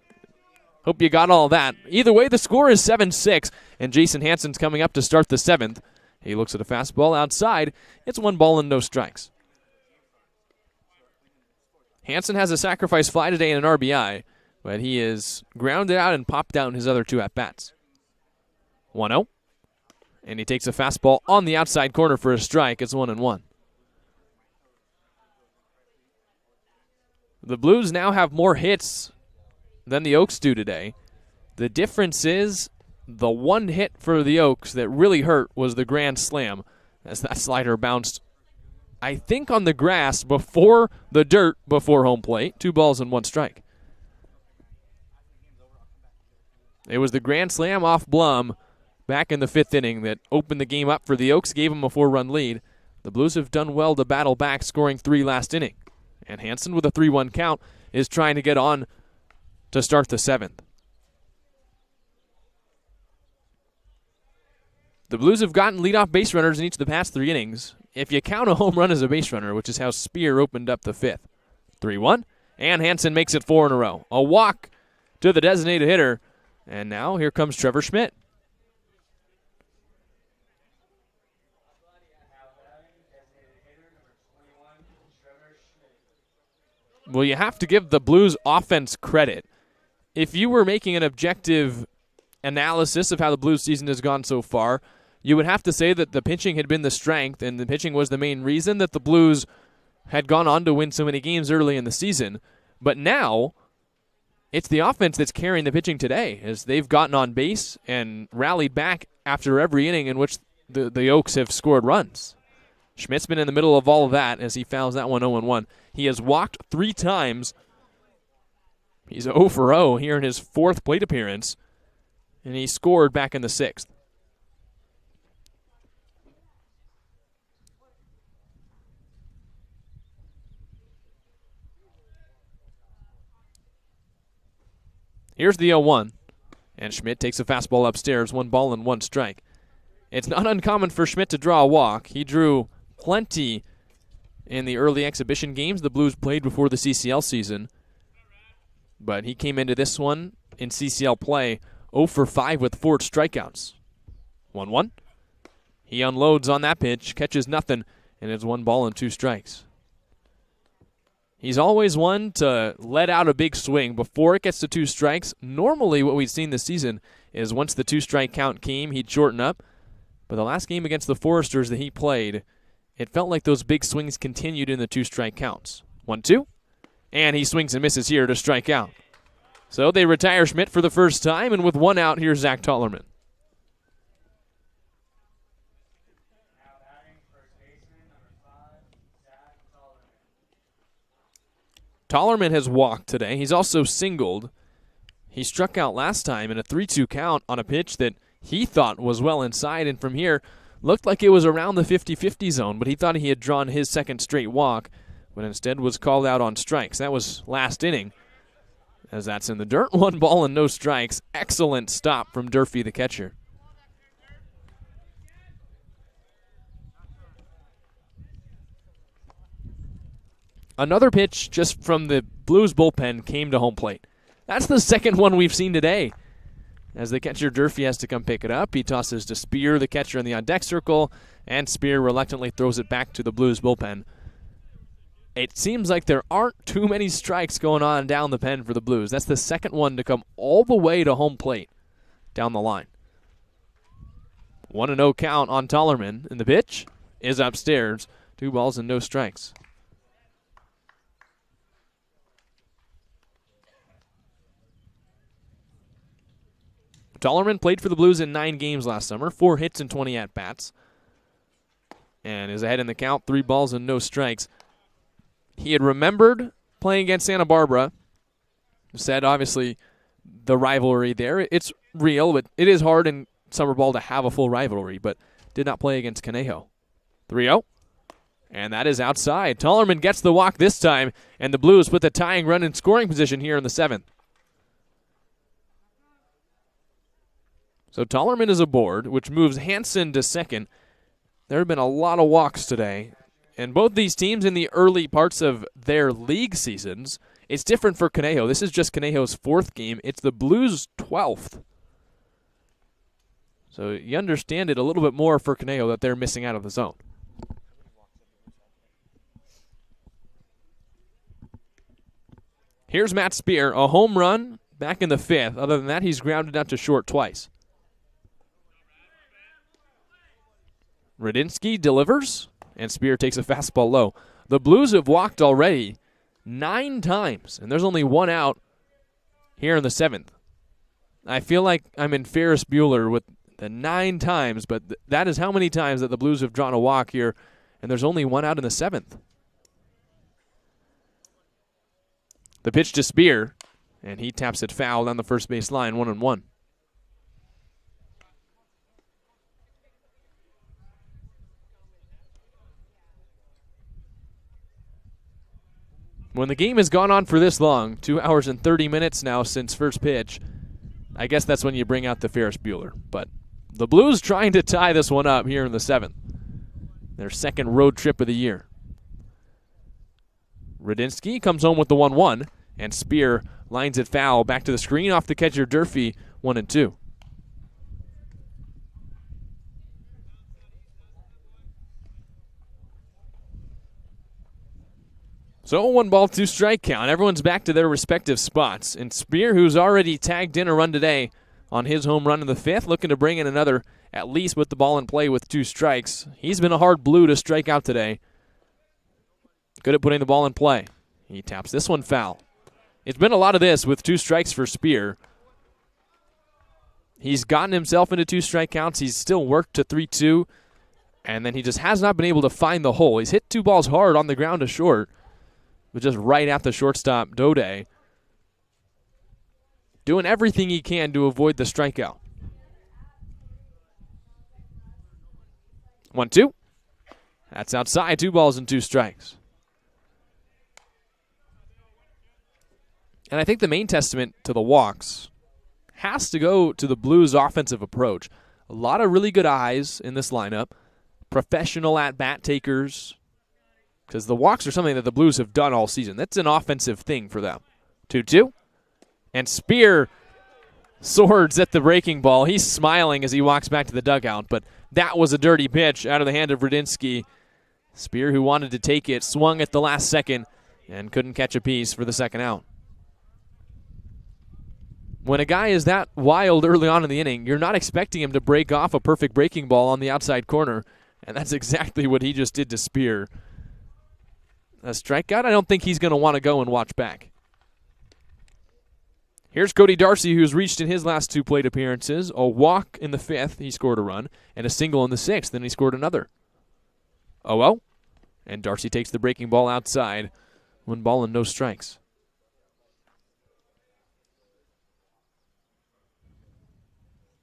Hope you got all that. Either way, the score is 7-6, and Jason Hansen's coming up to start the 7th. He looks at a fastball outside. It's 1 ball and no strikes. Hansen has a sacrifice fly today and an RBI, but he is grounded out and popped out in his other 2 at-bats. 1-0, and he takes a fastball on the outside corner for a strike. It's 1-1. The Blues now have more hits than the Oaks do today. The difference is the one hit for the Oaks that really hurt was the grand slam, as that slider bounced, I think, on the grass before the dirt before home plate. 2 balls and 1 strike. It was the grand slam off Blum back in the 5th inning that opened the game up for the Oaks, gave them a 4-run lead. The Blues have done well to battle back, scoring 3 last inning. And Hansen, with a 3-1 count, is trying to get on to start the 7th. The Blues have gotten leadoff base runners in each of the past 3 innings, if you count a home run as a base runner, which is how Speer opened up the 5th. 3-1, and Hansen makes it 4 in a row. A walk to the designated hitter, and now here comes Trevor Schmidt. Well, you have to give the Blues offense credit. If you were making an objective analysis of how the Blues season has gone so far, you would have to say that the pitching had been the strength, and the pitching was the main reason that the Blues had gone on to win so many games early in the season. But now, it's the offense that's carrying the pitching today, as they've gotten on base and rallied back after every inning in which the Oaks have scored runs. Schmidt's been in the middle of all of that as he fouls that one 0-1. He has walked 3 times. He's 0 for 0 here in his 4th plate appearance, and he scored back in the 6th. Here's the 0-1, and Schmidt takes a fastball upstairs, 1 ball and 1 strike. It's not uncommon for Schmidt to draw a walk. He drew plenty in the early exhibition games the Blues played before the CCL season, but he came into this one in CCL play 0 for 5 with 4 strikeouts. 1-1. He unloads on that pitch, catches nothing, and it's 1 ball and 2 strikes. He's always one to let out a big swing before it gets to 2 strikes. Normally what we've seen this season is once the 2-strike count came, he'd shorten up. But the last game against the Foresters that he played, it felt like those big swings continued in the 2-strike counts. 1-2, and he swings and misses here to strike out. So they retire Schmidt for the first time, and with 1 out, here's Zach Tollerman. Tollerman has walked today. He's also singled. He struck out last time in a 3-2 count on a pitch that he thought was well inside, and from here looked like it was around the 50-50 zone, but he thought he had drawn his 2nd straight walk, but instead was called out on strikes. That was last inning, as that's in the dirt. 1 ball and no strikes. Excellent stop from Durfee, the catcher. Another pitch just from the Blues bullpen came to home plate. That's the 2nd one we've seen today. As the catcher, Durfee, has to come pick it up. He tosses to Speer, the catcher, in the on-deck circle, and Speer reluctantly throws it back to the Blues bullpen. It seems like there aren't too many strikes going on down the pen for the Blues. That's the 2nd one to come all the way to home plate down the line. 1-0 count on Tollerman, and the pitch is upstairs. 2 balls and no strikes. Tollerman played for the Blues in 9 games last summer, 4 hits and 20 at-bats, and is ahead in the count, 3 balls and no strikes. He had remembered playing against Santa Barbara, said obviously the rivalry there. It's real, but it is hard in summer ball to have a full rivalry, but did not play against Conejo. 3-0, and that is outside. Tollerman gets the walk this time, and the Blues put the tying run in scoring position here in the 7th. So Tollerman is aboard, which moves Hansen to 2nd. There have been a lot of walks today. And both these teams in the early parts of their league seasons, it's different for Conejo. This is just Conejo's 4th game. It's the Blues' 12th. So you understand it a little bit more for Conejo that they're missing out of the zone. Here's Matt Speer, a home run back in the 5th. Other than that, he's grounded out to short twice. Radinsky delivers, and Speer takes a fastball low. The Blues have walked already 9 times, and there's only 1 out here in the 7th. I feel like I'm in Ferris Bueller with the 9 times, but that is how many times that the Blues have drawn a walk here, and there's only one out in the 7th. The pitch to Spear, and he taps it foul down the first base line, 1-1. When the game has gone on for this long, 2 hours and 30 minutes now since first pitch, I guess that's when you bring out the Ferris Bueller. But the Blues trying to tie this one up here in the 7th. Their second road trip of the year. Radinsky comes home with the 1-1, and Spear lines it foul back to the screen off the catcher Durfee, 1-2. So 1 ball, 2 strike count. Everyone's back to their respective spots. And Spear, who's already tagged in a run today on his home run in the 5th, looking to bring in another at least with the ball in play with 2 strikes. He's been a hard Blue to strike out today. Good at putting the ball in play. He taps this one foul. It's been a lot of this with 2 strikes for Spear. He's gotten himself into 2 strike counts. He's still worked to 3-2. And then he just has not been able to find the hole. He's hit 2 balls hard on the ground to short, but just right at the shortstop, Dode, doing everything he can to avoid the strikeout. 1-2. That's outside. 2 balls and 2 strikes. And I think the main testament to the walks has to go to the Blues' offensive approach. A lot of really good eyes in this lineup. Professional at-bat takers. Because the walks are something that the Blues have done all season. That's an offensive thing for them. 2-2. And Spear swords at the breaking ball. He's smiling as he walks back to the dugout, but that was a dirty pitch out of the hand of Radinsky. Spear, who wanted to take it, swung at the last second and couldn't catch a piece for the second out. When a guy is that wild early on in the inning, you're not expecting him to break off a perfect breaking ball on the outside corner, and that's exactly what he just did to Spear. A strikeout, I don't think he's going to want to go and watch back. Here's Cody Darcy, who's reached in his last 2 plate appearances. A walk in the 5th, he scored a run, and a single in the 6th, then he scored another. 0-0, and Darcy takes the breaking ball outside. 1 ball and no strikes.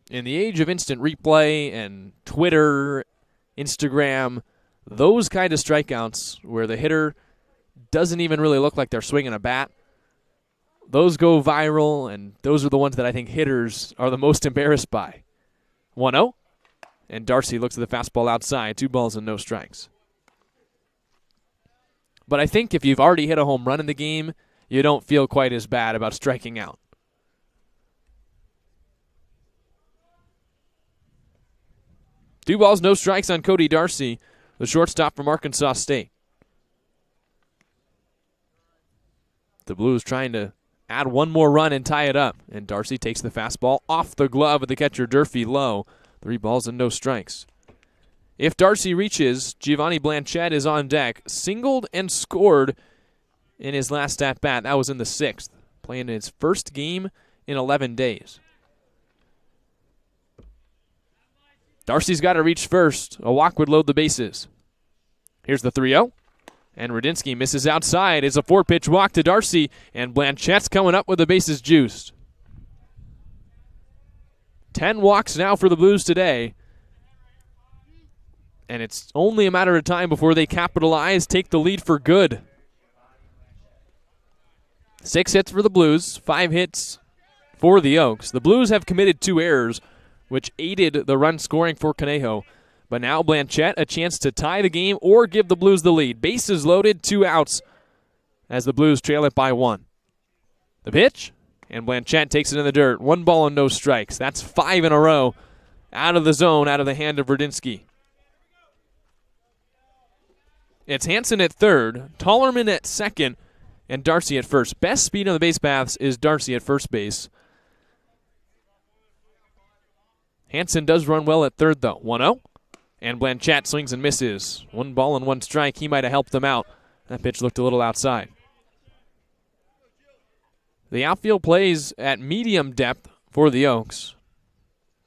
In the age of instant replay and Twitter, Instagram, those kind of strikeouts where the hitter doesn't even really look like they're swinging a bat, those go viral, and those are the ones that I think hitters are the most embarrassed by. 1-0, and Darcy looks at the fastball outside. 2 balls and no strikes. But I think if you've already hit a home run in the game, you don't feel quite as bad about striking out. Two balls, no strikes on Cody Darcy, the shortstop from Arkansas State. The Blues trying to add 1 more run and tie it up. And Darcy takes the fastball off the glove of the catcher Durfee low. 3 balls and no strikes. If Darcy reaches, Giovanni Blanchett is on deck. Singled and scored in his last at-bat. That was in the 6th. Playing his first game in 11 days. Darcy's got to reach first. A walk would load the bases. Here's the 3-0. And Radinsky misses outside. It's a 4-pitch walk to Darcy. And Blanchett's coming up with the bases juiced. 10 walks now for the Blues today. And it's only a matter of time before they capitalize, take the lead for good. 6 hits for the Blues, 5 hits for the Oaks. The Blues have committed 2 errors, which aided the run scoring for Conejo. But now Blanchett, a chance to tie the game or give the Blues the lead. Bases loaded, 2 outs as the Blues trail it by 1. The pitch, and Blanchett takes it in the dirt. 1 ball and no strikes. That's 5 in a row out of the zone, out of the hand of Radinsky. It's Hansen at third, Tollerman at second, and Darcy at first. Best speed on the base paths is Darcy at first base. Hansen does run well at third, though. 1-0. And Blanchett swings and misses. 1 ball and 1 strike. He might have helped them out. That pitch looked a little outside. The outfield plays at medium depth for the Oaks.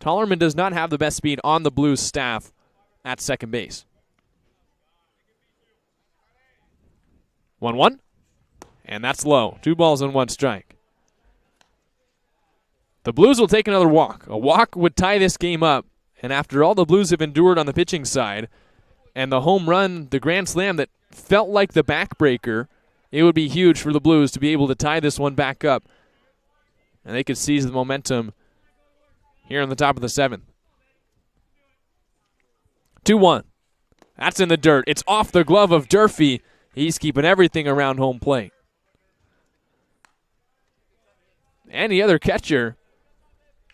Tollerman does not have the best speed on the Blues staff at second base. 1-1. And that's low. 2 balls and 1 strike. The Blues will take another walk. A walk would tie this game up. And after all the Blues have endured on the pitching side, and the home run, the grand slam that felt like the backbreaker, it would be huge for the Blues to be able to tie this one back up. And they could seize the momentum here on the top of the 7th. 2-1. That's in the dirt. It's off the glove of Durfee. He's keeping everything around home plate. Any other catcher,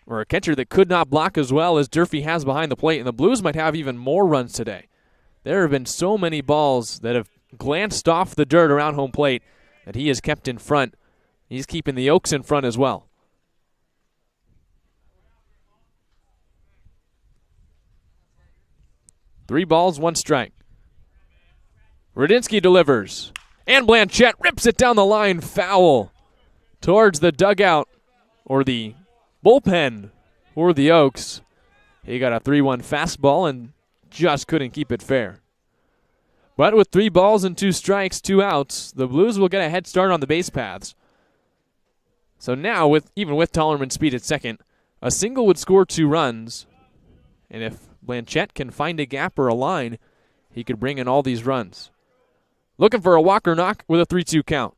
or a catcher that could not block as well as Durfee has behind the plate, and the Blues might have even more runs today. There have been so many balls that have glanced off the dirt around home plate that he has kept in front. He's keeping the Oaks in front as well. Three balls, 1 strike. Radinsky delivers. And Blanchette rips it down the line, foul towards the dugout, or the bullpen for the Oaks. He got a 3-1 fastball and just couldn't keep it fair. But with 3 balls and 2 strikes, 2 outs, the Blues will get a head start on the base paths. So now, even with Tollerman's speed at second, a single would score 2 runs. And if Blanchette can find a gap or a line, he could bring in all these runs. Looking for a walk or knock with a 3-2 count.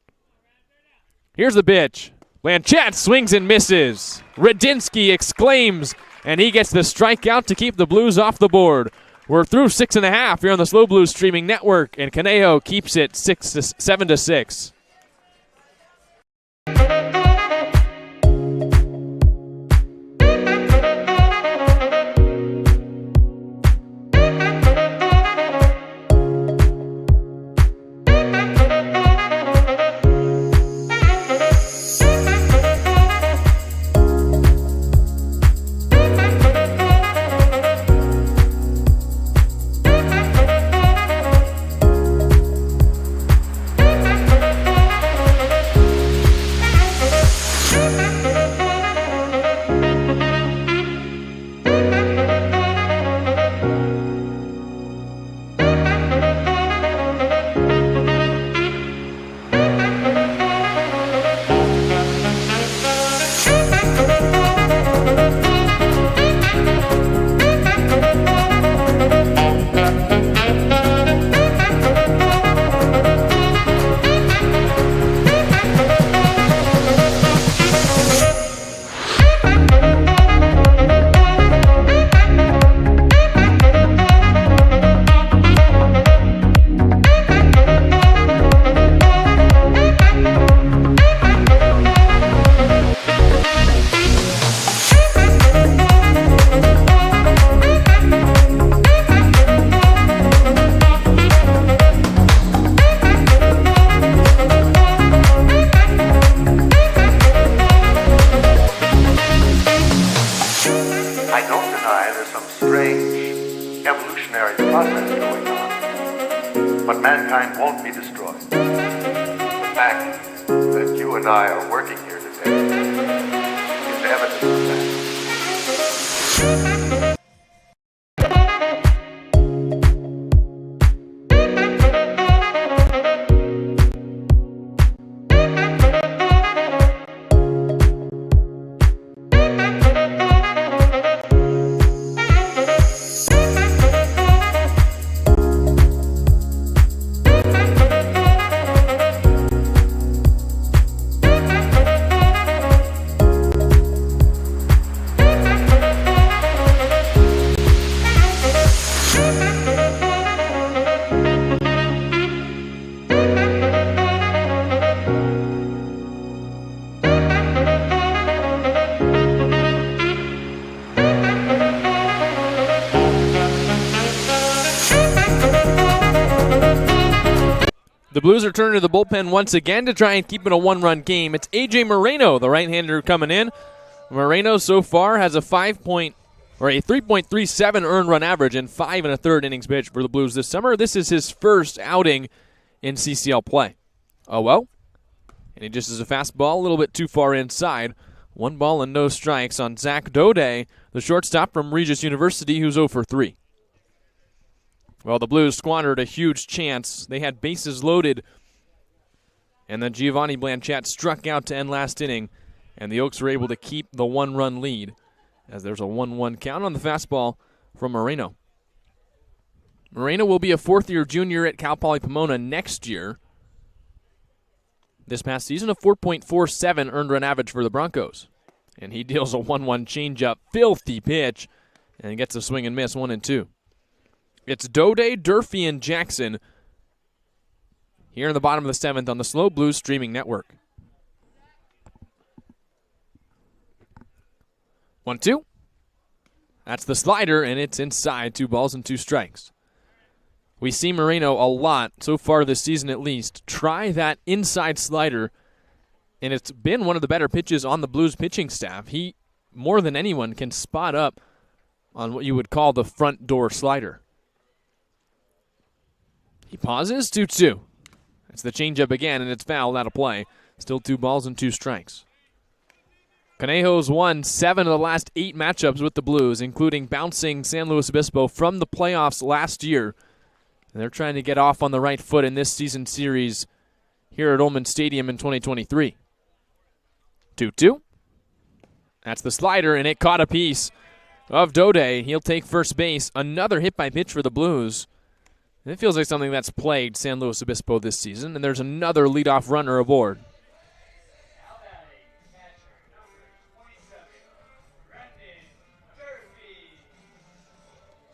Here's the pitch. Blanchette swings and misses. Radinsky exclaims, and he gets the strikeout to keep the Blues off the board. We're through 6.5 here on the SLO Blues streaming network, and Conejo keeps it 7-6. mankind won't be destroyed. The fact that you and I are working here today is evidence of that. The Blues are turning to the bullpen once again to try and keep it a one-run game. It's A.J. Moreno, the right-hander, coming in. Moreno so far has a 3.37 earned run average and 5 1/3 innings pitched for the Blues this summer. This is his first outing in CCL play. Oh well, and he just is a fastball a little bit too far inside. 1 ball and no strikes on Zach Dode, the shortstop from Regis University, who's 0 for 3. Well, the Blues squandered a huge chance. They had bases loaded, and then Giovanni Blanchett struck out to end last inning, and the Oaks were able to keep the 1-run lead as there's a 1-1 count on the fastball from Moreno. Moreno will be a fourth-year junior at Cal Poly Pomona next year. This past season, a 4.47 earned run average for the Broncos. And he deals a 1-1 changeup, filthy pitch, and gets a swing and miss, 1-2. It's Dode, Durfee, and Jackson here in the bottom of the 7th on the SLO Blues streaming network. 1-2. That's the slider, and it's inside. 2 balls and 2 strikes. We see Moreno a lot, so far this season at least, try that inside slider, and it's been one of the better pitches on the Blues pitching staff. He, more than anyone, can spot up on what you would call the front door slider. He pauses, 2-2. It's the changeup again, and it's fouled out of play. Still 2 balls and 2 strikes. Conejos won 7 of the last 8 matchups with the Blues, including bouncing San Luis Obispo from the playoffs last year. And they're trying to get off on the right foot in this season series here at Ullman Stadium in 2023. 2-2. That's the slider, and it caught a piece of Dode. He'll take first base. Another hit by pitch for the Blues. And it feels like something that's plagued San Luis Obispo this season, and there's another leadoff runner aboard.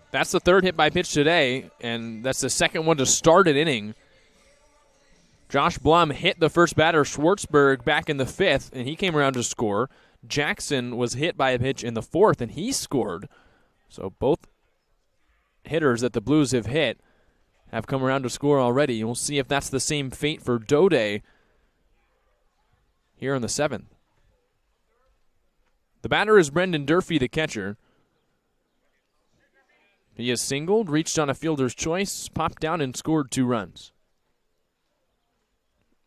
That's the third hit by pitch today, and that's the second one to start an inning. Josh Blum hit the first batter, Schwartzberg, back in the 5th, and he came around to score. Jackson was hit by a pitch in the 4th, and he scored. So both hitters that the Blues have hit have come around to score already. We'll see if that's the same fate for Dode here in the 7th. The batter is Brendan Durfee, the catcher. He has singled, reached on a fielder's choice, popped down, and scored 2 runs.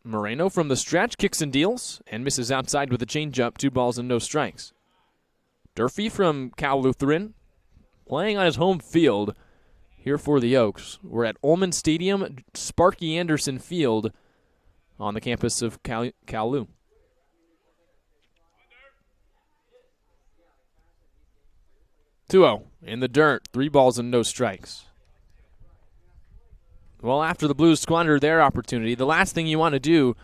Moreno from the stretch kicks and deals and misses outside with a changeup, 2 balls and no strikes. Durfee from Cal Lutheran, playing on his home field here for the Oaks. We're at Ullman Stadium, Sparky Anderson Field on the campus of Cal Lu. (2-0) in the dirt, 3 balls and no strikes. Well, after the Blues squander their opportunity, the last thing you want to do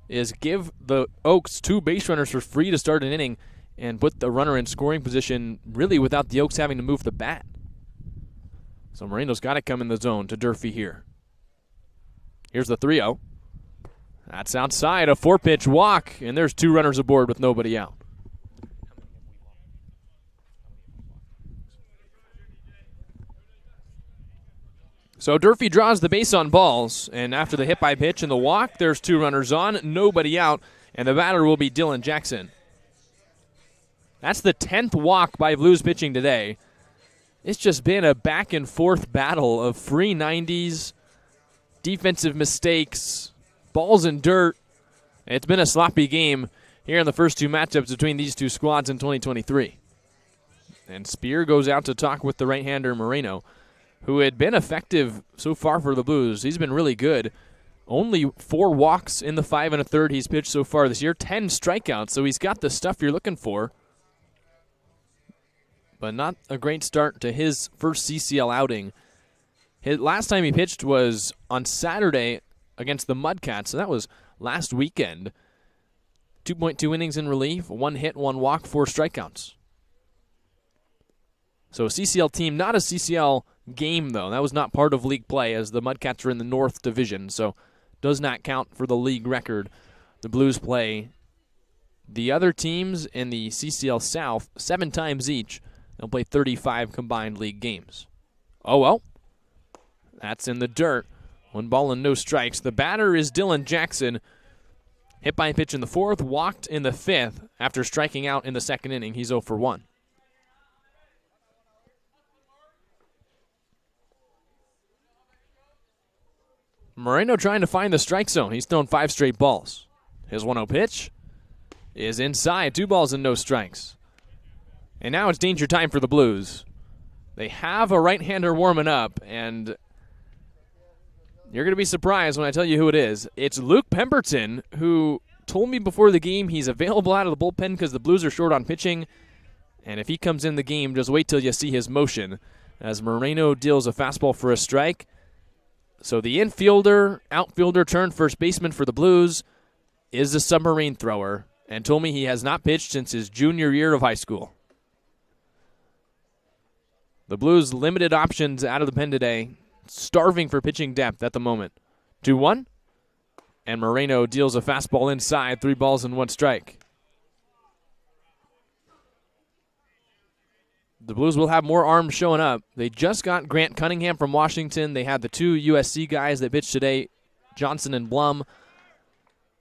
is give the Oaks 2 base runners for free to start an inning and put the runner in scoring position really without the Oaks having to move the bat. So Moreno's got to come in the zone to Durfee here. Here's the 3-0. That's outside, a 4-pitch walk, and there's 2 runners aboard with nobody out. So Durfee draws the base on balls, and after the hit by pitch and the walk, there's 2 runners on, nobody out, and the batter will be Dylan Jackson. That's the 10th walk by Blues pitching today. It's just been a back-and-forth battle of free 90s, defensive mistakes, balls in dirt. It's been a sloppy game here in the first 2 matchups between these 2 squads in 2023. And Spear goes out to talk with the right-hander Moreno, who had been effective so far for the Blues. He's been really good. Only 4 walks in the 5 1/3 he's pitched so far this year. 10 strikeouts, so he's got the stuff you're looking for. But not a great start to his first CCL outing. His last time he pitched was on Saturday against the Mudcats, so that was last weekend. 2.2 innings in relief, 1 hit, 1 walk, 4 strikeouts. So a CCL team, not a CCL game, though. That was not part of league play, as the Mudcats are in the North Division, so does not count for the league record. The Blues play the other teams in the CCL South 7 times each. They'll play 35 combined league games. Oh, well. That's in the dirt. 1 ball and no strikes. The batter is Dylan Jackson. Hit by a pitch in the 4th, walked in the 5th. After striking out in the 2nd inning, he's 0 for 1. Moreno trying to find the strike zone. He's thrown 5 straight balls. His 1-0 pitch. is inside. 2 balls and no strikes. And now it's danger time for the Blues. They have a right-hander warming up, and you're going to be surprised when I tell you who it is. It's Luke Pemberton, who told me before the game he's available out of the bullpen because the Blues are short on pitching. And if he comes in the game, just wait till you see his motion as Moreno deals a fastball for a strike. So the infielder, outfielder turned first baseman for the Blues is a submarine thrower and told me he has not pitched since his junior year of high school. The Blues limited options out of the pen today, starving for pitching depth at the moment. 2-1, and Moreno deals a fastball inside, 3 balls and 1 strike. The Blues will have more arms showing up. They just got Grant Cunningham from Washington. They had the 2 USC guys that pitched today, Johnson and Blum.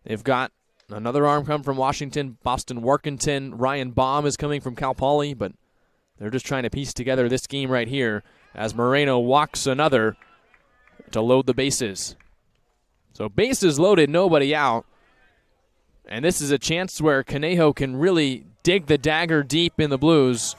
They've got another arm come from Washington, Boston Workington. Ryan Baum is coming from Cal Poly, but they're just trying to piece together this game right here as Moreno walks another to load the bases. So bases loaded, nobody out. And this is a chance where Conejo can really dig the dagger deep in the Blues.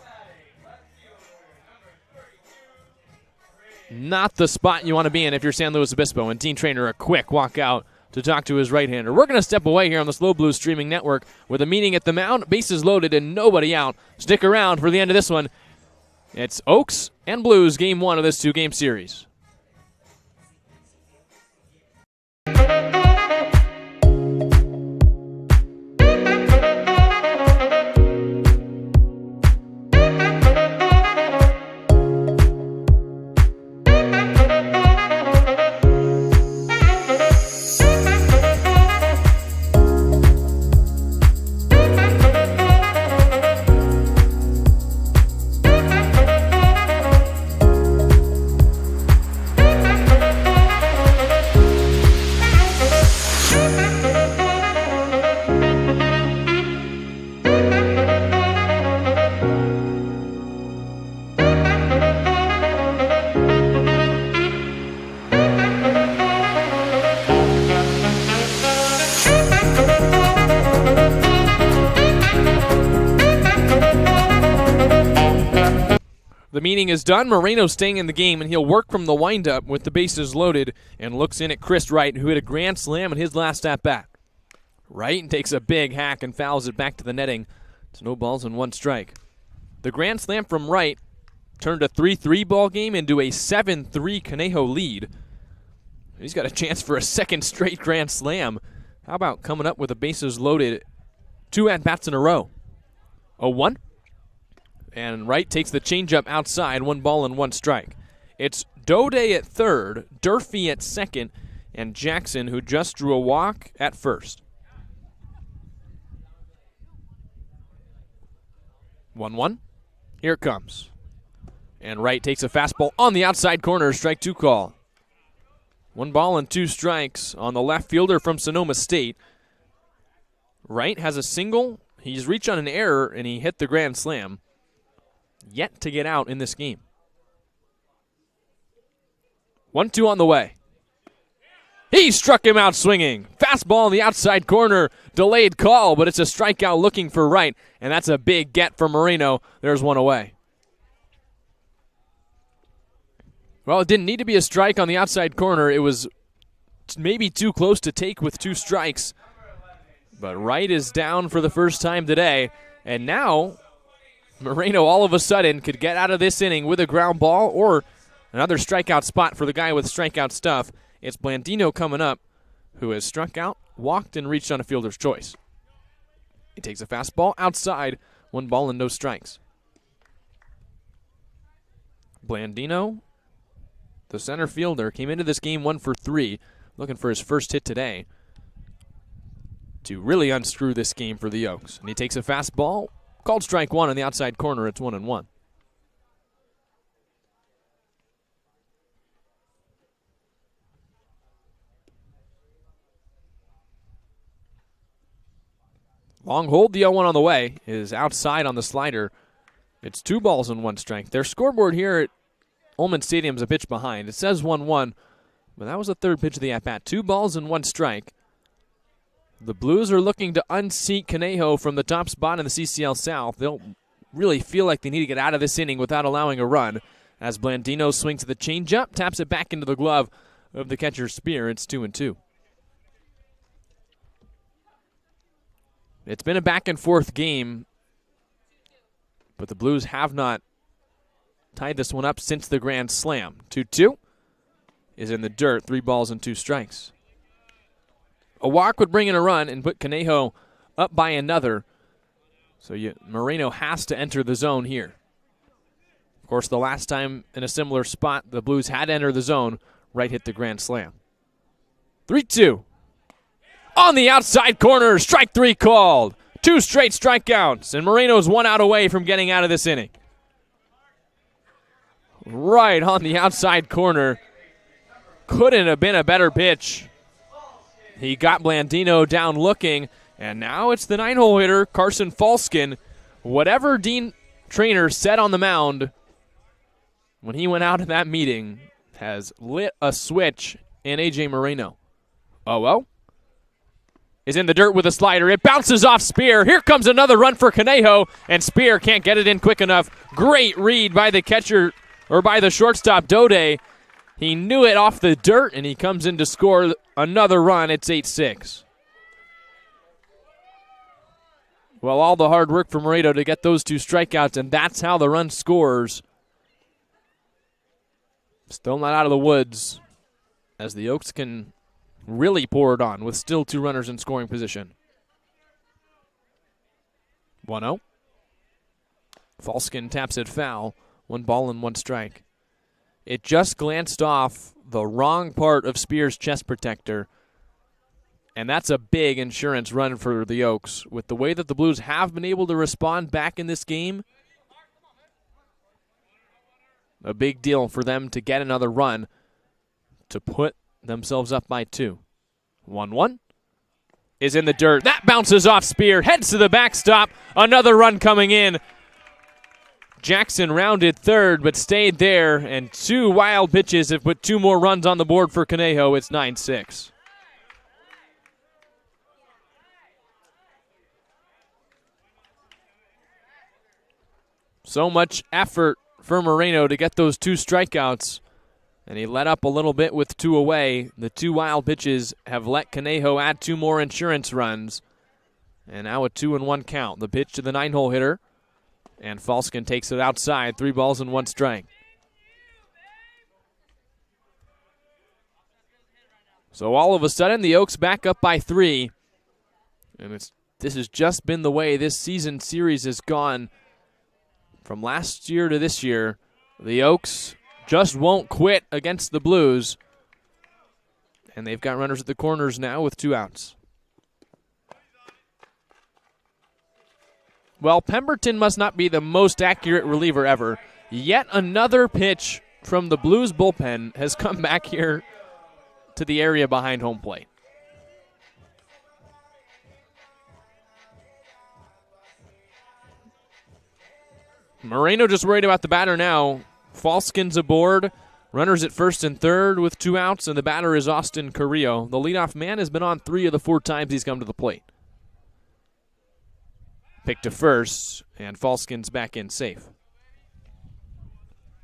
Not the spot you want to be in if you're San Luis Obispo. And Dean Traynor, a quick walk out to talk to his right-hander. We're going to step away here on the SLO Blues streaming network with a meeting at the mound. Bases loaded and nobody out. Stick around for the end of this one. It's Oaks and Blues, game 1 of this 2-game series. The meeting is done. Moreno staying in the game, and he'll work from the windup with the bases loaded and looks in at Chris Wright, who hit a grand slam in his last at-bat. Wright takes a big hack and fouls it back to the netting. It's no balls and 1 strike. The grand slam from Wright turned a 3-3 ball game into a 7-3 Conejo lead. He's got a chance for a second straight grand slam. How about coming up with the bases loaded 2 at-bats in a row? 0-1. And Wright takes the changeup outside, 1 ball and 1 strike. It's Dode at third, Durfee at second, and Jackson, who just drew a walk, at first. 1-1. Here it comes. And Wright takes a fastball on the outside corner, strike 2 call. 1 ball and 2 strikes on the left fielder from Sonoma State. Wright has a single. He's reached on an error, and he hit the grand slam. Yet to get out in this game. 1-2 on the way. He struck him out swinging. Fastball on the outside corner. Delayed call, but it's a strikeout looking for Wright, and that's a big get for Moreno. There's 1 away. Well, it didn't need to be a strike on the outside corner. It was maybe too close to take with 2 strikes. But Wright is down for the first time today, and now Moreno all of a sudden could get out of this inning with a ground ball or another strikeout spot for the guy with strikeout stuff. It's Blandino coming up, who has struck out, walked, and reached on a fielder's choice. He takes a fastball outside, 1 ball and no strikes. Blandino, the center fielder, came into this game 1 for 3, looking for his first hit today to really unscrew this game for the Oaks. And he takes a fastball. Called strike 1 on the outside corner. It's 1-1. Long hold, the 0-1 on the way is outside on the slider. It's 2 balls and 1 strike. Their scoreboard here at Ullman Stadium is a pitch behind. It says 1-1, but that was the 3rd pitch of the at-bat. 2 balls and 1 strike. The Blues are looking to unseat Conejo from the top spot in the CCL South. They'll really feel like they need to get out of this inning without allowing a run. As Blandino swings to the changeup, taps it back into the glove of the catcher Spear. It's 2-2. It's been a back-and-forth game, but the Blues have not tied this one up since the grand slam. 2-2 is in the dirt, 3 balls and 2 strikes. A walk would bring in a run and put Conejo up by another. So Moreno has to enter the zone here. Of course, the last time in a similar spot, the Blues had to enter the zone, right hit the grand slam. 3-2. On the outside corner, strike 3 called. 2 straight strikeouts, and Moreno's 1 out away from getting out of this inning. Right on the outside corner. Couldn't have been a better pitch. He got Blandino down looking, and now it's the 9-hole hitter, Carson Falskin. Whatever Dean Traynor said on the mound when he went out of that meeting has lit a switch in A.J. Moreno. Oh, is in the dirt with a slider. It bounces off Spear. Here comes another run for Conejo, and Spear can't get it in quick enough. Great read by the catcher, or by the shortstop, Dode. He knew it off the dirt, and he comes in to score another run. It's 8-6. Well, all the hard work for Moreno to get those 2 strikeouts, and that's how the run scores. Still not out of the woods, as the Oaks can really pour it on with still 2 runners in scoring position. 1-0. Falskin taps it foul. 1 ball and 1 strike. It just glanced off the wrong part of Spear's chest protector, and that's a big insurance run for the Oaks. With the way that the Blues have been able to respond back in this game, a big deal for them to get another run to put themselves up by 2. 1-1 is in the dirt. That bounces off Spear, heads to the backstop. Another run coming in. Jackson rounded third, but stayed there, and 2 wild pitches have put 2 more runs on the board for Conejo. It's 9-6. So much effort for Moreno to get those 2 strikeouts, and he let up a little bit with 2 away. The 2 wild pitches have let Conejo add 2 more insurance runs, and now a 2-1 count. The pitch to the 9-hole hitter. And Falskin takes it outside, 3 balls and 1 strike. So all of a sudden, the Oaks back up by 3. And this has just been the way this season series has gone from last year to this year. The Oaks just won't quit against the Blues. And they've got runners at the corners now with 2 outs. Well, Pemberton must not be the most accurate reliever ever. Yet another pitch from the Blues bullpen has come back here to the area behind home plate. Moreno just worried about the batter now. Falskin's aboard. Runners at first and third with 2 outs, and the batter is Austin Carrillo. The leadoff man has been on 3 of the 4 times he's come to the plate. Pick to first, and Falskin's back in safe.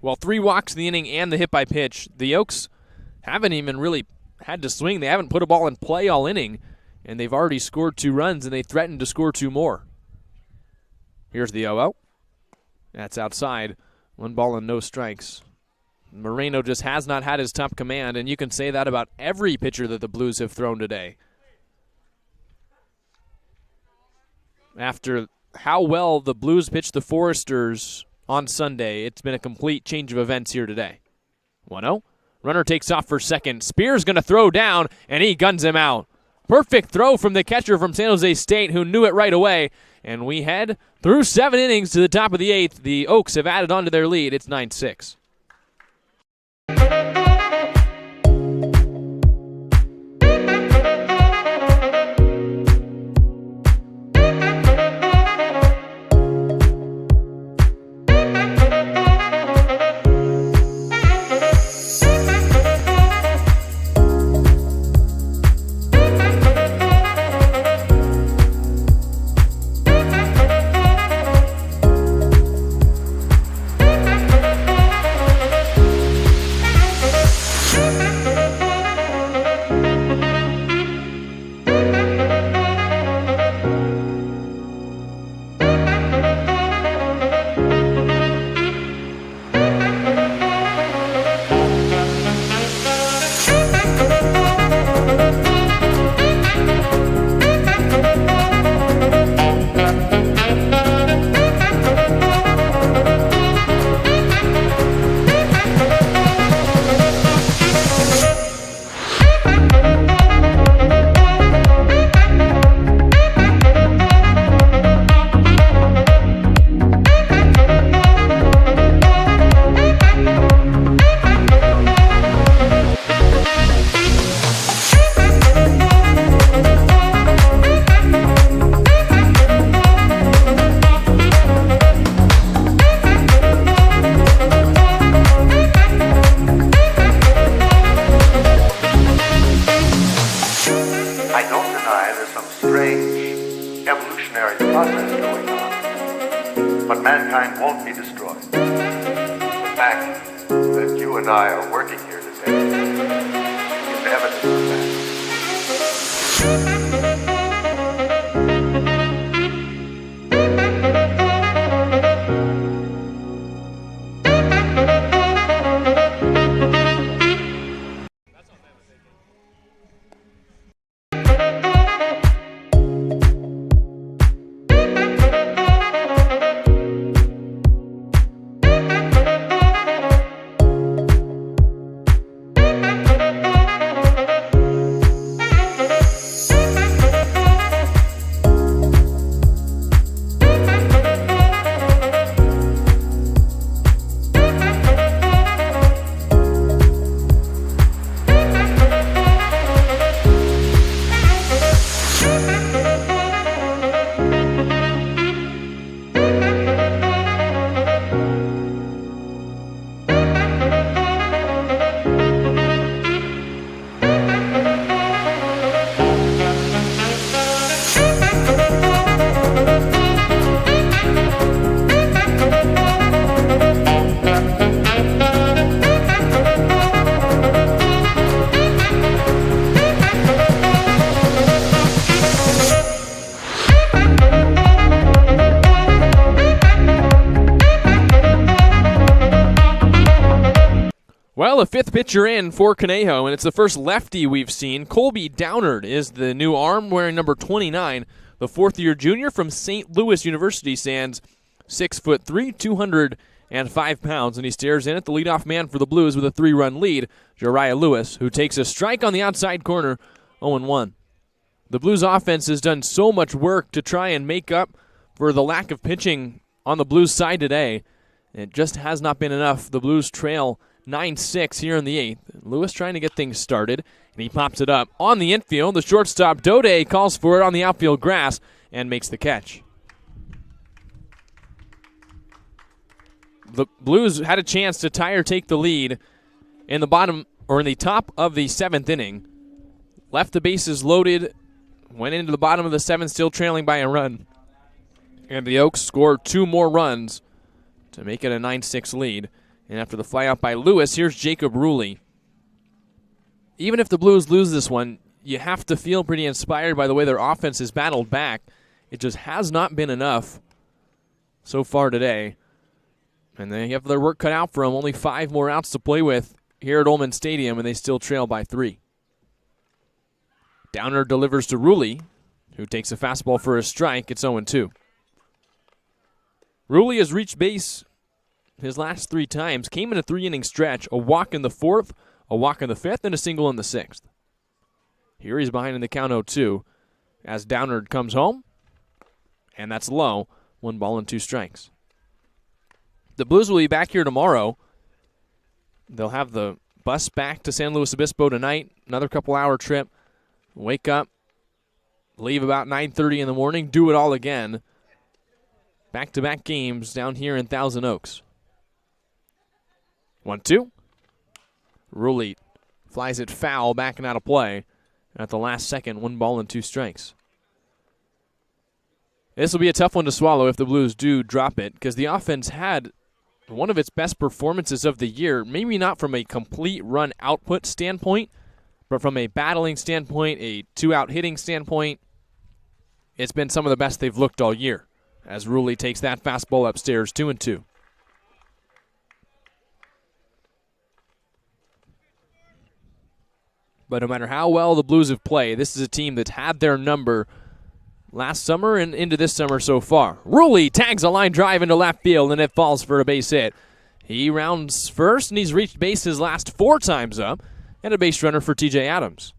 Well, 3 walks in the inning and the hit by pitch. The Oaks haven't even really had to swing. They haven't put a ball in play all inning, and they've already scored 2 runs, and they threatened to score 2 more. Here's the 0-0. That's outside. 1 ball and no strikes. Moreno just has not had his top command, and you can say that about every pitcher that the Blues have thrown today. After how well the Blues pitched the Foresters on Sunday, it's been a complete change of events here today. 1-0. Runner takes off for second. Spear's going to throw down, and he guns him out. Perfect throw from the catcher from San Jose State, who knew it right away. And we head through 7 innings to the top of the 8th. The Oaks have added on to their lead. It's 9-6. evolutionary process going on. But mankind won't be destroyed. The fact that you and I are working here today is evidence of that. Well, a fifth pitcher in for Conejo, and it's the first lefty we've seen. Colby Downard is the new arm, wearing number 29. The fourth-year junior from St. Louis University stands 6'3", 205 pounds, and he stares in at the leadoff man for the Blues with a 3-run lead, Jariah Lewis, who takes a strike on the outside corner, 0-1. The Blues offense has done so much work to try and make up for the lack of pitching on the Blues side today. It just has not been enough. The Blues trail 9-6 here in the eighth. Lewis trying to get things started, and he pops it up on the infield. The shortstop, Dode, calls for it on the outfield grass and makes the catch. The Blues had a chance to tie or take the lead in the bottom, or in the top of the seventh inning. Left the bases loaded, went into the bottom of the seventh, still trailing by a run. And the Oaks scored 2 more runs to make it a 9-6 lead. And after the flyout by Lewis, here's Jacob Ruley. Even if the Blues lose this one, you have to feel pretty inspired by the way their offense has battled back. It just has not been enough so far today. And they have their work cut out for them. Only 5 more outs to play with here at Ullman Stadium, and they still trail by 3. Downer delivers to Ruley, who takes a fastball for a strike. It's 0-2. Ruley has reached base his last 3 times, came in a 3-inning stretch, a walk in the 4th, a walk in the 5th, and a single in the 6th. Here he's behind in the count 0-2 as Downard comes home, and that's low, 1 ball and 2 strikes. The Blues will be back here tomorrow. They'll have the bus back to San Luis Obispo tonight, another couple-hour trip, wake up, leave about 9:30 in the morning, do it all again. Back-to-back games down here in Thousand Oaks. 1-2. Ruley flies it foul, backing out of play. At the last second, 1 ball and 2 strikes. This will be a tough one to swallow if the Blues do drop it, because the offense had one of its best performances of the year, maybe not from a complete run output standpoint, but from a battling standpoint, a 2-out hitting standpoint, it's been some of the best they've looked all year, as Ruley takes that fastball upstairs, 2-2. But no matter how well the Blues have played, this is a team that's had their number last summer and into this summer so far. Ruley tags a line drive into left field, and it falls for a base hit. He rounds first, and he's reached base his last 4 times up, and a base runner for TJ Adams.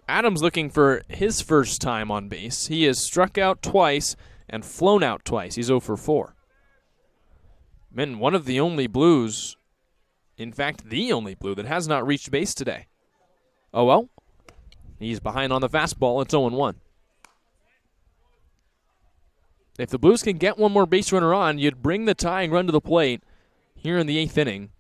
Adams looking for his first time on base. He has struck out twice and flown out twice. He's 0 for 4. Been one of the only Blues, in fact, the only Blue that has not reached base today. Oh well, he's behind on the fastball. It's 0-1. If the Blues can get one more base runner on, you'd bring the tying run to the plate here in the 8th inning.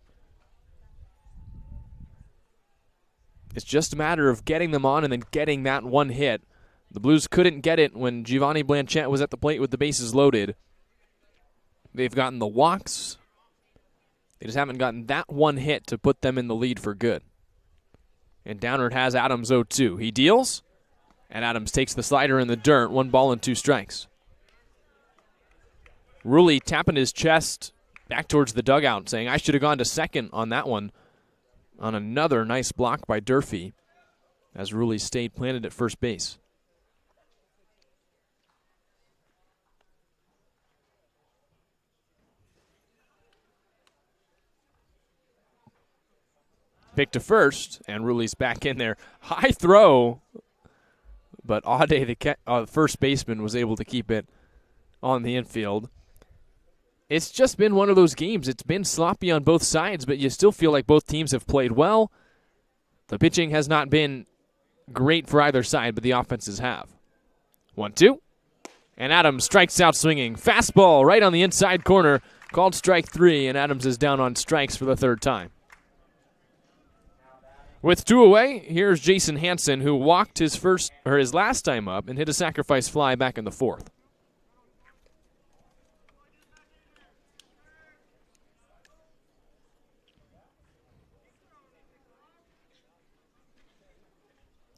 It's just a matter of getting them on and then getting that one hit. The Blues couldn't get it when Giovanni Blanchette was at the plate with the bases loaded. They've gotten the walks. They just haven't gotten that one hit to put them in the lead for good. And Downard has Adams 0-2. He deals, and Adams takes the slider in the dirt. 1 ball and 2 strikes. Rulli tapping his chest back towards the dugout, saying, I should have gone to second on that one. On another nice block by Durfee, as Rulli stayed planted at first base. Pick to first, and Rulli's back in there. High throw, but Ade, the first baseman, was able to keep it on the infield. It's just been one of those games. It's been sloppy on both sides, but you still feel like both teams have played well. The pitching has not been great for either side, but the offenses have. 1-2. And Adams strikes out swinging. Fastball right on the inside corner. Called strike 3, and Adams is down on strikes for the 3rd time. With 2 away, here's Jason Hansen, who walked his last time up and hit a sacrifice fly back in the 4th.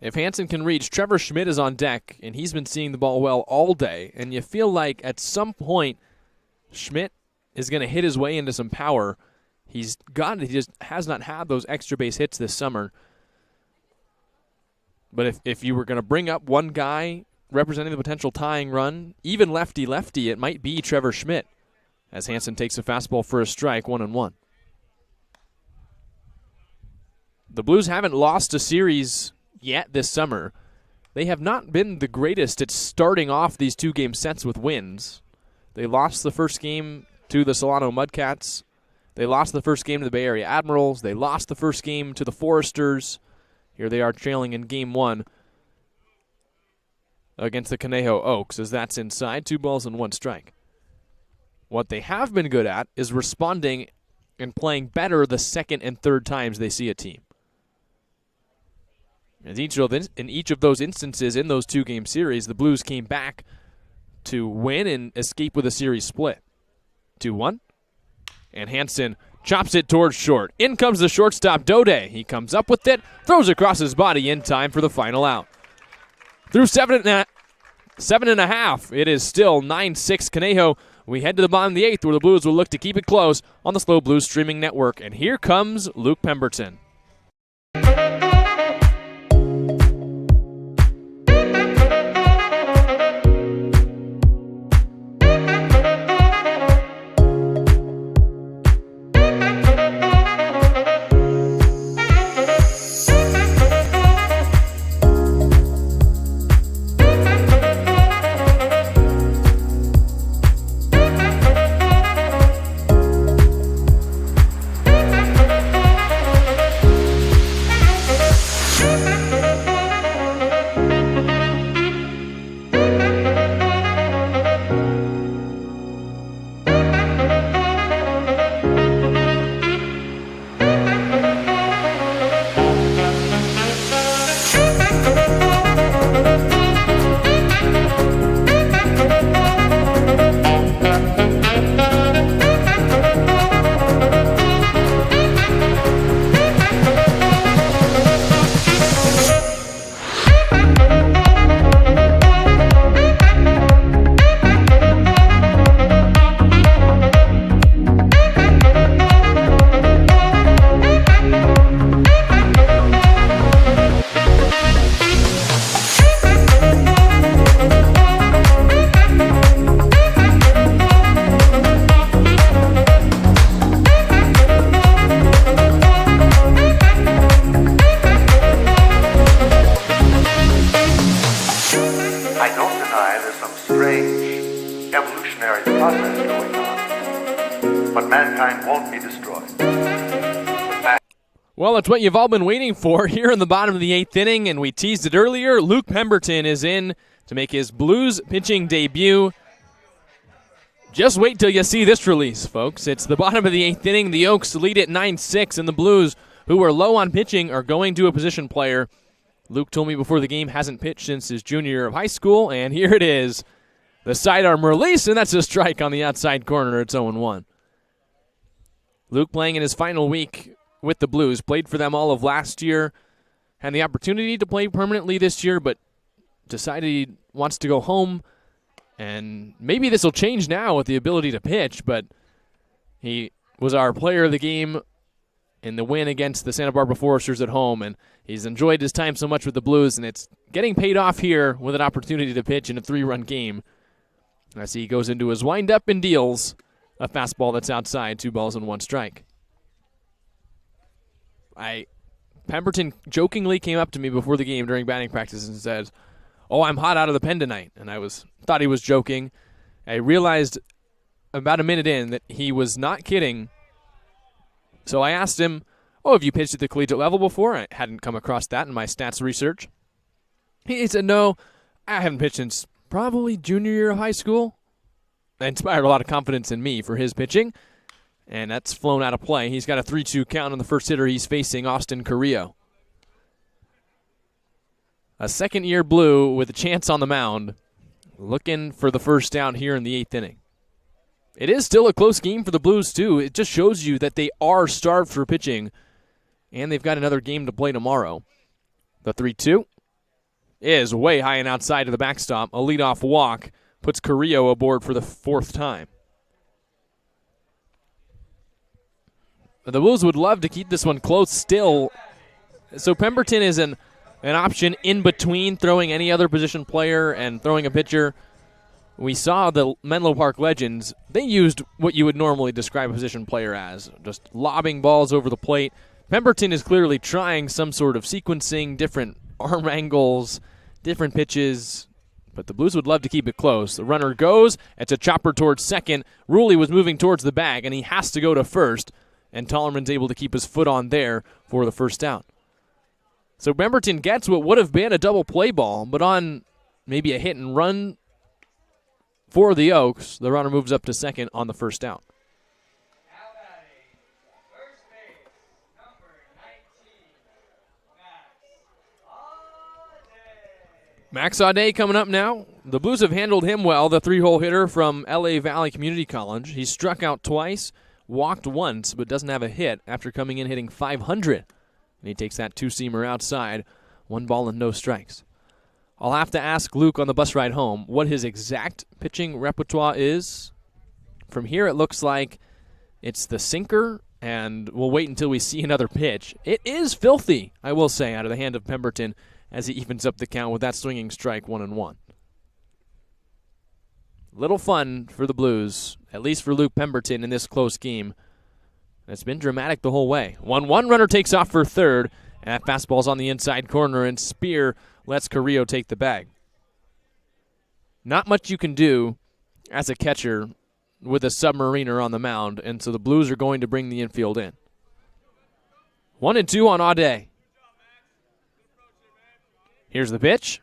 If Hansen can reach, Trevor Schmidt is on deck, and he's been seeing the ball well all day. And you feel like at some point Schmidt is going to hit his way into some power. He just has not had those extra base hits this summer. But if you were going to bring up one guy representing the potential tying run, even lefty-lefty, it might be Trevor Schmidt, as Hansen takes a fastball for a strike, 1-1. The Blues haven't lost a series yet this summer. They have not been the greatest at starting off these 2-game sets with wins. They lost the first game to the Solano Mudcats. They lost the first game to the Bay Area Admirals. They lost the first game to the Foresters. Here they are trailing in Game 1 against the Conejo Oaks, as that's inside, 2 balls and 1 strike. What they have been good at is responding and playing better the second and third times they see a team. In each of those instances in those 2-game series, the Blues came back to win and escape with a series split. 2-1. And Hansen chops it towards short. In comes the shortstop, Dode. He comes up with it, throws across his body in time for the final out. Through 7.5, it is still 9-6 Conejo. We head to the bottom of the 8th, where the Blues will look to keep it close on the SLO Blues streaming network. And here comes Luke Pemberton. Well, it's what you've all been waiting for here in the bottom of the 8th inning, and we teased it earlier. Luke Pemberton is in to make his Blues pitching debut. Just wait till you see this release, folks. It's the bottom of the 8th inning. The Oaks lead at 9-6, and the Blues, who are low on pitching are going to a position player. Luke told me before the game hasn't pitched since his junior year of high school, and here it is. The sidearm release, and that's a strike on the outside corner. It's 0-1. Luke playing in his final week with the Blues. Played for them all of last year. Had the opportunity to play permanently this year, but decided he wants to go home. And maybe this will change now with the ability to pitch, but he was our player of the game in the win against the Santa Barbara Foresters at home, and he's enjoyed his time so much with the Blues, and it's getting paid off here with an opportunity to pitch in a 3-run game. As he goes into his windup and deals a fastball that's outside, 2 balls and 1 strike. Pemberton jokingly came up to me before the game during batting practice and said, "Oh, I'm hot out of the pen tonight." And I thought he was joking. I realized about a minute in that he was not kidding. So I asked him, "Oh, have you pitched at the collegiate level before?" I hadn't come across that in my stats research. He said, "No, I haven't pitched since probably junior year of high school." That inspired a lot of confidence in me for his pitching, and that's flown out of play. He's got a 3-2 count on the first hitter he's facing, Austin Carrillo. A second-year Blue with a chance on the mound, looking for the first out here in the 8th inning. It is still a close game for the Blues, too. It just shows you that they are starved for pitching, and they've got another game to play tomorrow. The 3-2 is way high and outside of the backstop. A leadoff walk puts Carrillo aboard for the 4th time. The Blues would love to keep this one close still. So Pemberton is an option in between throwing any other position player and throwing a pitcher. We saw the Menlo Park Legends. They used what you would normally describe a position player as, just lobbing balls over the plate. Pemberton is clearly trying some sort of sequencing, different arm angles, different pitches, but the Blues would love to keep it close. The runner goes. It's a chopper towards second. Ruley was moving towards the bag, and he has to go to first, and Tollerman's able to keep his foot on there for the first out. So Pemberton gets what would have been a double play ball, but on maybe a hit and run for the Oaks, the runner moves up to second on the first out. Now batting, first base, number 19, Max Audet coming up now. The Blues have handled him well, the 3-hole hitter from LA Valley Community College. He struck out twice, walked once, but doesn't have a hit after coming in hitting .500. And he takes that 2-seamer outside, 1 ball and no strikes. I'll have to ask Luke on the bus ride home what his exact pitching repertoire is. From here, it looks like it's the sinker, and we'll wait until we see another pitch. It is filthy, I will say, out of the hand of Pemberton as he evens up the count with that swinging strike, 1-1. Little fun for the Blues, at least for Luke Pemberton in this close game. It's been dramatic the whole way. 1-1, runner takes off for third, and that fastball's on the inside corner, and Spear lets Carrillo take the bag. Not much you can do as a catcher with a submariner on the mound, and so the Blues are going to bring the infield in. 1-2 on Audet. Here's the pitch.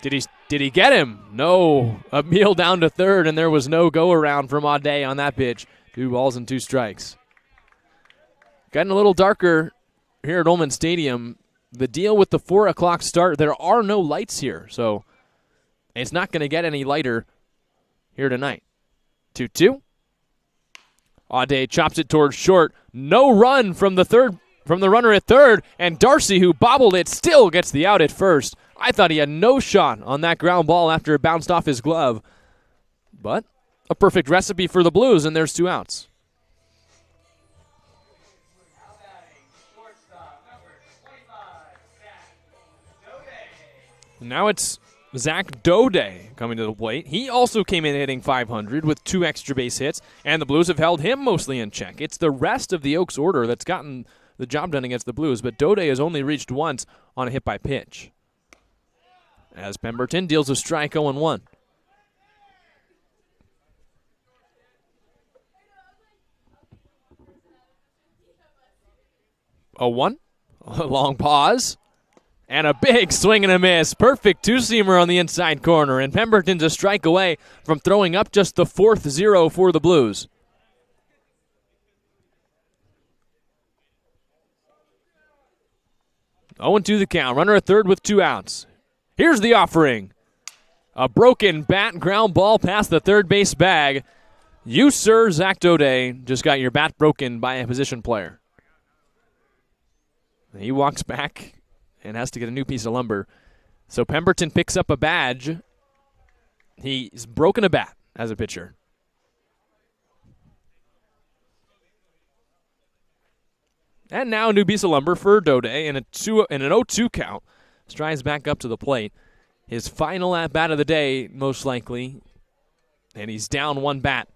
Did he get him? No. Emil down to third, and there was no go-around from Audet on that pitch. 2 balls and 2 strikes. Getting a little darker here at Ullman Stadium. The deal with the 4 o'clock start, there are no lights here, so it's not going to get any lighter here tonight. 2-2. Audet chops it towards short. No run from the runner at third, and Darcy, who bobbled it, still gets the out at first. I thought he had no shot on that ground ball after it bounced off his glove, but a perfect recipe for the Blues, and there's 2 outs. now batting, shortstop, number 25, Zach Dode. Now it's Zach Dode coming to the plate. He also came in hitting .500 with 2 extra base hits, and the Blues have held him mostly in check. It's the rest of the Oaks order that's gotten the job done against the Blues, but Dode has only reached once on a hit by pitch. As Pemberton deals a strike 0-1. 0-1. A long pause. And a big swing and a miss. Perfect 2-seamer on the inside corner. And Pemberton's a strike away from throwing up just the 4th 0 for the Blues. 0-2 the count. Runner at third with 2 outs. Here's the offering. A broken bat ground ball past the third base bag. You, sir, Zach Dode, just got your bat broken by a position player. He walks back and has to get a new piece of lumber. So Pemberton picks up a badge. He's broken a bat as a pitcher. And now a new piece of lumber for Dode and an 0-2 count. Strides back up to the plate. His final at-bat of the day, most likely. And he's down 1 bat.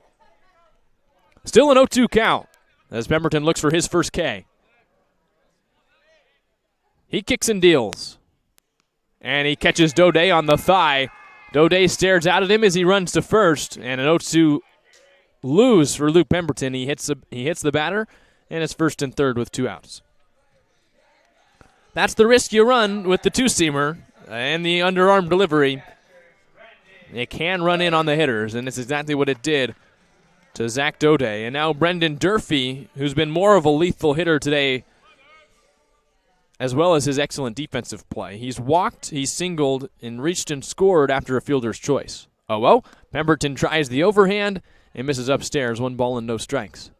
Still an 0-2 count as Pemberton looks for his first K. He kicks and deals. And he catches Dode on the thigh. Dode stares out at him as he runs to first. And an 0-2 lose for Luke Pemberton. He hits the batter, and it's first and third with 2 outs. That's the risk you run with the two-seamer and the underarm delivery. It can run in on the hitters, and it's exactly what it did to Zach Dode. And now Brendan Durfee, who's been more of a lethal hitter today, as well as his excellent defensive play. He's walked, he's singled, and reached and scored after a fielder's choice. 0-0. Pemberton tries the overhand and misses upstairs. 1 ball and no strikes.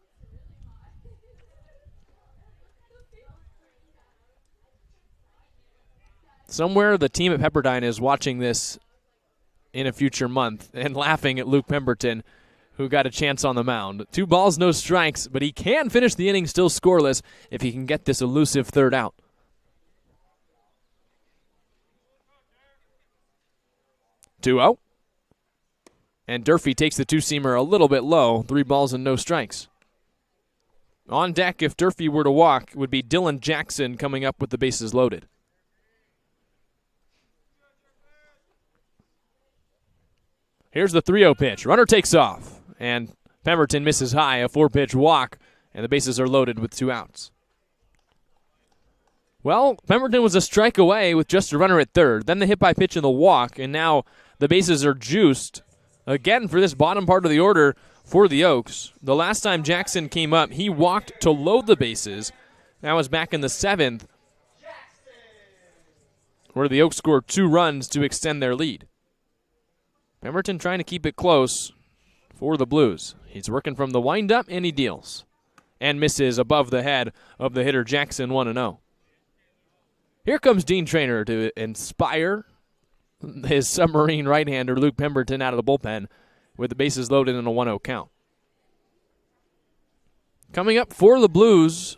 Somewhere the team at Pepperdine is watching this in a future month and laughing at Luke Pemberton, who got a chance on the mound. 2 balls, no strikes, but he can finish the inning still scoreless if he can get this elusive third out. 2-0. And Durfee takes the two-seamer a little bit low. 3 balls and no strikes. On deck, if Durfee were to walk, would be Dylan Jackson coming up with the bases loaded. Here's the 3-0 pitch. Runner takes off, and Pemberton misses high, a 4-pitch walk, and the bases are loaded with 2 outs. Well, Pemberton was a strike away with just a runner at third, then the hit by pitch and the walk, and now the bases are juiced again for this bottom part of the order for the Oaks. The last time Jackson came up, he walked to load the bases. That was back in the 7th, where the Oaks scored 2 runs to extend their lead. Pemberton trying to keep it close for the Blues. He's working from the windup, and he deals. And misses above the head of the hitter Jackson, 1-0. Here comes Dean Traynor to inspire his submarine right-hander Luke Pemberton out of the bullpen with the bases loaded in a 1-0 count. Coming up for the Blues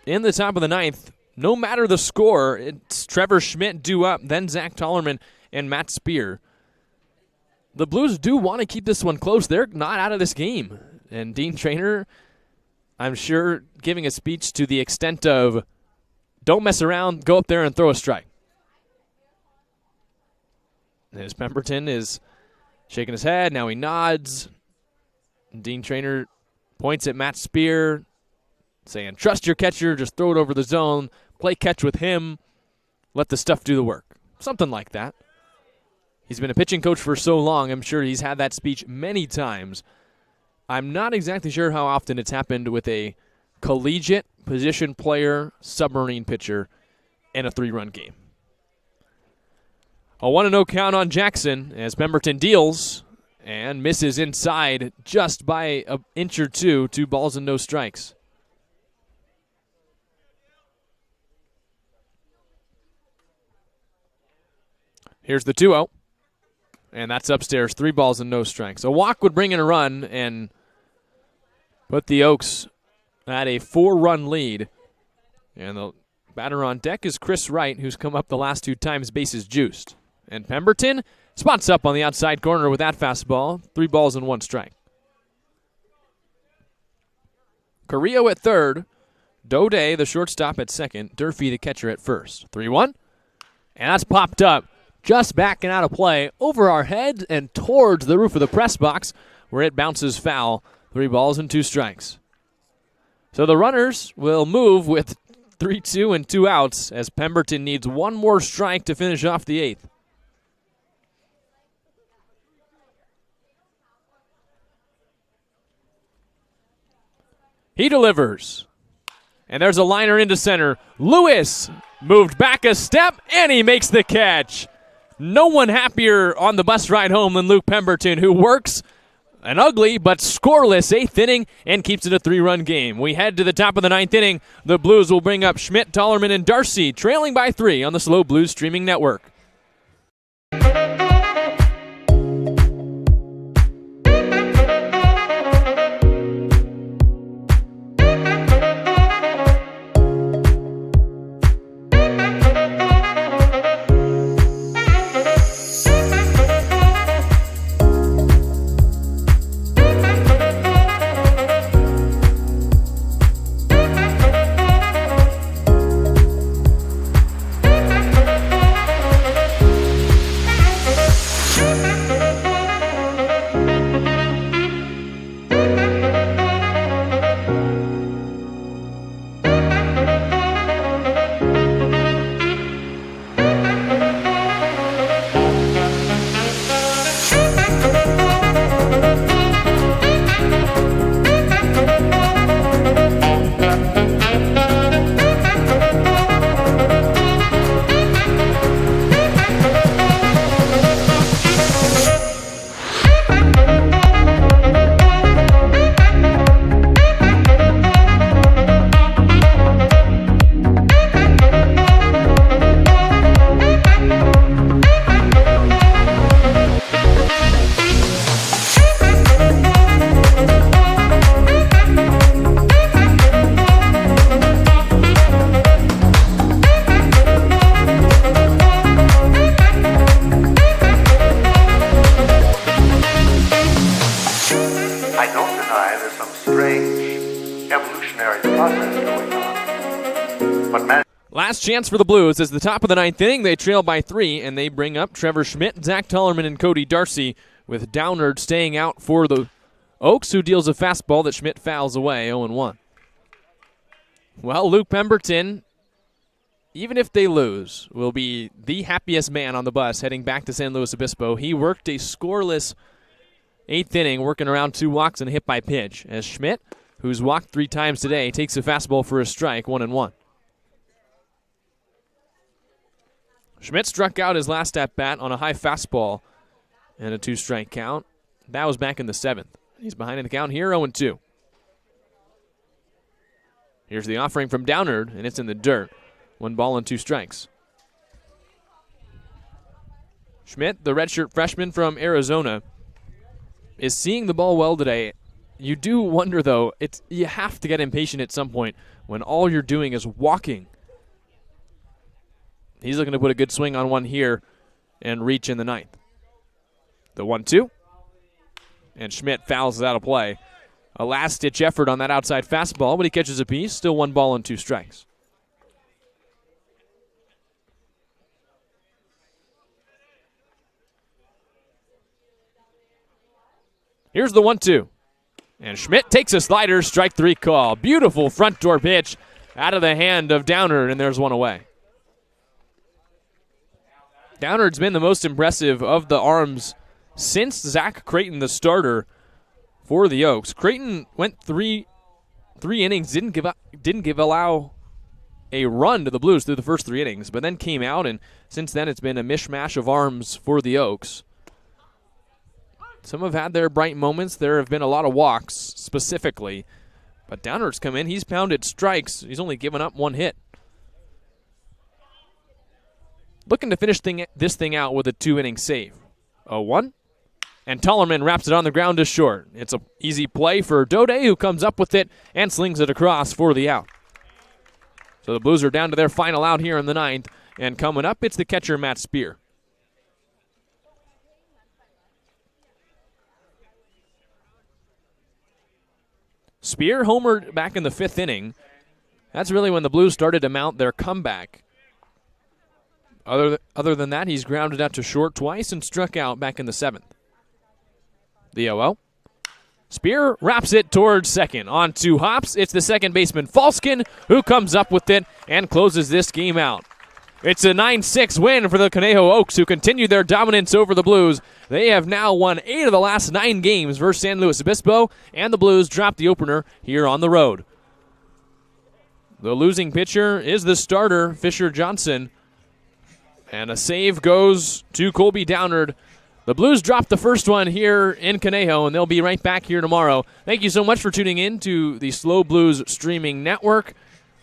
in the top of the 9th, no matter the score, it's Trevor Schmidt due up, then Zach Tollerman and Matt Spear. The Blues do want to keep this one close. They're not out of this game. And Dean Traynor, I'm sure, giving a speech to the extent of, don't mess around, go up there and throw a strike. As Pemberton is shaking his head, now he nods. Dean Traynor points at Matt Spear, saying, trust your catcher, just throw it over the zone, play catch with him, let the stuff do the work. Something like that. He's been a pitching coach for so long, I'm sure he's had that speech many times. I'm not exactly sure how often it's happened with a collegiate position player, submarine pitcher, in a 3-run game. A 1-0 count on Jackson as Pemberton deals and misses inside just by an inch or two. 2 balls and no strikes. Here's the 2-0. And that's upstairs, 3 balls and no strikes. A walk would bring in a run and put the Oaks at a 4-run lead. And the batter on deck is Chris Wright, who's come up the last 2 times, bases juiced. And Pemberton spots up on the outside corner with that fastball. 3 balls and 1 strike. Carrillo at third. Dode, the shortstop, at second. Durfee, the catcher, at first. 3-1. And that's popped up. Just backing out of play over our heads and towards the roof of the press box where it bounces foul. 3 balls and 2 strikes. So the runners will move with 3-2 and 2 outs as Pemberton needs 1 more strike to finish off the 8th. He delivers. And there's a liner into center. Lewis moved back a step, and he makes the catch. No one happier on the bus ride home than Luke Pemberton, who works an ugly but scoreless 8th inning and keeps it a 3-run game. We head to the top of the 9th inning. The Blues will bring up Schmidt, Tollerman, and Darcy, trailing by 3 on the SLO Blues streaming network. I don't deny there's some strange evolutionary process going on. But man, Last chance for the Blues as the top of the 9th inning. They trail by 3, and they bring up Trevor Schmidt, Zach Tollerman, and Cody Darcy, with Downard staying out for the Oaks, who deals a fastball that Schmidt fouls away, 0-1. Well, Luke Pemberton, even if they lose, will be the happiest man on the bus heading back to San Luis Obispo. He worked a scoreless 8th inning, working around 2 walks and a hit by pitch, as Schmidt, who's walked 3 times today, takes a fastball for a strike, 1-1. Schmidt struck out his last at-bat on a high fastball and a 2-strike count. That was back in the 7th. He's behind in the count here, 0-2. Here's the offering from Downard, and it's in the dirt. 1 ball and 2 strikes. Schmidt, the redshirt freshman from Arizona, is seeing the ball well today. You do wonder, though, you have to get impatient at some point when all you're doing is walking. He's looking to put a good swing on one here and reach in the 9th. The 1-2. And Schmidt fouls it out of play. A last-ditch effort on that outside fastball, but he catches a piece. Still 1 ball and 2 strikes. Here's the 1-2. And Schmidt takes a slider, strike 3 call. Beautiful front door pitch out of the hand of Downard, and there's 1 away. Downard's been the most impressive of the arms since Zach Creighton, the starter for the Oaks. Creighton went three innings, didn't allow a run to the Blues through the first 3 innings, but then came out, and since then it's been a mishmash of arms for the Oaks. Some have had their bright moments. There have been a lot of walks specifically, but Downard's come in. He's pounded strikes. He's only given up 1 hit. Looking to finish this thing out with a 2-inning save. 0-1. And Tollerman wraps it on the ground to short. It's an easy play for Dode, who comes up with it and slings it across for the out. So the Blues are down to their final out here in the 9th. And coming up, it's the catcher, Matt Spear. Spear homered back in the 5th inning. That's really when the Blues started to mount their comeback. Other than that, he's grounded out to short twice and struck out back in the 7th. The 0-0. Spear wraps it towards second. On 2 hops, it's the second baseman, Falskin, who comes up with it and closes this game out. It's a 9-6 win for the Conejo Oaks, who continue their dominance over the Blues. They have now won 8 of the last 9 games versus San Luis Obispo, and the Blues drop the opener here on the road. The losing pitcher is the starter, Fisher Johnson. And a save goes to Colby Downard. The Blues dropped the first one here in Conejo, and they'll be right back here tomorrow. Thank you so much for tuning in to the SLO Blues streaming network.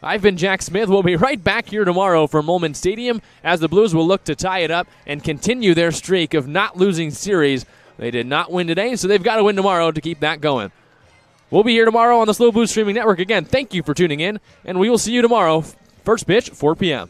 I've been Jack Smith. We'll be right back here tomorrow from Ullman Stadium as the Blues will look to tie it up and continue their streak of not losing series. They did not win today, so they've got to win tomorrow to keep that going. We'll be here tomorrow on the SLO Blues streaming network. Again, thank you for tuning in, and we will see you tomorrow. First pitch, 4 p.m.